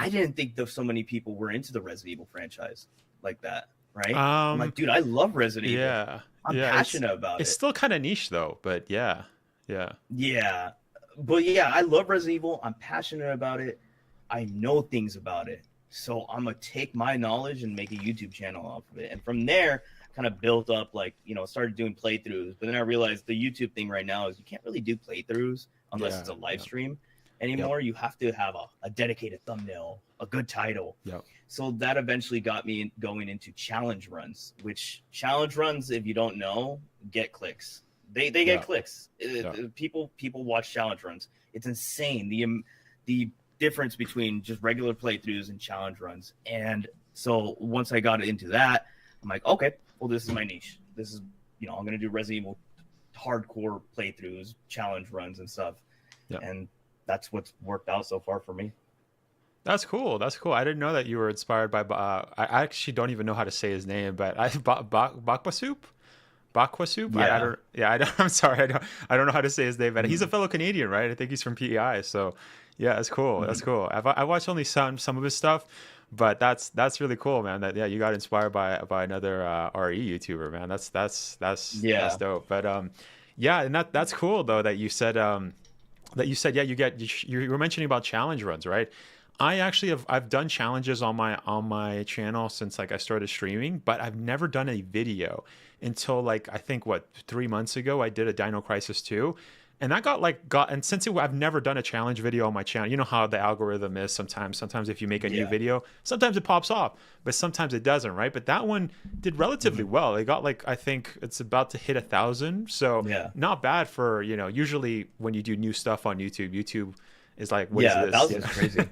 didn't think that so many people were into the Resident Evil franchise like that, right? I'm like, dude, I love Resident Evil. I'm passionate about it. It's still kind of niche though, but yeah. But I love Resident Evil. I'm passionate about it. I know things about it, So I'm gonna take my knowledge and make a YouTube channel off of it. And from there, kind of built up, like, you know, started doing playthroughs. But then I realized the YouTube thing right now is you can't really do playthroughs unless it's a live stream anymore. You have to have a dedicated thumbnail, a good title. So that eventually got me going into challenge runs, which challenge runs, if you don't know, get clicks. They get clicks. People watch challenge runs. It's insane the difference between just regular playthroughs and challenge runs. And so once I got into that, I'm like, okay, well, this is my niche. This is, you know, I'm gonna do Resident Evil hardcore playthroughs, challenge runs, and stuff. And that's what's worked out so far for me. That's cool. That's cool. I didn't know that you were inspired by. I actually don't even know how to say his name, but Bakwasup. I'm sorry. I don't know how to say his name, but he's a fellow Canadian, right? I think he's from PEI. So yeah, that's cool. That's cool. I watched only some of his stuff, but that's really cool, man. That you got inspired by another RE YouTuber, man. That's dope. But and that's cool though that you said you were mentioning about challenge runs, right? I actually I've done challenges on my channel since like I started streaming, but I've never done a video until like I think 3 months ago I did a Dino Crisis 2, and that and since I've never done a challenge video on my channel. You know how the algorithm is sometimes if you make a new video, sometimes it pops off, but sometimes it doesn't, right? But that one did relatively well. It got like, I think it's about to hit 1,000, so not bad for, you know, usually when you do new stuff on YouTube is like, what is this? 1,000 is crazy.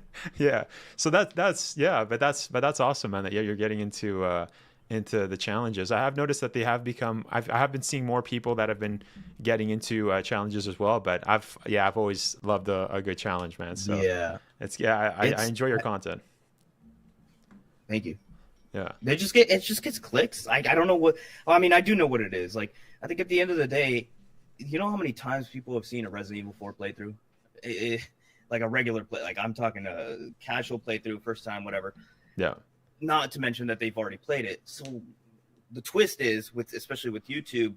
So that's awesome, man, that you're getting into the challenges. I have noticed that they have become, I have been seeing more people that have been getting into challenges as well, but I've always loved a good challenge, man. So I enjoy your content. Thank you. Yeah. It just gets clicks. I don't know what, well, I mean, I do know what it is. Like, I think at the end of the day, you know how many times people have seen a Resident Evil 4 playthrough? Like a regular play, like I'm talking a casual playthrough, first time, whatever. Yeah. Not to mention that they've already played it. So the twist is, especially with YouTube,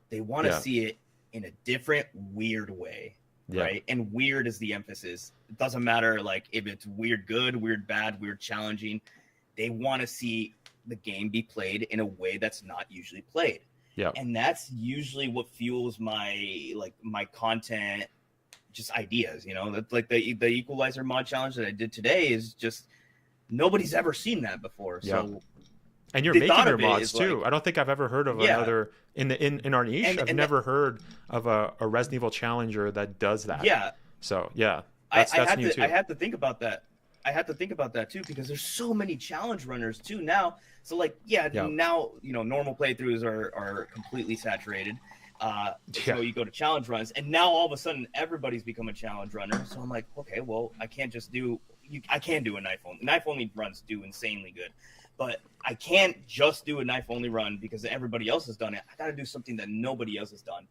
they want to see it in a different, weird way, right? And weird is the emphasis. It doesn't matter like if it's weird good, weird bad, weird challenging. They want to see the game be played in a way that's not usually played. Yeah. And that's usually what fuels my content, just ideas, you know. That's like the Equalizer mod challenge that I did today is just nobody's ever seen that before. So and you're making your mods too. I don't think I've ever heard of another in our niche. I've never heard of a Resident Evil challenger that does that. Yeah. So that's new too. I had to think about that. I had to think about that too, because there's so many challenge runners too now. So like, now, you know, normal playthroughs are completely saturated. So you go to challenge runs, and now all of a sudden everybody's become a challenge runner. So I'm like, okay, well, I can't just I can do a knife only. Knife only runs do insanely good, but I can't just do a knife only run because everybody else has done it. I got to do something that nobody else has done,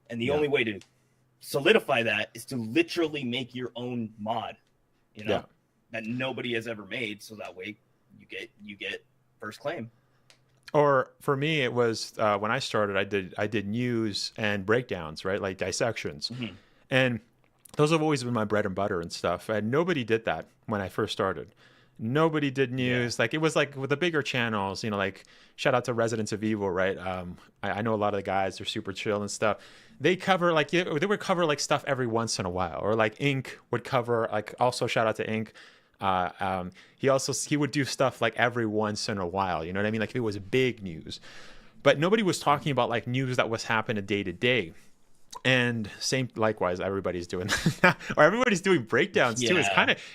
and the only way to solidify that is to literally make your own mod, you know, that nobody has ever made. So that way you get first claim. Or for me, it was when I started, I did news and breakdowns, right? Like dissections. And those have always been my bread and butter and stuff. And nobody did that when I first started. Nobody did news. Like it was like with the bigger channels, you know, like shout out to Residents of Evil, right? I know a lot of the guys, they're super chill and stuff. They cover like, they would cover like stuff every once in a while, or like Ink would cover, like also shout out to Ink. He would do stuff like every once in a while, you know what I mean? Like if it was big news, but nobody was talking about like news that was happening day to day. And same, likewise, everybody's doing that. Or everybody's doing breakdowns too.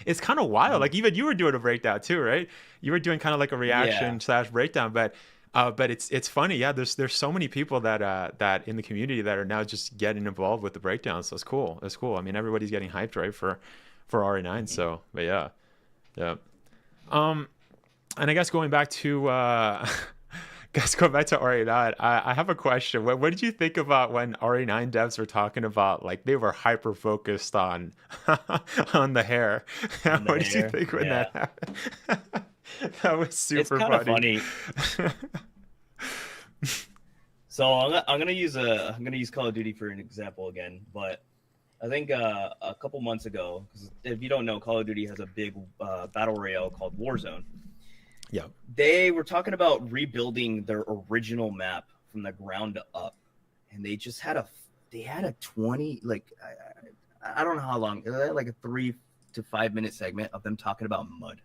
It's kind of wild. Like even you were doing a breakdown too, right? You were doing kind of like a reaction / breakdown, but it's funny. Yeah. There's so many people that in the community that are now just getting involved with the breakdowns. So it's cool. It's cool. I mean, everybody's getting hyped, right? For RE9. So, but yeah. And I guess going back to RE9, I have a question. What did you think about when RE9 devs were talking about like they were hyper focused on on the hair? What did you think when that happened? That was super funny. So I'm gonna use Call of Duty for an example again, but I think a couple months ago, because if you don't know, Call of Duty has a big battle royale called Warzone. Yeah. They were talking about rebuilding their original map from the ground up, and they just had a 20, like I don't know how long, like a 3 to 5 minute segment of them talking about mud,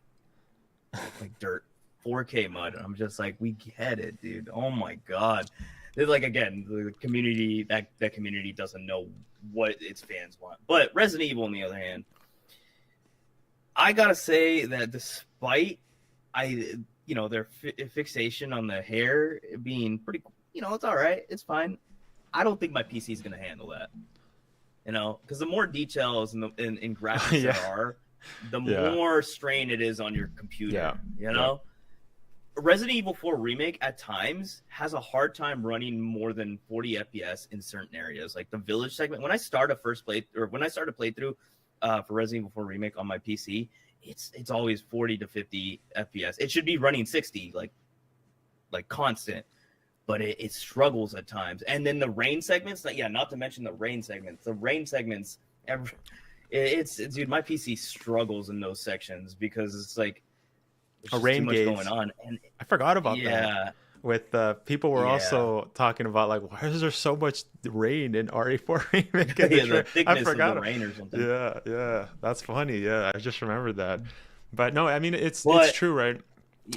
like dirt, 4K mud. I'm just like, we get it, dude. Oh my god. It's like, again, the community, that community doesn't know what its fans want. But Resident Evil, on the other hand, I gotta say that despite their fixation on the hair being pretty, it's all right, it's fine. I don't think my PC is gonna handle that. Because the more details in graphics there are, the more strain it is on your computer. Resident Evil 4 Remake at times has a hard time running more than 40 FPS in certain areas, like the village segment. When I start a playthrough for Resident Evil 4 Remake on my PC, it's always 40 to 50 FPS. It should be running 60, like constant, but it struggles at times. And then the rain segments, not to mention the rain segments. The rain segments, dude, my PC struggles in those sections because it's like, a rain too much gauge going on, and I forgot about that. With people were also talking about, like, why is there so much rain in RE4 Remake? The thickness of the rain or something. Yeah, that's funny. Yeah, I just remembered that. But no, I mean, it's true, right?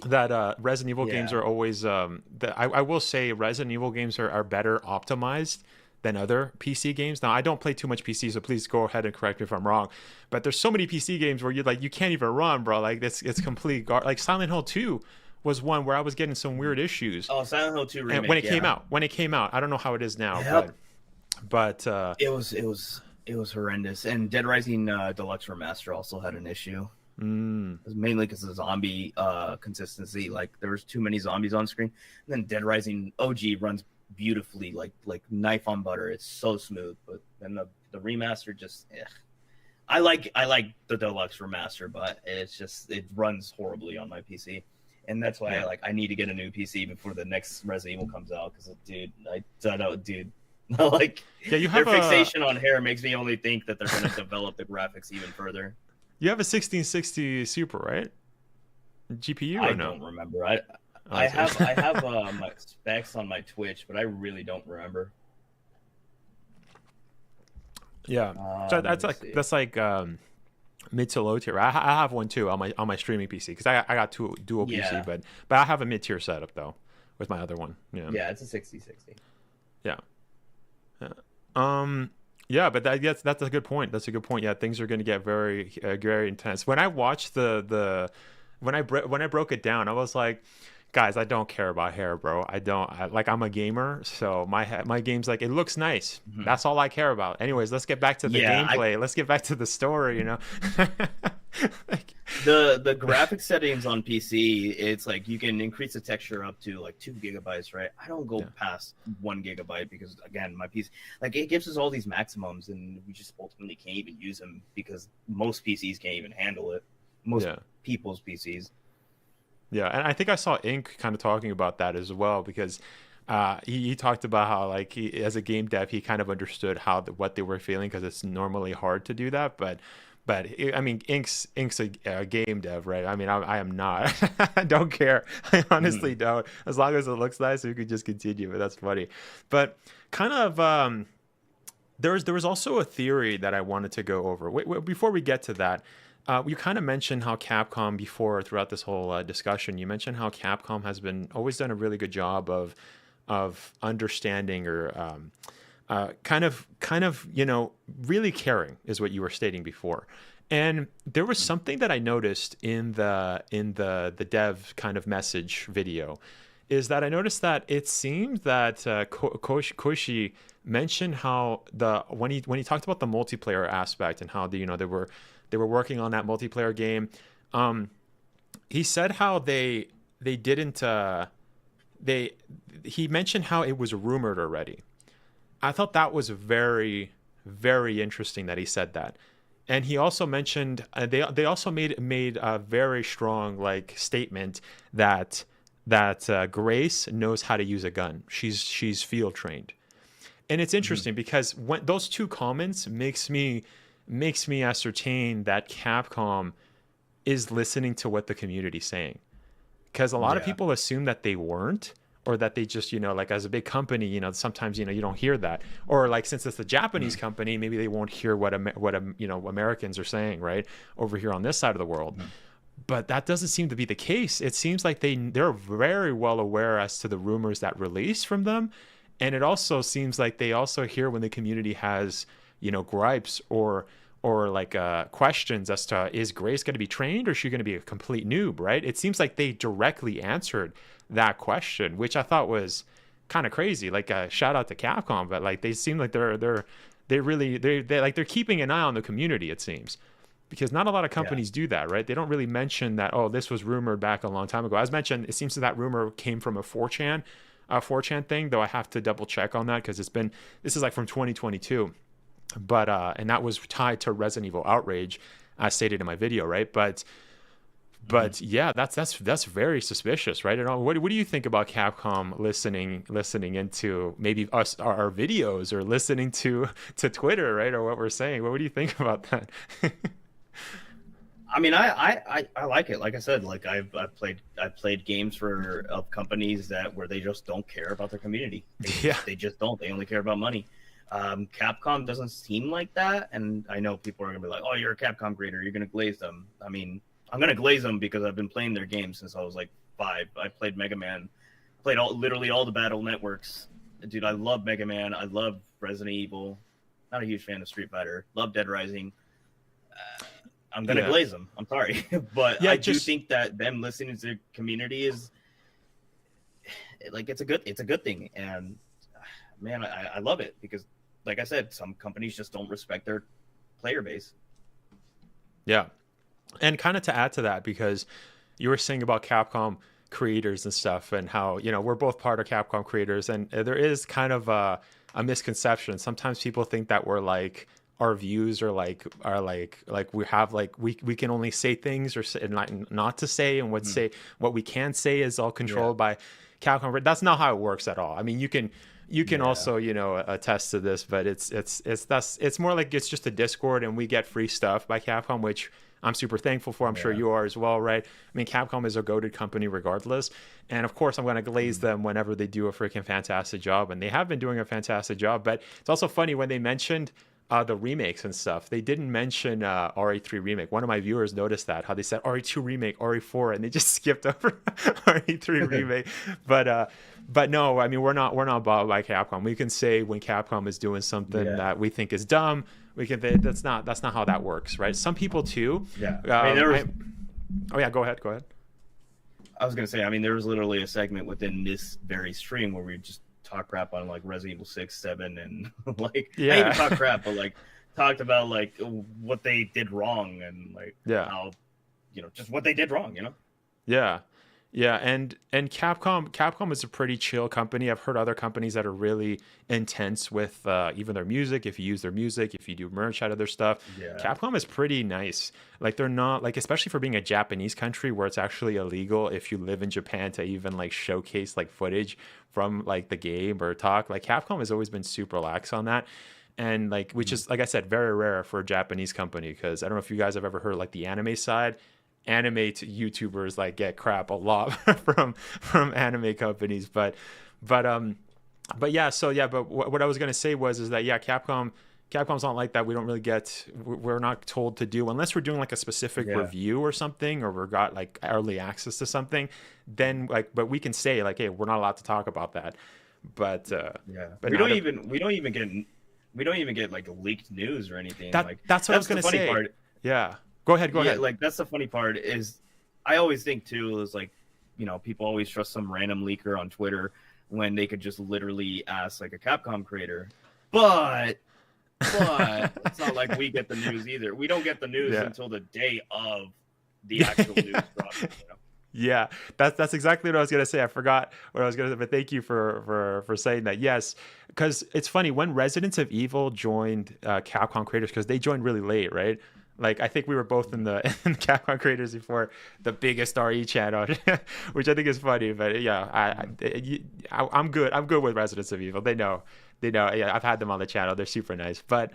That Resident Evil games are always. I will say Resident Evil games are better optimized than other PC games. Now, I don't play too much PC, so please go ahead and correct me if I'm wrong. But there's so many PC games where you can't even run, bro. Like it's complete like Silent Hill 2 was one where I was getting some weird issues. Oh, Silent Hill 2 remake. And when it came out, I don't know how it is now, but it was horrendous. And Dead Rising Deluxe Remaster also had an issue. It was mainly because of zombie consistency. Like there was too many zombies on screen. And then Dead Rising OG runs beautifully, like knife on butter. It's so smooth. But then the remaster just I like the deluxe remaster, but it runs horribly on my PC, and that's why I need to get a new PC before the next Resident Evil comes out. Because like you have their fixation on hair makes me only think that they're going to develop the graphics even further. You have a 1660 Super, right? GPU or no? I don't remember. I have my specs on my Twitch, but I really don't remember. Yeah, so that's like mid to low tier. I have one too on my streaming PC because I got dual PC, but I have a mid tier setup though with my other one. Yeah, it's a 6060. Yeah. Yeah, but that's a good point. That's a good point. Yeah, things are going to get very very intense. When I watched when I broke it down, I was like, guys, I don't care about hair, bro. I'm a gamer, so my game's like, it looks nice. Mm-hmm. That's all I care about. Anyways, let's get back to the gameplay. Let's get back to the story, The graphic settings on PC, it's like you can increase the texture up to like 2 gigabytes, right? I don't go past 1 gigabyte because, again, my PC, like, it gives us all these maximums, and we just ultimately can't even use them because most PCs can't even handle it. Most people's PCs. Yeah, and I think I saw Ink kind of talking about that as well, because he talked about how, like, he, as a game dev, he kind of understood what they were feeling, because it's normally hard to do that. But I mean, Ink's a game dev, right? I mean, I am not. I don't care. I honestly don't. As long as it looks nice, we could just continue. But that's funny. But kind of there was also a theory that I wanted to go over. Wait, before we get to that. You kind of mentioned how Capcom throughout this whole discussion, you mentioned how Capcom has always done a really good job of understanding or kind of really caring, is what you were stating before. And there was something that I noticed in the dev kind of message video, is that I noticed that it seemed that Koshi mentioned how when he talked about the multiplayer aspect and how they were working on that multiplayer game. He said how they didn't. He mentioned how it was rumored already. I thought that was very, very interesting that he said that. And he also mentioned they also made a very strong statement that Grace knows how to use a gun. She's field trained. And it's interesting because when those two comments makes me ascertain that Capcom is listening to what the community's saying. Because a lot of people assume that they weren't, or that they just, like as a big company, sometimes, you don't hear that. Or like, since it's a Japanese company, maybe they won't hear what Americans are saying, right, over here on this side of the world. But that doesn't seem to be the case. It seems like they're very well aware as to the rumors that release from them. And it also seems like they also hear when the community has, gripes or like questions as to, is Grace going to be trained, or is she going to be a complete noob, right? It seems like they directly answered that question, which I thought was kind of crazy. Like, shout out to Capcom, but like they seem like they're keeping an eye on the community, it seems. Because not a lot of companies do that, right? They don't really mention that, oh, this was rumored back a long time ago. As mentioned, it seems that rumor came from a 4chan thing, though I have to double check on that, because this is like from 2022. But and that was tied to Resident Evil Outrage, as stated in my video, right? But yeah, that's very suspicious, right? And what do you think about Capcom listening into maybe our videos, or listening to Twitter, right, or what we're saying? What do you think about that? I mean, I like it. Like I said, like I've played games of companies where they just don't care about their community. They just don't. They only care about money. Capcom doesn't seem like that, and I know people are gonna be like, "Oh, you're a Capcom creator. You're gonna glaze them." I mean, I'm gonna glaze them because I've been playing their games since I was like 5. I played Mega Man, played literally all the Battle Networks. Dude, I love Mega Man. I love Resident Evil. Not a huge fan of Street Fighter. Love Dead Rising. I'm gonna glaze them. I'm sorry, but I do think that them listening to the community is like it's a good thing, and man, I love it because, like I said, some companies just don't respect their player base. Yeah, and kind of to add to that, because you were saying about Capcom creators and stuff, and how we're both part of Capcom creators, and there is kind of a misconception. Sometimes people think that we're like, our views are like we have like we can only say things or say, not to say, and what we can say is all controlled by Capcom. That's not how it works at all. I mean, you can also attest to this, but it's more like it's just a Discord, and we get free stuff by Capcom, which I'm super thankful for. I'm sure you are as well, right? I mean, Capcom is a goated company regardless, and of course I'm going to glaze them whenever they do a freaking fantastic job, and they have been doing a fantastic job. But it's also funny when they mentioned the remakes and stuff. They didn't mention RE3 remake. One of my viewers noticed that, how they said RE2 remake, RE4, and they just skipped over RE3 remake. But no, I mean, we're not bought by Capcom. We can say when Capcom is doing something that we think is dumb, we can. That's not how that works, right? Some people too. Yeah. I mean, go ahead. I was gonna say, I mean, there was literally a segment within this very stream where we just talk crap on like Resident Evil 6, 7, and like not even talk crap, but like talked about like what they did wrong, and like how just what they did wrong, and Capcom is a pretty chill company. I've heard other companies that are really intense with even their music. If you use their music, if you do merch out of their stuff, Capcom is pretty nice. Like, they're not like, especially for being a Japanese country where it's actually illegal if you live in Japan to even like showcase like footage from like the game or talk. Like, Capcom has always been super lax on that. And like, which is, like I said, very rare for a Japanese company, because I don't know if you guys have ever heard like the anime side. Anime YouTubers like get crap a lot from anime companies, but what I was gonna say is that Capcom's not like that. We don't really we're not told to do, unless we're doing like a specific review or something, or we've got like early access to something, then like, but we can say like, hey, we're not allowed to talk about that. But we don't even get like leaked news or anything. That's what I was gonna say. Part. Yeah. Go ahead. Like, that's the funny part is, I always think too, is like, people always trust some random leaker on Twitter when they could just literally ask like a Capcom creator. But it's not like we get the news either. We don't get the news until the day of the actual news drop. Yeah, that's exactly what I was gonna say. I forgot what I was gonna say, but thank you for saying that. Yes, because it's funny, when Resident Evil joined Capcom Creators, because they joined really late, right? Like, I think we were both in the Capcom Creators before the biggest RE channel, which I think is funny. But yeah, I'm good. I'm good with Resident Evil. They know They know, yeah, I've had them on the channel. They're super nice. But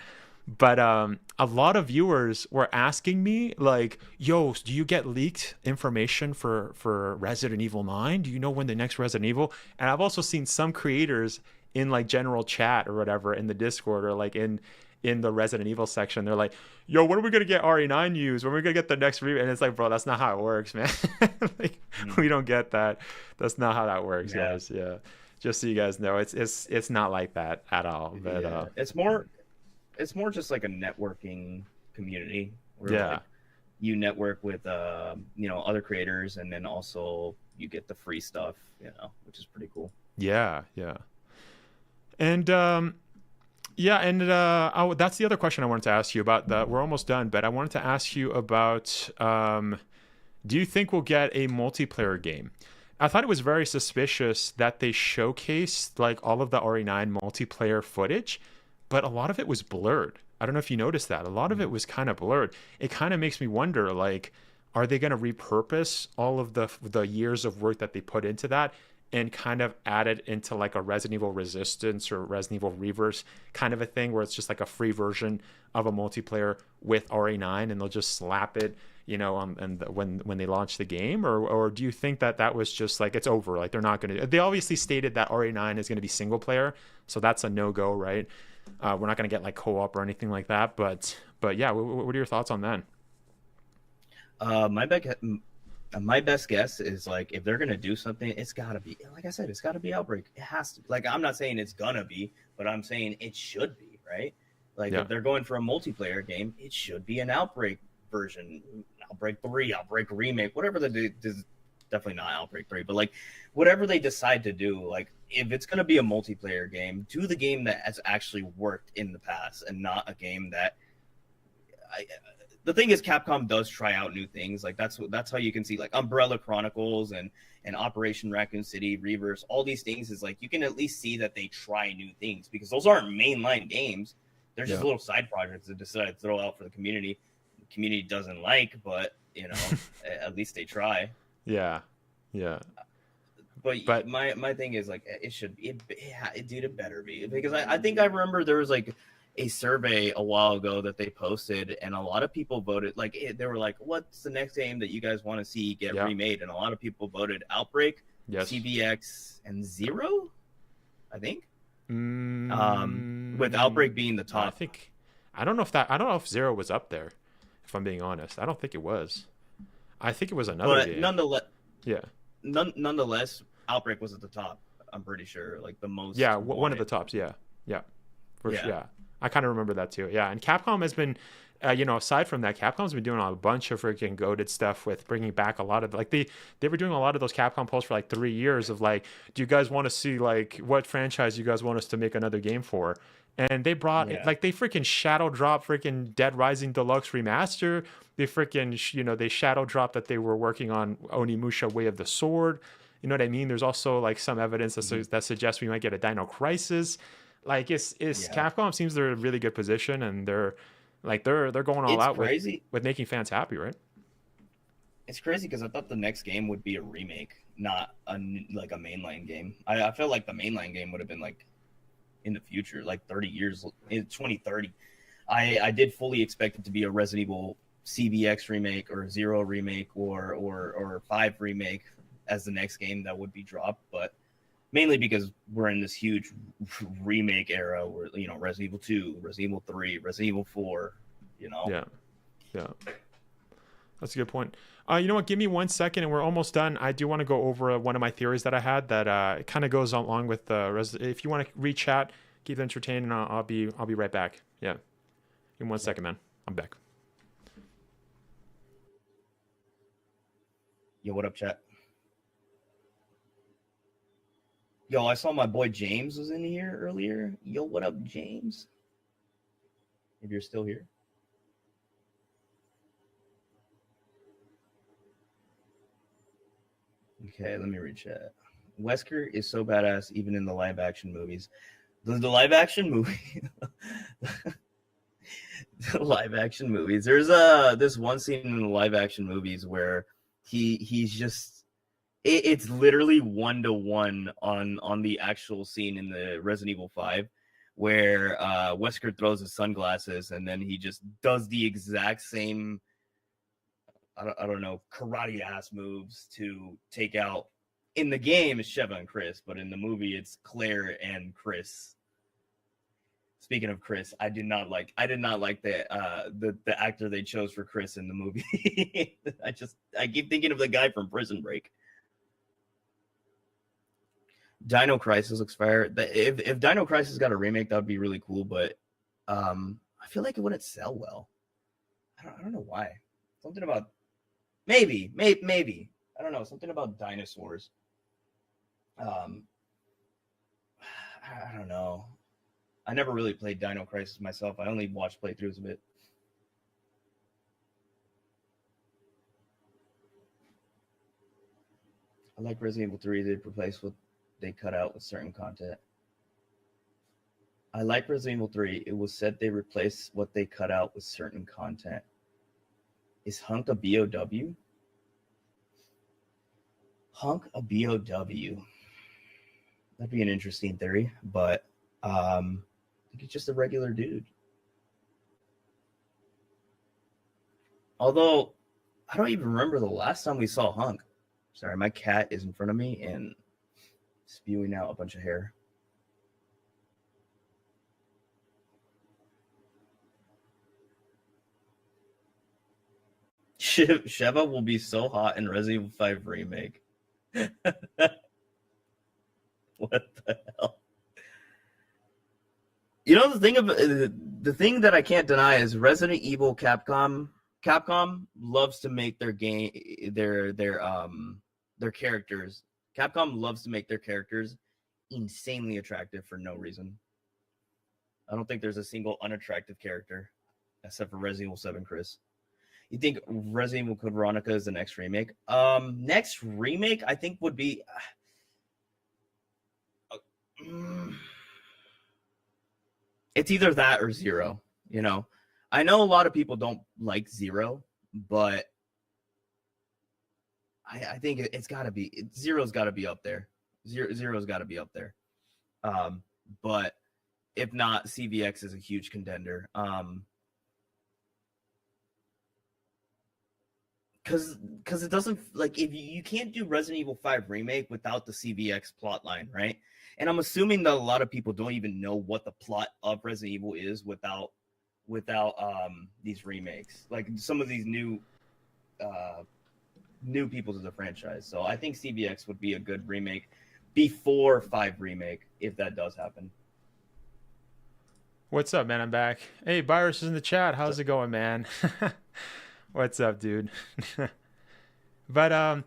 a lot of viewers were asking me like, yo, do you get leaked information for Resident Evil 9? Do you know when the next Resident Evil? And I've also seen some creators in like general chat or whatever in the Discord or like in the Resident Evil section, they're like, yo, when are we gonna get RE9 news? When are we gonna get the next reboot? And it's like, bro, that's not how it works, man. Like, we don't get that. That's not how that works, guys. Yeah, just so you guys know, it's not like that at all. But it's more just like a networking community where like, you network with other creators, and then also you get the free stuff, which is pretty cool. Yeah. And that's the other question I wanted to ask you about. We're almost done, but I wanted to ask you about, do you think we'll get a multiplayer game? I thought it was very suspicious that they showcased like all of the RE9 multiplayer footage, but a lot of it was blurred. I don't know if you noticed that. A lot of it was kind of blurred. It kind of makes me wonder, like, are they going to repurpose all of the years of work that they put into that and kind of add it into like a Resident Evil Resistance or Resident Evil Reverse kind of a thing where it's just like a free version of a multiplayer with RE9 and they'll just slap it, when they launch the game? Or do you think that was just like, it's over? Like they're not going to, they obviously stated that RE9 is going to be single player. So that's a no-go, right? We're not going to get like co-op or anything like that. But yeah, what are your thoughts on that? My best guess is like if they're gonna do something, it's gotta be, like I said, it's gotta be Outbreak. It has to. Like I'm not saying it's gonna be, but I'm saying it should be, right? Like if they're going for a multiplayer game, it should be an Outbreak version, Outbreak 3, Outbreak Remake, whatever definitely not Outbreak 3, but like whatever they decide to do. Like if it's gonna be a multiplayer game, do the game that has actually worked in the past, and not a game that the thing is, Capcom does try out new things. Like that's how you can see like Umbrella Chronicles and Operation Raccoon City, Reverse, all these things is like you can at least see that they try new things, because those aren't mainline games. They're just little side projects that decide to throw out for the community. The community doesn't like, but at least they try. Yeah. But my thing is like it better be, because I think I remember there was like a survey a while ago that they posted, and a lot of people voted like they were like, what's the next game that you guys want to see get remade? And a lot of people voted Outbreak, CVX, and Zero, I think. With Outbreak being the top. I don't know if Zero was up there, if I'm being honest. I don't think it was. I think it was another game. Nonetheless, Outbreak was at the top, I'm pretty sure, like the most. Yeah, one of the tops. Yeah. For sure. Yeah. I kind of remember that too. Yeah. And Capcom has been, aside from that, Capcom's been doing a bunch of freaking goated stuff with bringing back a lot of, like, they were doing a lot of those Capcom posts for like 3 years of like, do you guys want to see like what franchise you guys want us to make another game for? And they brought like, they freaking shadow drop freaking Dead Rising Deluxe Remaster. They freaking, they shadow dropped that they were working on Onimusha Way of the Sword. You know what I mean? There's also like some evidence that suggests we might get a Dino Crisis. Like Capcom seems they're in a really good position, and they're going all out with making fans happy, right? It's crazy because I thought the next game would be a remake, not a mainline game. I felt like the mainline game would have been like in the future, like 30 years in 2030. I did fully expect it to be a Resident Evil CVX remake or Zero remake or 5 remake as the next game that would be dropped, but mainly because we're in this huge remake era where, Resident Evil 2, Resident Evil 3, Resident Evil 4, Yeah. That's a good point. You know what? Give me 1 second and we're almost done. I do want to go over one of my theories that I had that it kind of goes along with if you want to re-chat, keep it entertained, and I'll be right back. Yeah. Give me 1 second, man. I'm back. Yo, what up, chat? Yo, I saw my boy James was in here earlier. Yo, what up, James? If you're still here. Okay, let me read chat. Wesker is so badass even in the live action movies. The live action movie the live action movies. There's this one scene in the live action movies where he's just it's literally 1-to-1 on the actual scene in the Resident Evil 5, where Wesker throws his sunglasses and then he just does the exact same, I don't know, karate ass moves to take out. In the game, it's Sheva and Chris, but in the movie, it's Claire and Chris. Speaking of Chris, I did not like the actor they chose for Chris in the movie. I keep thinking of the guy from Prison Break. Dino Crisis looks fire. If Dino Crisis got a remake, that would be really cool, but I feel like it wouldn't sell well. I don't know why. Something about maybe. I don't know, something about dinosaurs. I don't know. I never really played Dino Crisis myself. I only watched playthroughs of it. I like Resident Evil 3. They replaced what they cut out with certain content. I like Resident Evil 3. It was said they replaced what they cut out with certain content. Is Hunk a BOW? Hunk a BOW. That'd be an interesting theory, but I think he's just a regular dude. Although, I don't even remember the last time we saw Hunk. Sorry, my cat is in front of me and spewing out a bunch of hair. Sheva will be so hot in Resident Evil 5 Remake. What the hell? You know, the thing that I can't deny is Resident Evil Capcom loves to make their characters. Capcom loves to make their characters insanely attractive for no reason. I don't think there's a single unattractive character except for Resident Evil 7 Chris. You think Resident Evil Code Veronica is the next remake? Next remake I think would be it's either that or Zero, you know. I know a lot of people don't like Zero, but I think it's got to be Zero's got to be up there. Zero's got to be up there. But if not, CVX is a huge contender. Because it doesn't, like, if you can't do Resident Evil 5 Remake without the CVX plotline, right? And I'm assuming that a lot of people don't even know what the plot of Resident Evil is without these remakes. Like some of these new people to the franchise. So I think CVX would be a good remake before 5 Remake if that does happen. What's up, man? I'm back. Hey, Virus is in the chat. How's it going, man? What's up, dude? But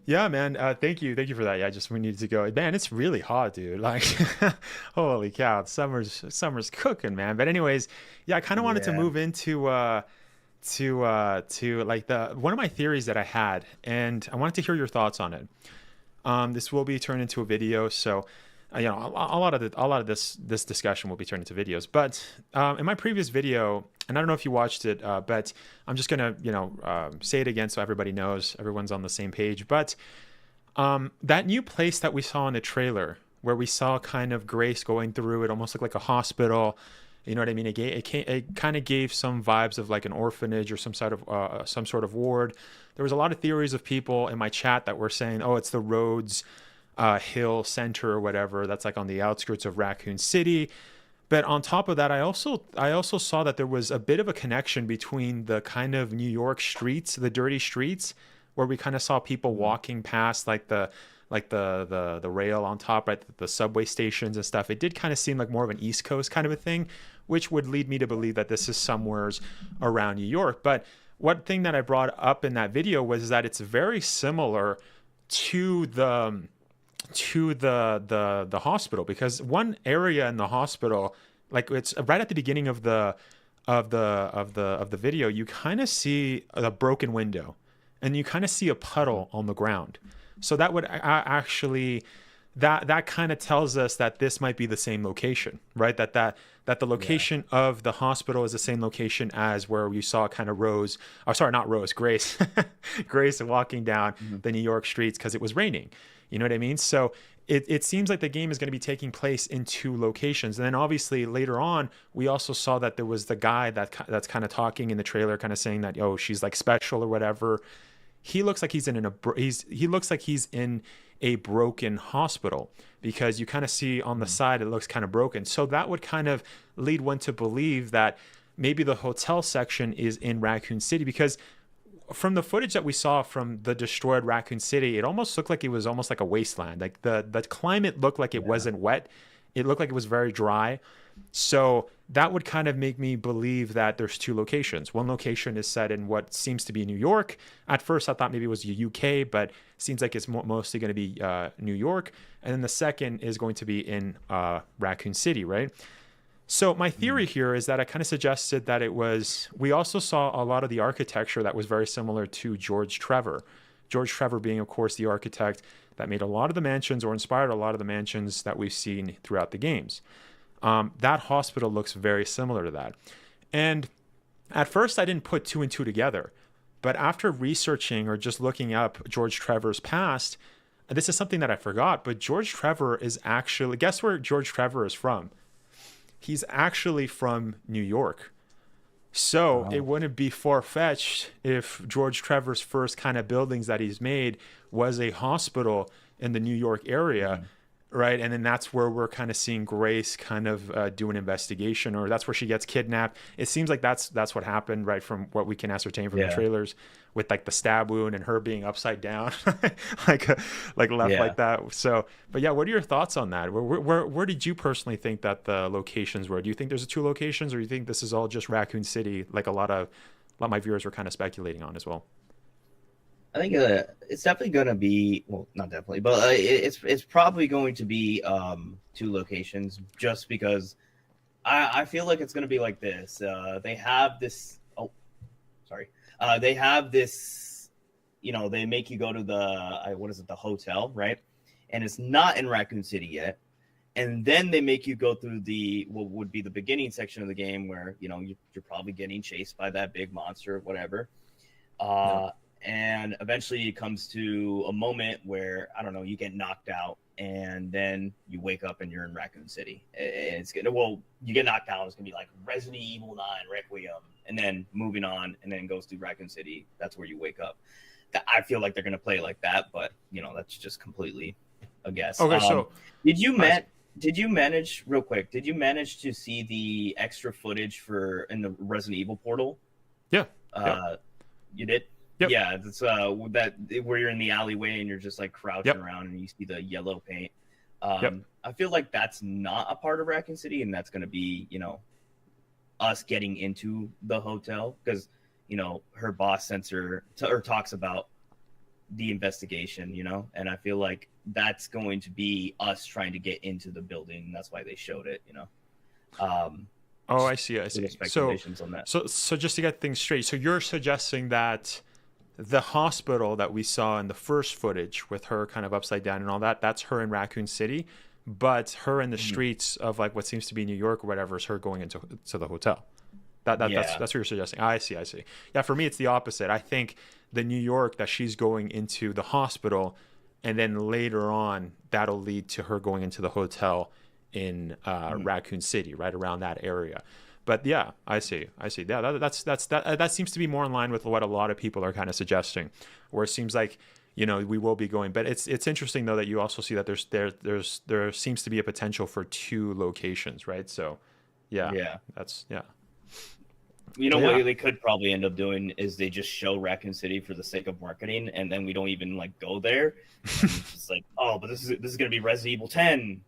yeah, man. Thank you for that. Yeah, we needed to go. Man, it's really hot, dude. Like, holy cow, summer's cooking, man. But anyways, yeah, I kind of wanted to move into to like one of my theories that I had, and I wanted to hear your thoughts on it. This will be turned into a video, so you know, a lot of this discussion will be turned into videos. But in my previous video, and I don't know if you watched it, but I'm just gonna say it again so everybody knows, everyone's on the same page. But that new place that we saw in the trailer, where we saw kind of Grace going through, it almost looked like a hospital. You know what I mean? It kind of gave some vibes of like an orphanage or some sort of ward. There was a lot of theories of people in my chat that were saying, "Oh, it's the Rhodes Hill Center or whatever. That's like on the outskirts of Raccoon City." But on top of that, I also saw that there was a bit of a connection between the kind of New York streets, the dirty streets, where we kind of saw people walking past like the rail on top, right? The subway stations and stuff. It did kind of seem like more of an East Coast kind of a thing, which would lead me to believe that this is somewhere around New York. But one thing that I brought up in that video was that it's very similar to the hospital, because one area in the hospital, like it's right at the beginning of the video, you kind of see a broken window and you kind of see a puddle on the ground. So that would actually that kind of tells us that this might be the same location, right? That the location of the hospital is the same location as where you saw kind of Grace walking down the New York streets because it was raining. You know what I mean? So it seems like the game is going to be taking place in 2 locations. And then obviously later on, we also saw that there was the guy that's kind of talking in the trailer, kind of saying that, oh, she's like special or whatever. He looks like he's he looks like he's in a broken hospital, because you kind of see on the side it looks kind of broken. So that would kind of lead one to believe that maybe the hotel section is in Raccoon City, because from the footage that we saw from the destroyed Raccoon City, it almost looked like it was almost like a wasteland. Like the climate looked like it wasn't wet. It looked like it was very dry. So that would kind of make me believe that there's 2 locations. One location is set in what seems to be New York. At first, I thought maybe it was the UK, but it seems like it's mostly going to be New York. And then the second is going to be in Raccoon City, right? So my theory here is that I kind of suggested that we also saw a lot of the architecture that was very similar to George Trevor. George Trevor being, of course, the architect that made a lot of the mansions, or inspired a lot of the mansions that we've seen throughout the games. That hospital looks very similar to that. And at first I didn't put 2 and 2 together, but after researching or just looking up George Trevor's past, this is something that I forgot, but George Trevor is actually, guess where George Trevor is from? He's actually from New York. So it wouldn't be far-fetched if George Trevor's first kind of buildings that he's made was a hospital in the New York area, right? And then that's where we're kind of seeing Grace kind of do an investigation, or that's where she gets kidnapped. It seems like that's what happened, right, from what we can ascertain from the trailers, with like the stab wound and her being upside down, like left like that. So, but yeah, what are your thoughts on that? Where did you personally think that the locations were? Do you think there's 2 locations, or do you think this is all just Raccoon City, like a lot of my viewers were kind of speculating on as well? I think it's definitely going to be, well, not definitely, but it's probably going to be 2 locations, just because I feel like it's going to be like this. They have this. Oh, sorry. They have this. They make you go to the hotel, right? And it's not in Raccoon City yet. And then they make you go through what would be the beginning section of the game, where you're probably getting chased by that big monster or whatever. And eventually it comes to a moment where, I don't know, you get knocked out, and then you wake up and you're in Raccoon City. It's gonna, you get knocked out, it's gonna be like Resident Evil 9 Requiem, and then moving on, and then goes to Raccoon City. That's where you wake up. I feel like they're gonna play like that, but that's just completely a guess. Okay, so did you manage real quick? Did you manage to see the extra footage in the Resident Evil portal? Yeah. You did. Yep. Yeah, it's that where you're in the alleyway and you're just like crouching around and you see the yellow paint. I feel like that's not a part of Raccoon City, and that's going to be us getting into the hotel, because her boss sends her or talks about the investigation, and I feel like that's going to be us trying to get into the building, and that's why they showed it. Oh, I see. Speculations on that. So just to get things straight, so you're suggesting that the hospital that we saw in the first footage with her kind of upside down and all that, that's her in Raccoon City, but her in the streets of like what seems to be New York or whatever is her going into the hotel. That's what you're suggesting. I see. Yeah, for me it's the opposite. I think the New York that she's going into the hospital, and then later on that'll lead to her going into the hotel in Raccoon City, right around that area. But yeah, I see. Yeah, that seems to be more in line with what a lot of people are kind of suggesting, where it seems like we will be going. But it's interesting though that you also see that there seems to be a potential for 2 locations, right? So yeah. That's. What they could probably end up doing is they just show Raccoon City for the sake of marketing, and then we don't even like go there. It's just like, oh, but this is gonna be Resident Evil 10,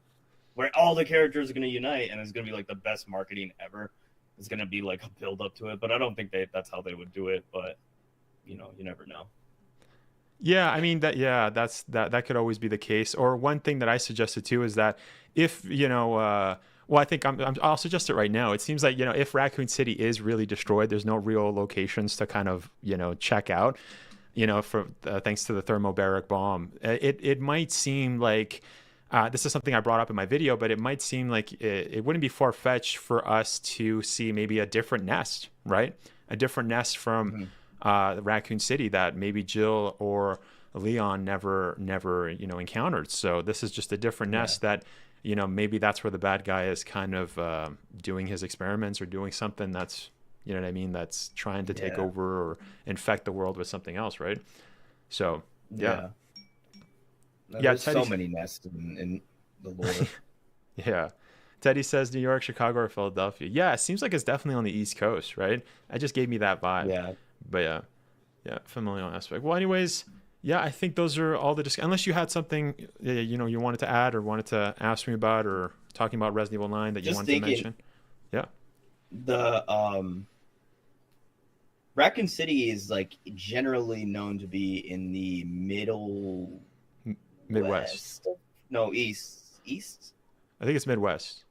where all the characters are gonna unite, and it's gonna be like the best marketing ever. It's gonna be like a build up to it, but I don't think that's how they would do it. But you never know. Yeah, I mean that could always be the case. Or one thing that I suggested too is that if I think I'll suggest it right now. It seems like if Raccoon City is really destroyed, there's no real locations to kind of check out. For thanks to the thermobaric bomb, it might seem like. This is something I brought up in my video, but it might seem like it wouldn't be far-fetched for us to see maybe a different nest, right? A different nest from Raccoon City that maybe Jill or Leon never encountered. So this is just a different nest that, maybe that's where the bad guy is kind of doing his experiments or doing something that's, you know what I mean, that's trying to take over or infect the world with something else, right? So There's so many nests in the lore. Yeah. Teddy says New York, Chicago, or Philadelphia. Yeah, it seems like it's definitely on the East Coast, right? It just gave me that vibe. Yeah. But yeah, familial aspect. Well, anyways, yeah, I think those are all the unless you had something you wanted to add or wanted to ask me about or talking about Resident Evil 9 that you wanted to mention. Yeah. The Raccoon City is like generally known to be in the Midwest. No, east. I think it's Midwest.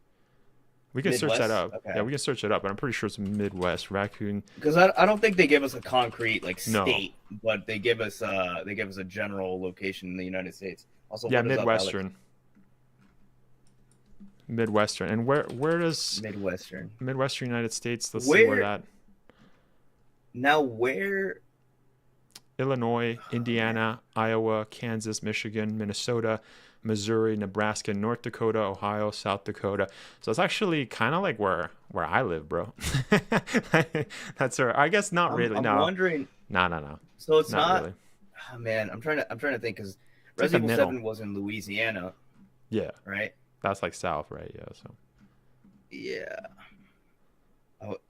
We can search that up. Okay. Yeah, we can search it up, but I'm pretty sure it's Midwest. Raccoon. Because I don't think they give us a concrete No. state, but they give us a general location in the United States. Also, Yeah, what is up, Alex? Midwestern. And where does Midwestern United States? Let's see where that. Now where? Illinois, Indiana, Iowa, Kansas, Michigan, Minnesota, Missouri, Nebraska, North Dakota, Ohio, South Dakota. So it's actually kind of like where I live, bro. That's where, I guess not really. I'm no. wondering. No. So it's not. Really. Oh, man, I'm trying to think because like Resident Evil 7 was in Louisiana. Yeah. Right. That's like South, right? Yeah. So. Yeah.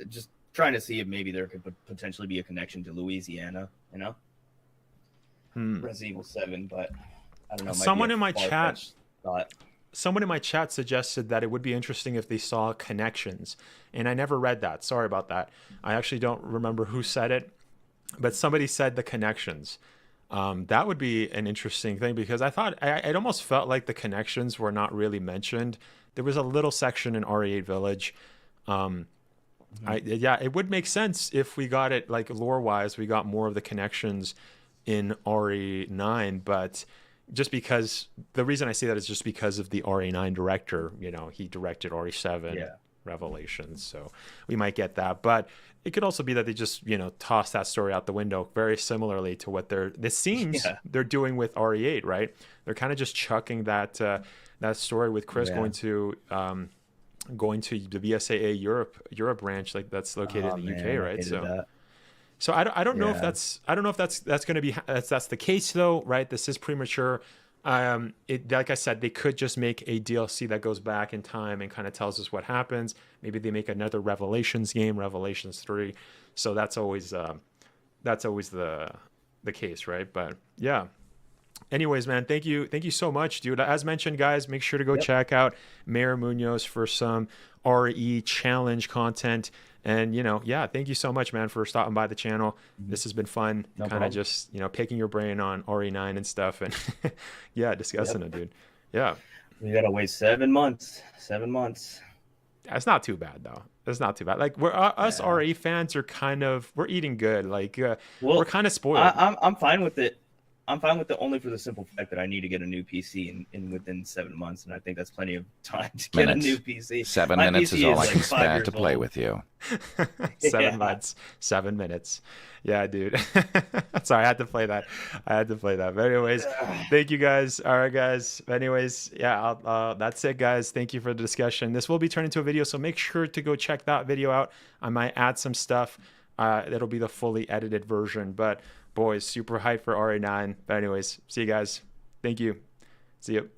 Just trying to see if maybe there could potentially be a connection to Louisiana. Resident Evil 7, but I don't know. Someone in my chat suggested that it would be interesting if they saw connections, and I never read that. Sorry about that. I actually don't remember who said it, but somebody said the connections. That would be an interesting thing because I thought it almost felt like the connections were not really mentioned. There was a little section in RE8 Village. It would make sense if we got it like lore-wise, we got more of the connections in RE9, but just because the reason I say that is just because of the RE9 director, he directed RE7 Revelations, so we might get that. But it could also be that they just toss that story out the window, very similarly to what they're doing with RE8, right? They're kind of just chucking that story with Chris going to the VSAA Europe branch, like that's located in the UK, right? So I don't know if that's going to be that's the case though, right? This is premature. Like I said, they could just make a DLC that goes back in time and kind of tells us what happens. Maybe they make another Revelations game, Revelations 3. So that's always the case, right? But yeah. Anyways, man, thank you so much, dude. As mentioned, guys, make sure to go check out Mayor Munoz for some RE challenge content. And thank you so much, man, for stopping by the channel. This has been fun. Kind of just picking your brain on RE9 and stuff, and discussing it, dude. Yeah, we gotta wait 7 months. That's not too bad though. That's not too bad. Like us RE fans are we're eating good. Like we're kind of spoiled. I'm fine with it. I'm fine with it only for the simple fact that I need to get a new PC in within 7 months, and I think that's plenty of time to get a new PC. 7 minutes is all I can spare to play with you. 7 months, 7 minutes. Yeah, dude. Sorry, I had to play that. But anyways, thank you guys. All right, guys. Anyways, that's it, guys. Thank you for the discussion. This will be turned into a video, so make sure to go check that video out. I might add some stuff. That'll be the fully edited version, but boys, super hyped for RE9. But anyways, see you guys. Thank you. See you.